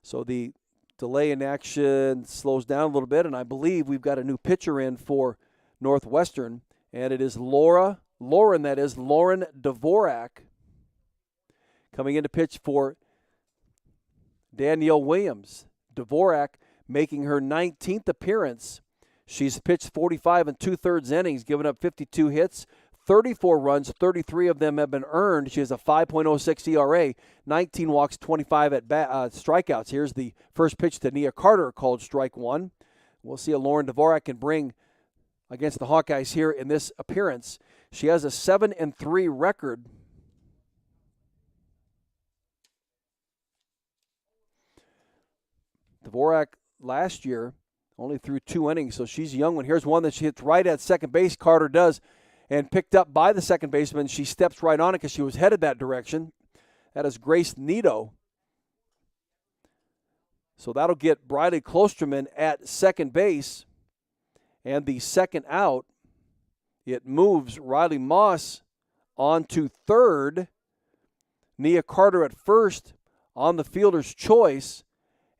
So the delay in action slows down a little bit, and I believe we've got a new pitcher in for Northwestern, and it is Lauren Devorah coming in to pitch for Danielle Williams. Devorah making her 19th appearance. She's pitched 45 2/3 innings, given up 52 hits, 34 runs, 33 of them have been earned. She has a 5.06 ERA, 19 walks, 25 strikeouts. Here's the first pitch to Nia Carter, called strike 1. We'll see if Lauren Devorah can bring against the Hawkeyes here in this appearance. She has a 7-3 record. Devorah last year only threw 2 innings, so she's a young one. Here's one that she hits right at second base. Carter does, and picked up by the second baseman. She steps right on it because she was headed that direction. That is Grace Zito. So that'll get Briley Klosterman at second base. And the second out, it moves Riley Moss on to third. Nia Carter at first on the fielder's choice.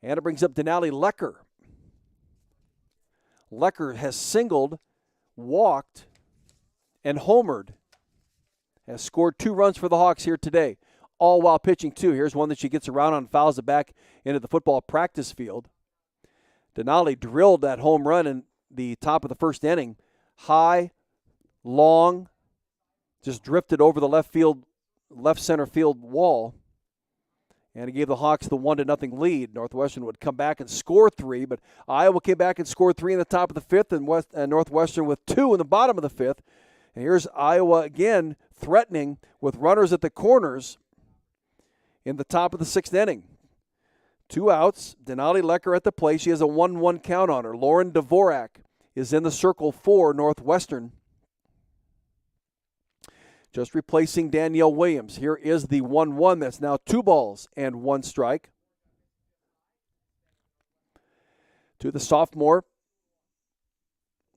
And it brings up Denali Lecker. Lecker has singled, walked, and homered. Has scored 2 runs for the Hawks here today, all while pitching 2. Here's one that she gets around on and fouls it back into the football practice field. Denali drilled that home run in the top of the first inning. High, long, just drifted over the left field left center field wall. And it gave the Hawks the 1-0 lead. Northwestern would come back and score 3, but Iowa came back and scored 3 in the top of the 5th, and Northwestern with 2 in the bottom of the 5th. And here's Iowa again threatening with runners at the corners in the top of the 6th inning. 2 outs. Denali Lecker at the plate. She has a 1-1 count on her. Lauren Devorah is in the circle for Northwestern, just replacing Danielle Williams. Here is the 1-1. That's now 2 balls and 1 strike. To the sophomore,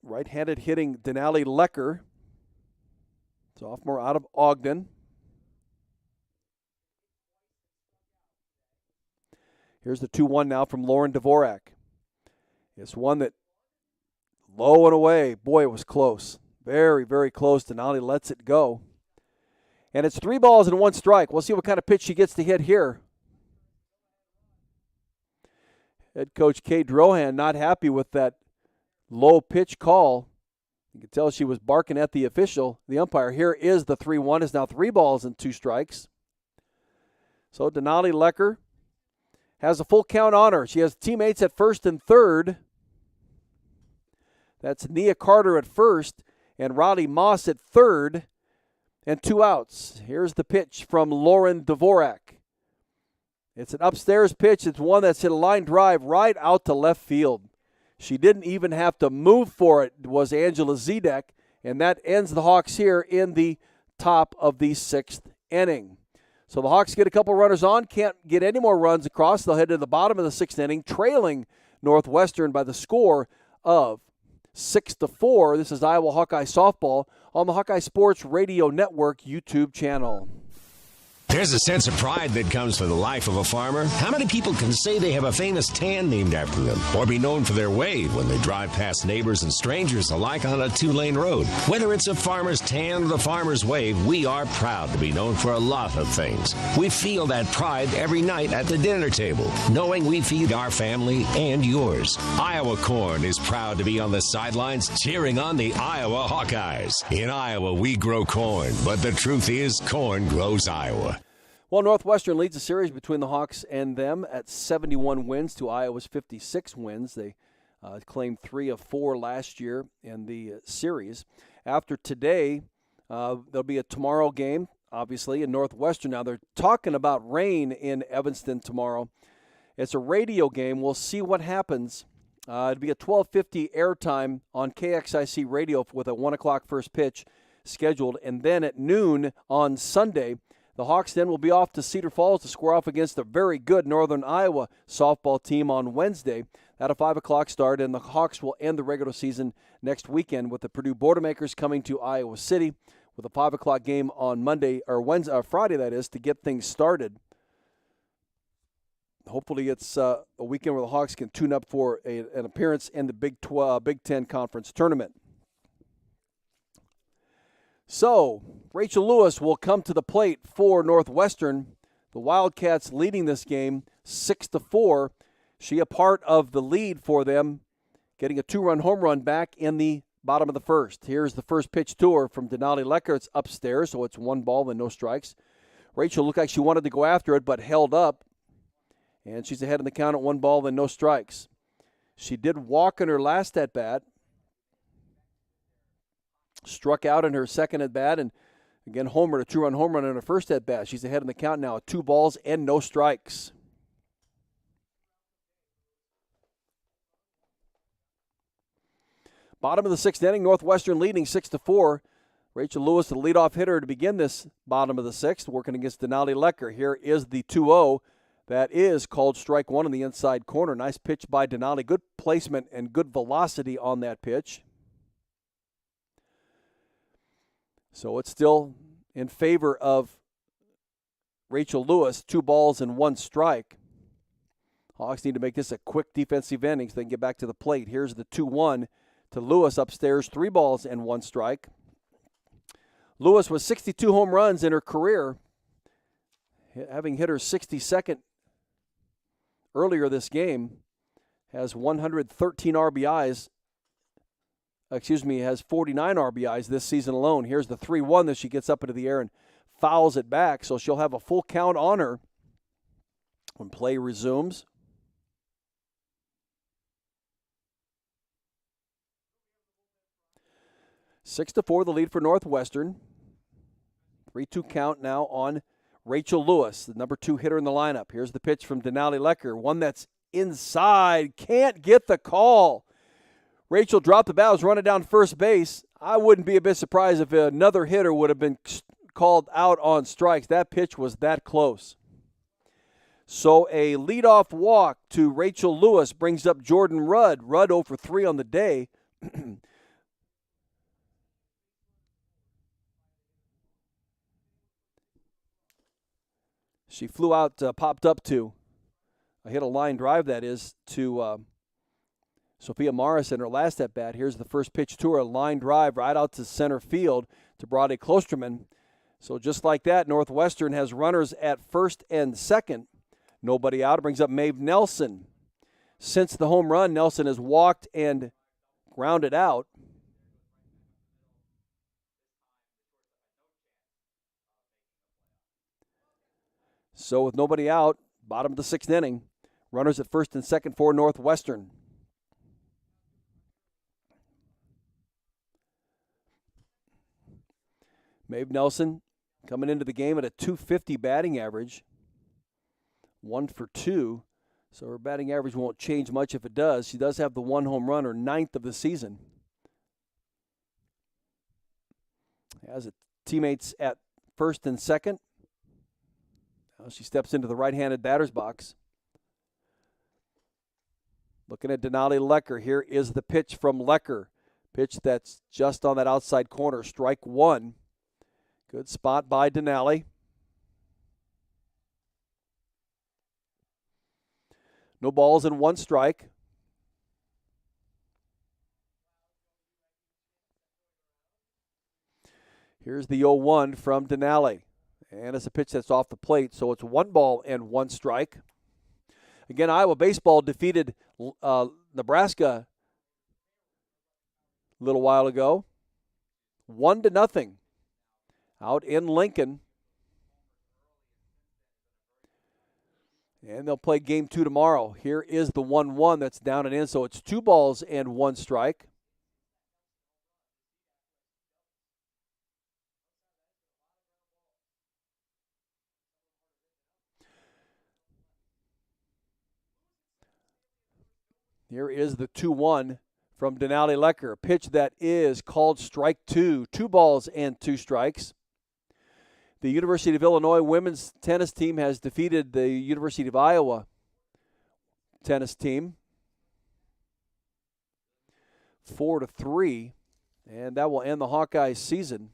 right-handed hitting Denali Lecker, sophomore out of Ogden. Here's the 2-1 now from Lauren Devorah. It's one that low and away. Boy, it was close. Very, very close. Denali lets it go. And it's 3 balls and 1 strike. We'll see what kind of pitch she gets to hit here. Head coach Kay Drohan not happy with that low pitch call. You can tell she was barking at the official, the umpire. Here is the 3-1. It's now 3 balls and 2 strikes. So Denali Lecker has a full count on her. She has teammates at first and third. That's Nia Carter at first and Riley Moss at third. And 2 outs. Here's the pitch from Lauren Devorah. It's an upstairs pitch. It's one that's hit a line drive right out to left field. She didn't even have to move for it, was Angela Zidak. And that ends the Hawks here in the top of the 6th inning. So the Hawks get a couple runners on, can't get any more runs across. They'll head to the bottom of the 6th inning, trailing Northwestern by the score of 6-4. This is Iowa Hawkeye softball on the Hawkeye Sports Radio Network YouTube channel. There's a sense of pride that comes from the life of a farmer. How many people can say they have a famous tan named after them, or be known for their wave when they drive past neighbors and strangers alike on a 2-lane road? Whether it's a farmer's tan or the farmer's wave, we are proud to be known for a lot of things. We feel that pride every night at the dinner table, knowing we feed our family and yours. Iowa Corn is proud to be on the sidelines cheering on the Iowa Hawkeyes. In Iowa, we grow corn, but the truth is, corn grows Iowa. Well, Northwestern leads the series between the Hawks and them at 71 wins to Iowa's 56 wins. They claimed 3 of 4 last year in the series. After today, there'll be a tomorrow game, obviously, in Northwestern. Now, they're talking about rain in Evanston tomorrow. It's a radio game. We'll see what happens. It'll be a 12:50 airtime on KXIC radio with a 1 o'clock first pitch scheduled. And then at noon on Sunday, the Hawks then will be off to Cedar Falls to square off against a very good Northern Iowa softball team on Wednesday. At a 5 o'clock start, and the Hawks will end the regular season next weekend with the Purdue Boilermakers coming to Iowa City with a 5 o'clock game on Monday or Wednesday, Friday, that is, to get things started. Hopefully it's a weekend where the Hawks can tune up for an appearance in the Big Ten Conference Tournament. So, Rachel Lewis will come to the plate for Northwestern. The Wildcats leading this game 6-4. She a part of the lead for them, getting a 2-run home run back in the bottom of the first. Here's the first pitch to her from Denali Lecker. It's upstairs, so it's 1 ball and no strikes. Rachel looked like she wanted to go after it, but held up. And she's ahead in the count at 1 ball and no strikes. She did walk in her last at-bat. Struck out in her second at-bat, and again homered, a 2-run home run in her first at-bat. She's ahead in the count now at 2 balls and no strikes. Bottom of the 6th inning, Northwestern leading 6-4. Rachel Lewis, the leadoff hitter to begin this bottom of the 6th, working against Denali Lecker. Here is the 2-0. That is called strike 1 in the inside corner. Nice pitch by Denali. Good placement and good velocity on that pitch. So it's still in favor of Rachel Lewis, 2 balls and 1 strike. Hawks need to make this a quick defensive inning so they can get back to the plate. Here's the 2-1 to Lewis upstairs, 3 balls and 1 strike. Lewis with 62 home runs in her career, having hit her 62nd earlier this game, has 113 RBIs. Has 49 RBIs this season alone. Here's the 3-1 that she gets up into the air and fouls it back, so she'll have a full count on her when play resumes. Six to 4, the lead for Northwestern. 3-2 count now on Rachel Lewis, the number 2 hitter in the lineup. Here's the pitch from Denali Lecker, one that's inside, can't get the call. Rachel dropped the bat, was running down first base. I wouldn't be a bit surprised if another hitter would have been called out on strikes. That pitch was that close. So a leadoff walk to Rachel Lewis brings up Jordan Rudd. Rudd 0 for 3 on the day. She flew out, popped up to, hit a line drive, that is, to Sophia Morris in her last at-bat. Here's the first pitch to her, a line drive right out to center field to Brade Klosterman. So just like that, Northwestern has runners at first and second. Nobody out. It brings up Maeve Nelson. Since the home run, Nelson has walked and grounded out. So with nobody out, bottom of the 6th inning, runners at first and second for Northwestern. Maeve Nelson coming into the game at a .250 batting average, 1 for 2. So her batting average won't change much if it does. She does have the 1 home run, her 9th of the season. Has teammates at first and second. Now she steps into the right-handed batter's box. Looking at Denali Lecker. Here is the pitch from Lecker. Pitch that's just on that outside corner. Strike 1. Good spot by Denali. No balls and 1 strike. Here's the 0-1 from Denali. And it's a pitch that's off the plate, so it's 1 ball and 1 strike. Again, Iowa baseball defeated Nebraska a little while ago. 1-0 out in Lincoln. And they'll play game 2 tomorrow. Here is the 1-1 that's down and in, so it's 2 balls and 1 strike. Here is the 2-1 from Denali Lecker. A pitch that is called strike 2. 2 balls and 2 strikes. The University of Illinois women's tennis team has defeated the University of Iowa tennis team 4-3, and that will end the Hawkeyes season.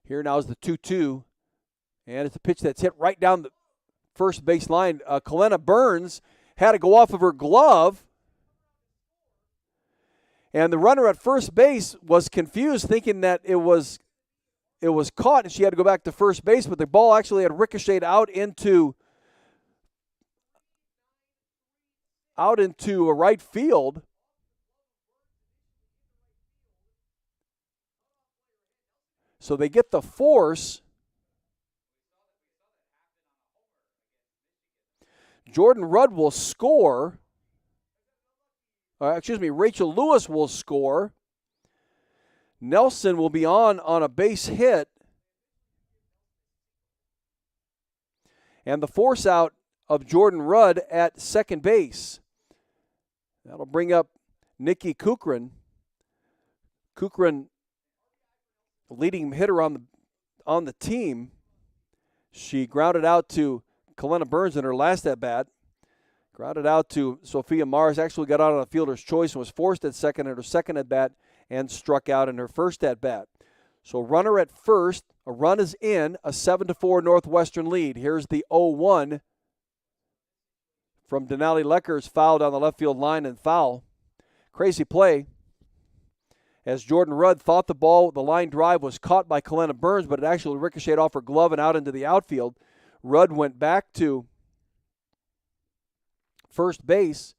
Here now is the 2-2, and it's a pitch that's hit right down the first base line. Kalena Burns had to go off of her glove, and the runner at first base was confused, thinking that it was caught, and she had to go back to first base, but the ball actually had ricocheted out into a right field. So they get the force. Jordan Rudd will score. Rachel Lewis will score. Nelson will be on a base hit. And the force out of Jordan Rudd at second base. That'll bring up Nikki Kuchran. Kuchran, leading hitter on the team. She grounded out to Kalena Burns in her last at-bat. Grounded out to Sophia Morris. Actually got out on a fielder's choice and was forced at second in her second at-bat and struck out in her first at-bat. So runner at first. A run is in. A 7-4 Northwestern lead. Here's the 0-1 from Denali Lecker's foul down the left field line and foul. Crazy play as Jordan Rudd thought the line drive was caught by Kalena Burns, but it actually ricocheted off her glove and out into the outfield. Rudd went back to first base,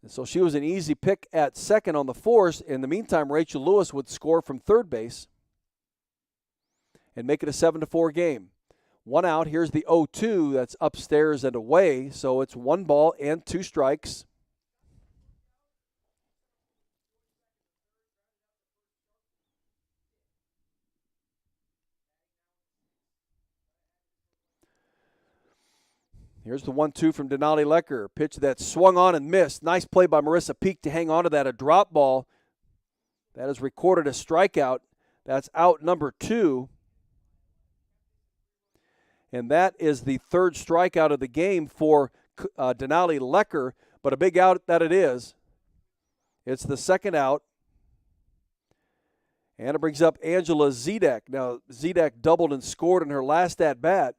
So she was an easy pick at second on the force. In the meantime, Rachel Lewis would score from third base and make it a 7-4 game. One out. Here's the 0-2 that's upstairs and away. So it's 1 ball and 2 strikes. Here's the 1-2 from Denali Lecker. Pitch that swung on and missed. Nice play by Marissa Peake to hang on to that. A drop ball. That is recorded a strikeout. That's out number 2. And that is the third strikeout of the game for Denali Lecker. But a big out that it is. It's the second out. And it brings up Angela Zidak. Now, Zidak doubled and scored in her last at-bat.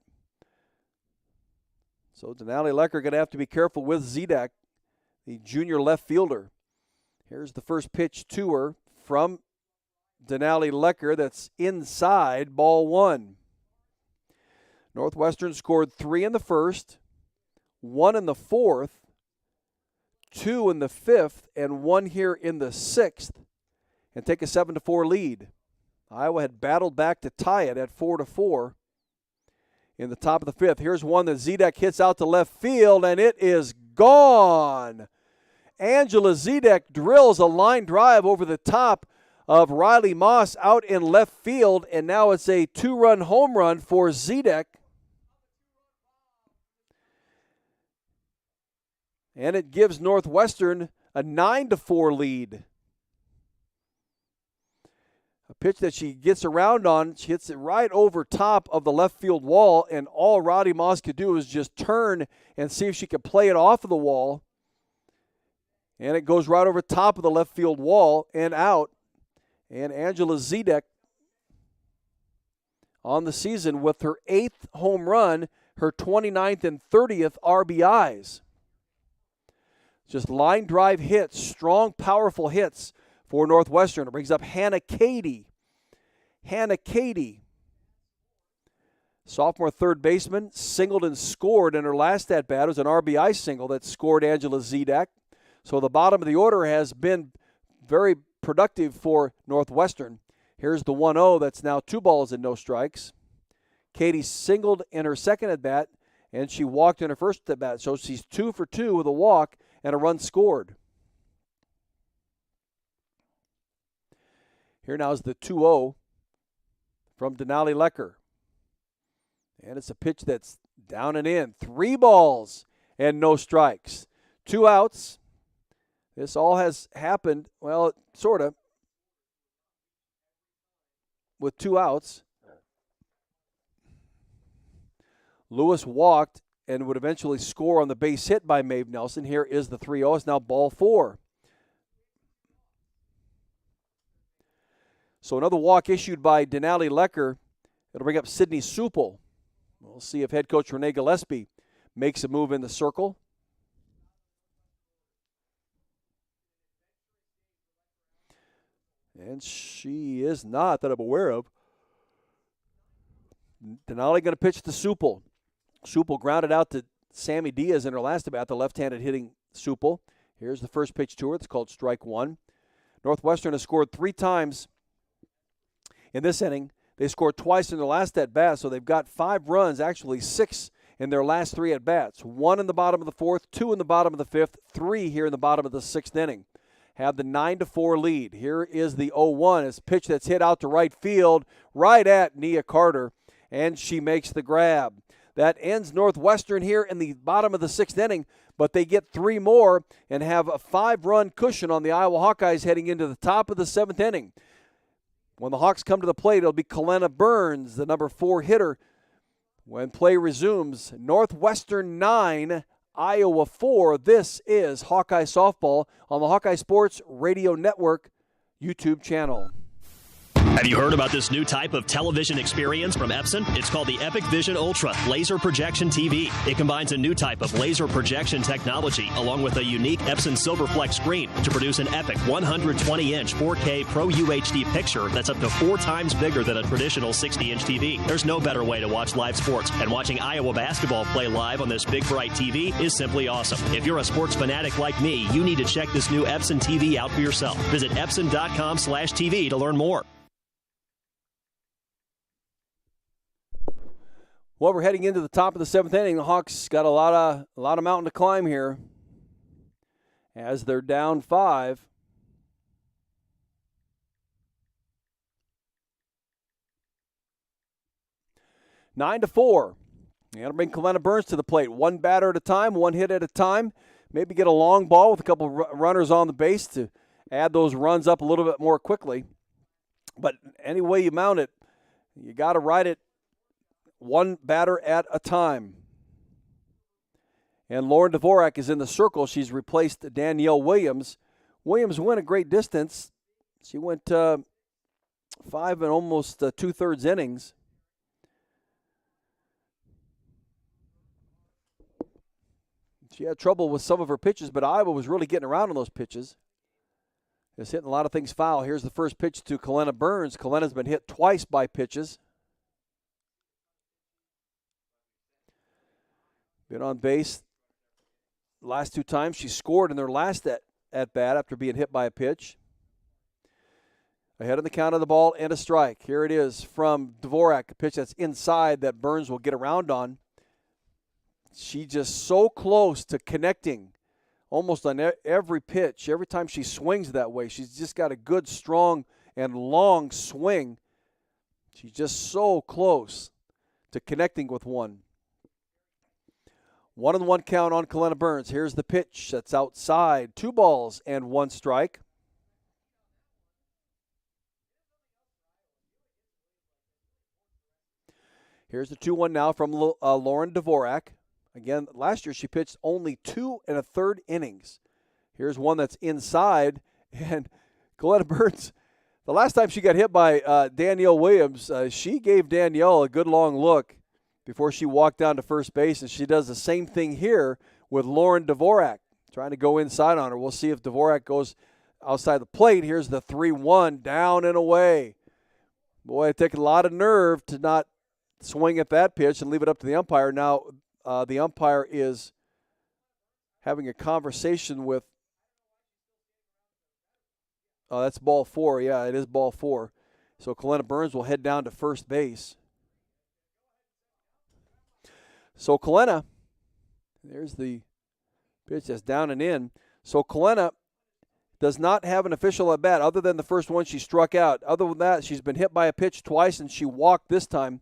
So Denali Lecker going to have to be careful with Zidak, the junior left fielder. Here's the first pitch to her from Denali Lecker. That's inside, ball 1. Northwestern scored 3 in the first, 1 in the fourth, 2 in the fifth, and 1 here in the sixth, and take a 7-4 lead. Iowa had battled back to tie it at 4-4. In the top of the fifth. Here's one that Zidak hits out to left field, and it is gone. Angela Zidak drills a line drive over the top of Riley Moss out in left field, and now it's a 2-run home run for Zidak. And it gives Northwestern a 9-4 lead. A pitch that she gets around on, she hits it right over top of the left field wall, and all Roddy Moss could do is just turn and see if she could play it off of the wall. And it goes right over top of the left field wall and out. And Angela Zidak on the season with her 8th home run, her 29th and 30th RBIs. Just line drive hits, strong, powerful hits for Northwestern. It brings up Hannah Cady. Hannah Cady, sophomore third baseman, singled and scored in her last at-bat. It was an RBI single that scored Angela Zidak. So the bottom of the order has been very productive for Northwestern. Here's the 1-0 that's now 2 balls and no strikes. Cady singled in her second at-bat, and she walked in her first at-bat. So she's 2 for 2 with a walk and a run scored. Here now is the 2-0 from Denali Lecker. And it's a pitch that's down and in. 3 balls and no strikes. 2 outs. This all has happened, well, sort of, with 2 outs. Lewis walked and would eventually score on the base hit by Maeve Nelson. Here is the 3-0. It's now ball 4. So another walk issued by Denali Lecker. It'll bring up Sydney Supel. We'll see if head coach Renee Gillespie makes a move in the circle. And she is not, that I'm aware of. Denali going to pitch to Supel. Supel grounded out to Sammy Diaz in her last at-bat, the left-handed hitting Supel. Here's the first pitch to her. It's called strike 1. Northwestern has scored 3 times in this inning. They scored twice in their last at-bat, so they've got 5 runs, actually 6 in their last 3 at-bats. 1 in the bottom of the 4th, 2 in the bottom of the 5th, 3 here in the bottom of the 6th inning. Have the 9-4 lead. Here is the 0-1. It's a pitch that's hit out to right field, right at Nia Carter, and she makes the grab. That ends Northwestern here in the bottom of the 6th inning, but they get 3 more and have a 5-run cushion on the Iowa Hawkeyes heading into the top of the 7th inning. When the Hawks come to the plate, it'll be Kalena Burns, the number 4 hitter. When play resumes, Northwestern 9, Iowa 4. This is Hawkeye Softball on the Hawkeye Sports Radio Network YouTube channel. Have you heard about this new type of television experience from Epson? It's called the Epic Vision Ultra Laser Projection TV. It combines a new type of laser projection technology along with a unique Epson Silverflex screen to produce an epic 120-inch 4K Pro UHD picture that's up to 4 times bigger than a traditional 60-inch TV. There's no better way to watch live sports, and watching Iowa basketball play live on this big, bright TV is simply awesome. If you're a sports fanatic like me, you need to check this new Epson TV out for yourself. Visit Epson.com/TV to learn more. Well, we're heading into the top of the 7th inning. The Hawks got a lot of mountain to climb here as they're down 5. Nine to 4. You got to bring Kalena Burns to the plate. One batter at a time, one hit at a time. Maybe get a long ball with a couple runners on the base to add those runs up a little bit more quickly. But any way you mount it, you got to ride it one batter at a time. And Lauren Devorah is in the circle. She's replaced Danielle Williams. Williams went a great distance. She went 5 and almost 2/3 innings. She had trouble with some of her pitches, but Iowa was really getting around on those pitches. It's hitting a lot of things foul. Here's the first pitch to Kalena Burns. Kalena's been hit twice by pitches. Been on base last 2 times. She scored in their last at bat after being hit by a pitch. Ahead of the count of the ball and a strike. Here it is from Devorah, a pitch that's inside that Burns will get around on. She just so close to connecting almost on every pitch. Every time she swings that way, she's just got a good, strong, and long swing. She's just so close to connecting with one. 1-1 count on Kalena Burns. Here's the pitch that's outside. 2 balls and 1 strike. Here's the 2-1 now from Lauren Devorah. Again, last year she pitched only 2 1/3 innings. Here's one that's inside. And Kalena Burns, the last time she got hit by Danielle Williams, she gave Danielle a good long look before she walked down to first base, and she does the same thing here with Lauren Devorah, trying to go inside on her. We'll see if Devorah goes outside the plate. Here's the 3-1, down and away. Boy, it took a lot of nerve to not swing at that pitch and leave it up to the umpire. Now, the umpire is having a conversation with that's ball 4. Yeah, it is ball 4. So Kalena Burns will head down to first base. So Kalena, there's the pitch that's down and in. So Kalena does not have an official at bat other than the first one she struck out. Other than that, she's been hit by a pitch twice and she walked this time.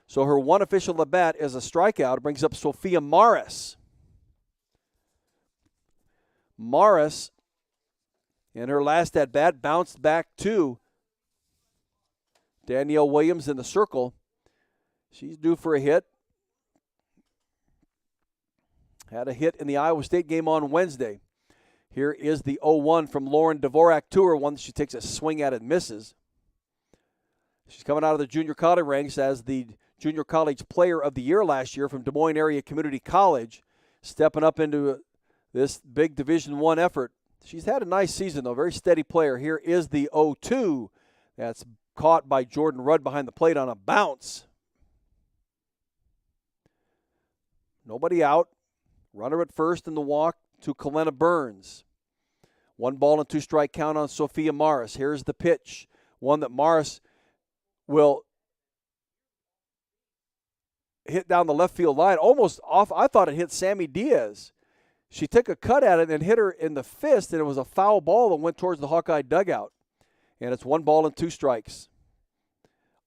So her one official at bat is a strikeout. It brings up Sophia Morris. Morris, in her last at bat, bounced back to Danielle Williams in the circle. She's due for a hit. Had a hit in the Iowa State game on Wednesday. Here is the 0-1 from Lauren Devorah to her, one that she takes a swing at and misses. She's coming out of the junior college ranks as the Junior College Player of the Year last year from Des Moines Area Community College, stepping up into this big Division I effort. She's had a nice season, though, very steady player. Here is the 0-2 that's caught by Jordan Rudd behind the plate on a bounce. Nobody out. Runner at first in the walk to Kalena Burns. 1 ball and 2 strike count on Sophia Morris. Here's the pitch. One that Morris will hit down the left field line. Almost off. I thought it hit Sammy Diaz. She took a cut at it and hit her in the fist, and it was a foul ball that went towards the Hawkeye dugout. And it's 1 ball and 2 strikes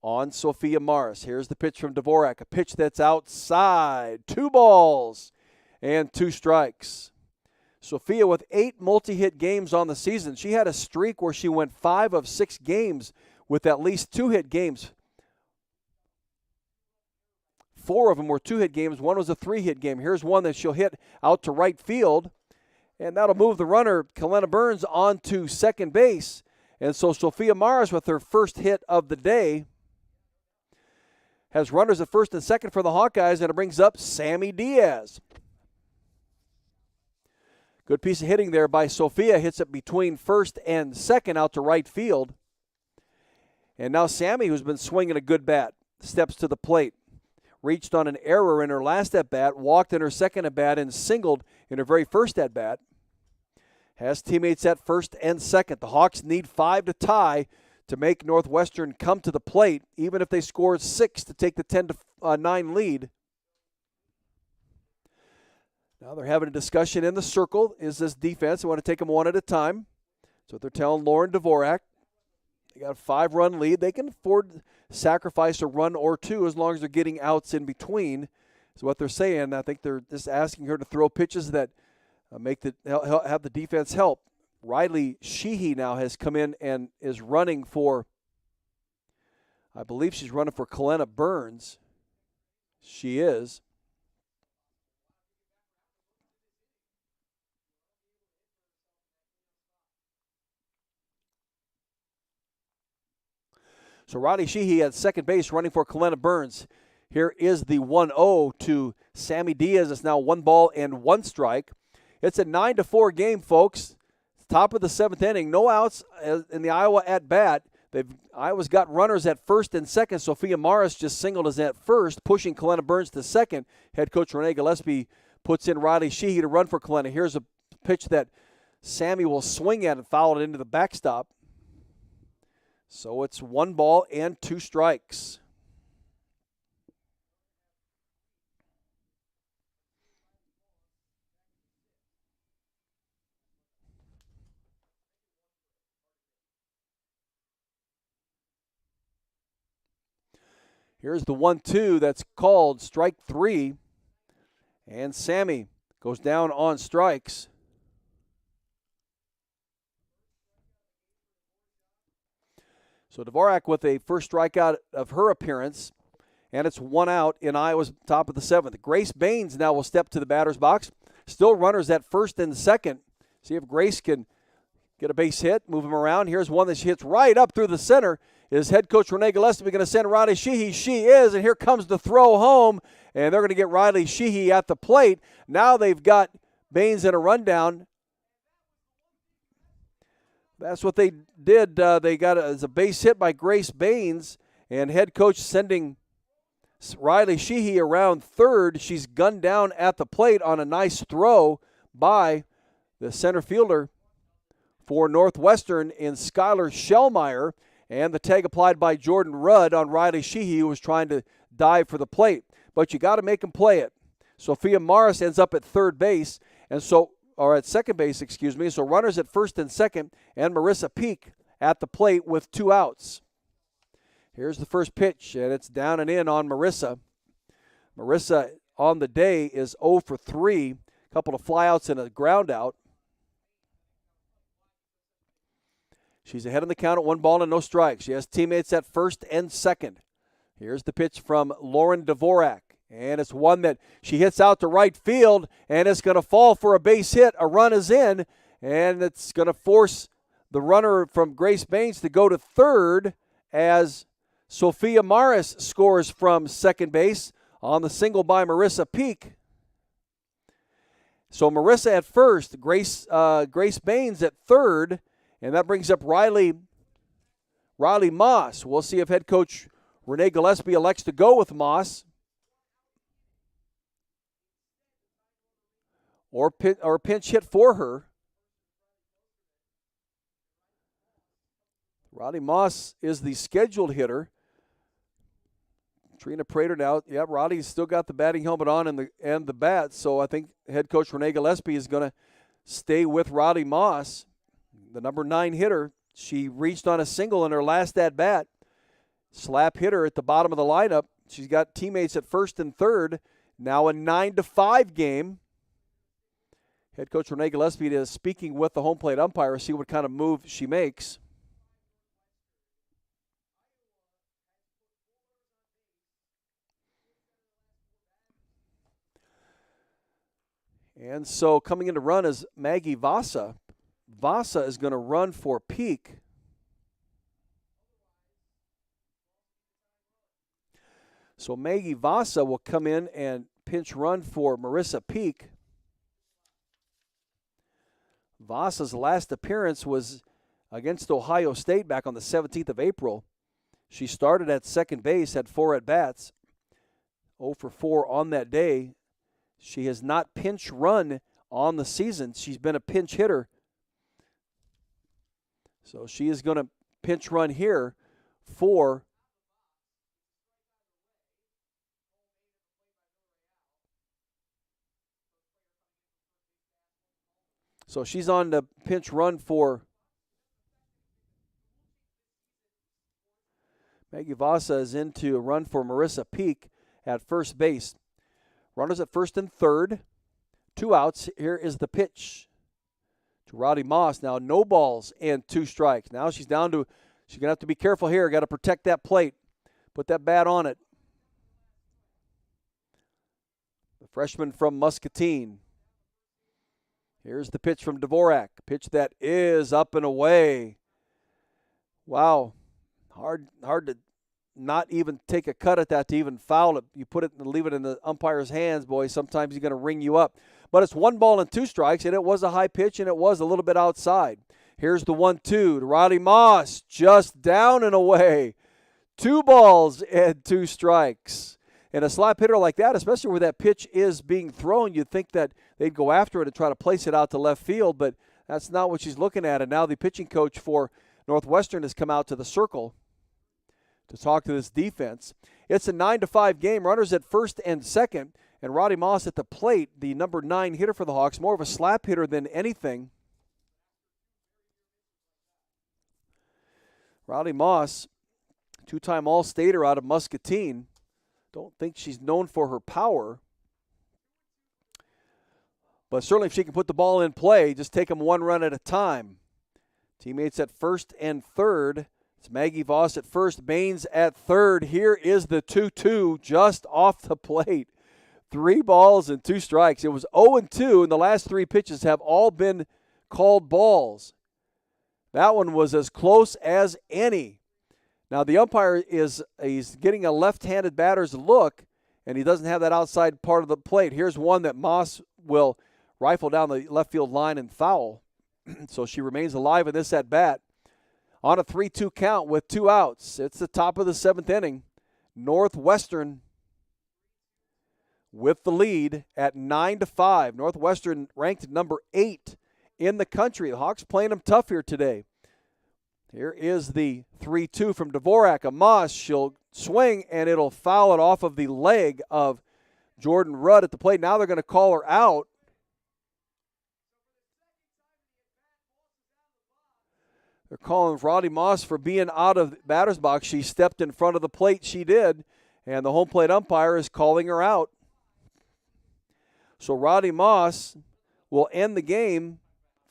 on Sophia Morris. Here's the pitch from Devorah. A pitch that's outside. 2 balls and 2 strikes. Sophia with 8 multi-hit games on the season. She had a streak where she went 5 of 6 games with at least 2-hit games. 4 of them were 2-hit games. 1 was a 3-hit game. Here's one that she'll hit out to right field, and that'll move the runner, Kalena Burns, onto second base. And so Sophia Morris, with her first hit of the day, has runners at first and second for the Hawkeyes, and it brings up Sammy Diaz. Good piece of hitting there by Sophia. Hits it between first and second out to right field. And now Sammy, who's been swinging a good bat, steps to the plate. Reached on an error in her last at-bat, walked in her second at-bat, and singled in her very first at-bat. Has teammates at first and second. The Hawks need 5 to tie to make Northwestern come to the plate, even if they score 6 to take the 10-9 lead. Now they're having a discussion in the circle. Is this defense? They want to take them one at a time. So they're telling Lauren Devorah. They got a 5-run lead. They can afford to sacrifice a run or two as long as they're getting outs in between, is what they're saying. I think they're just asking her to throw pitches that have the defense help. Riley Sheehy now has come in and is running for, I believe she's running for Kalena Burns. She is. So Riley Sheehy at second base running for Kalena Burns. Here is the 1-0 to Sammy Diaz. It's now 1 ball and 1 strike. It's a 9-4 game, folks. Top of the 7th inning. No outs in the Iowa at-bat. Iowa's got runners at first and second. Sophia Morris just singled as at first, pushing Kalena Burns to second. Head coach Renee Gillespie puts in Riley Sheehy to run for Kalena. Here's a pitch that Sammy will swing at and foul it into the backstop. So it's 1 ball and 2 strikes. Here's the 1-2 that's called strike 3. And Sammy goes down on strikes. So Devorah with a first strikeout of her appearance, and it's 1 out in Iowa's top of the 7th. Grace Baines now will step to the batter's box. Still runners at first and second. See if Grace can get a base hit, move him around. Here's one that she hits right up through the center. Is head coach Renee Gillespie going to send Riley Sheehy? She is, and here comes the throw home, and they're going to get Riley Sheehy at the plate. Now they've got Baines in a rundown. That's what they did. They got a base hit by Grace Baines, and head coach sending Riley Sheehy around third. She's gunned down at the plate on a nice throw by the center fielder for Northwestern in Skylar Shellmeyer, and the tag applied by Jordan Rudd on Riley Sheehy, who was trying to dive for the plate. But you got to make him play it. Sophia Morris ends up at third base, or at second base, excuse me. So runners at first and second, and Marissa Peake at the plate with 2 outs. Here's the first pitch, and it's down and in on Marissa. Marissa on the day is 0 for 3, a couple of flyouts and a ground out. She's ahead on the count at 1 ball and no strikes. She has teammates at first and second. Here's the pitch from Lauren Devorah. And it's one that she hits out to right field, and it's going to fall for a base hit. A run is in, and it's going to force the runner from Grace Baines to go to third as Sophia Morris scores from second base on the single by Marissa Peake. So Marissa at first, Grace Baines at third, and that brings up Riley Moss. We'll see if head coach Renee Gillespie elects to go with Moss. Or pinch hit for her. Riley Moss is the scheduled hitter. Trina Prater now. Yeah, Roddy's still got the batting helmet on and the bat, so I think head coach Renee Gillespie is going to stay with Roddy Moss, the number 9 hitter. She reached on a single in her last at-bat. Slap hitter at the bottom of the lineup. She's got teammates at first and third. Now a 9-5 game. Head coach Renee Gillespie is speaking with the home plate umpire to see what kind of move she makes. And so coming in to run is Maggie Vasa. Vasa is going to run for Peake. So Maggie Vasa will come in and pinch run for Marissa Peake. Vasa's last appearance was against Ohio State back on the 17th of April. She started at second base, had 4 at-bats, 0 for 4 on that day. She has not pinch run on the season. She's been a pinch hitter. So she is going to pinch run here for So she's on the pinch run for Maggie Vasa is into a run for Marissa Peake at first base. Runners at first and third. 2 outs. Here is the pitch to Rowdy Moss. Now no balls and 2 strikes. Now she's down to, she's going to have to be careful here. Got to protect that plate. Put that bat on it. The freshman from Muscatine. Here's the pitch from Devorah. Pitch that is up and away. Wow. Hard to not even take a cut at that to even foul it. You put it and leave it in the umpire's hands, boy. Sometimes he's going to ring you up. But it's 1 ball and 2 strikes, and it was a high pitch, and it was a little bit outside. Here's the 1-2 to Rowdy Moss. Just down and away. 2 balls and 2 strikes. And a slap hitter like that, especially where that pitch is being thrown, you'd think that they'd go after it and try to place it out to left field, but that's not what she's looking at. And now the pitching coach for Northwestern has come out to the circle to talk to this defense. It's a 9-5 game. Runners at first and second, and Rowdy Moss at the plate, the number 9 hitter for the Hawks, more of a slap hitter than anything. Rowdy Moss, 2-time All-Stater out of Muscatine. Don't think she's known for her power. But certainly if she can put the ball in play, just take them 1 run at a time. Teammates at first and third. It's Maggie Voss at first, Baines at third. Here is the 2-2 just off the plate. 3 balls and 2 strikes. It was 0-2, and the last 3 pitches have all been called balls. That one was as close as any. Now, the umpire he's getting a left-handed batter's look, and he doesn't have that outside part of the plate. Here's one that Moss will rifle down the left field line and foul. So she remains alive in this at-bat. On a 3-2 count with 2 outs. It's the top of the 7th inning. Northwestern with the lead at 9-5. Northwestern ranked number 8 in the country. The Hawks playing them tough here today. Here is the 3-2 from Devorah. Moss, she'll swing, and it'll foul it off of the leg of Jordan Rudd at the plate. Now they're going to call her out. They're calling Rowdy Moss for being out of the batter's box. She stepped in front of the plate. She did, and the home plate umpire is calling her out. So Rowdy Moss will end the game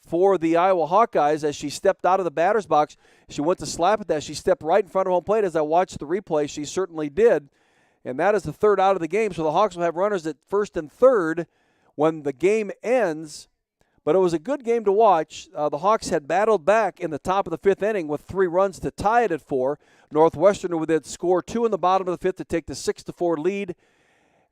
for the Iowa Hawkeyes as she stepped out of the batter's box. She went to slap at that. She stepped right in front of home plate. As I watched the replay, she certainly did. And that is the 3rd out of the game. So the Hawks will have runners at first and third when the game ends. But it was a good game to watch. The Hawks had battled back in the top of the 5th inning with 3 runs to tie it at 4. Northwestern would then score 2 in the bottom of the 5th to take the 6-4 lead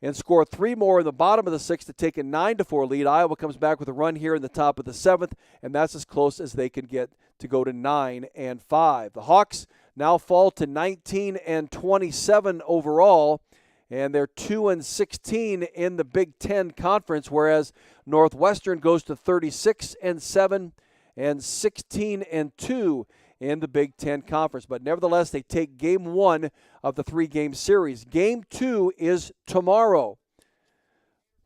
and score 3 more in the bottom of the 6th to take a 9-4 lead. Iowa comes back with a run here in the top of the 7th, and that's as close as they can get to go to 9-5. The Hawks now fall to 19-27 overall, and they're 2-16 in the Big Ten Conference, whereas Northwestern goes to 36-7 and 16-2 in the Big Ten Conference. But nevertheless, they take Game 1 of the 3-game series. Game 2 is tomorrow.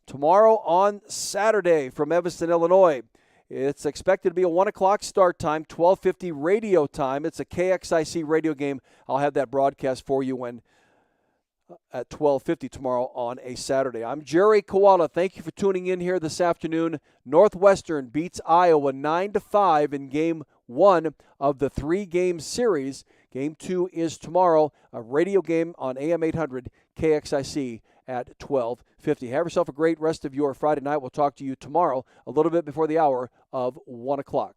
Tomorrow on Saturday from Evanston, Illinois. It's expected to be a 1 o'clock start time, 12:50 radio time. It's a KXIC radio game. I'll have that broadcast for you at 12:50 tomorrow on a Saturday. I'm Jerry Koala. Thank you for tuning in here this afternoon. Northwestern beats Iowa 9-5 in Game 1 of the 3-game series. Game 2 is tomorrow, a radio game on AM 800 KXIC at 12:50. Have yourself a great rest of your Friday night. We'll talk to you tomorrow a little bit before the hour of 1 o'clock.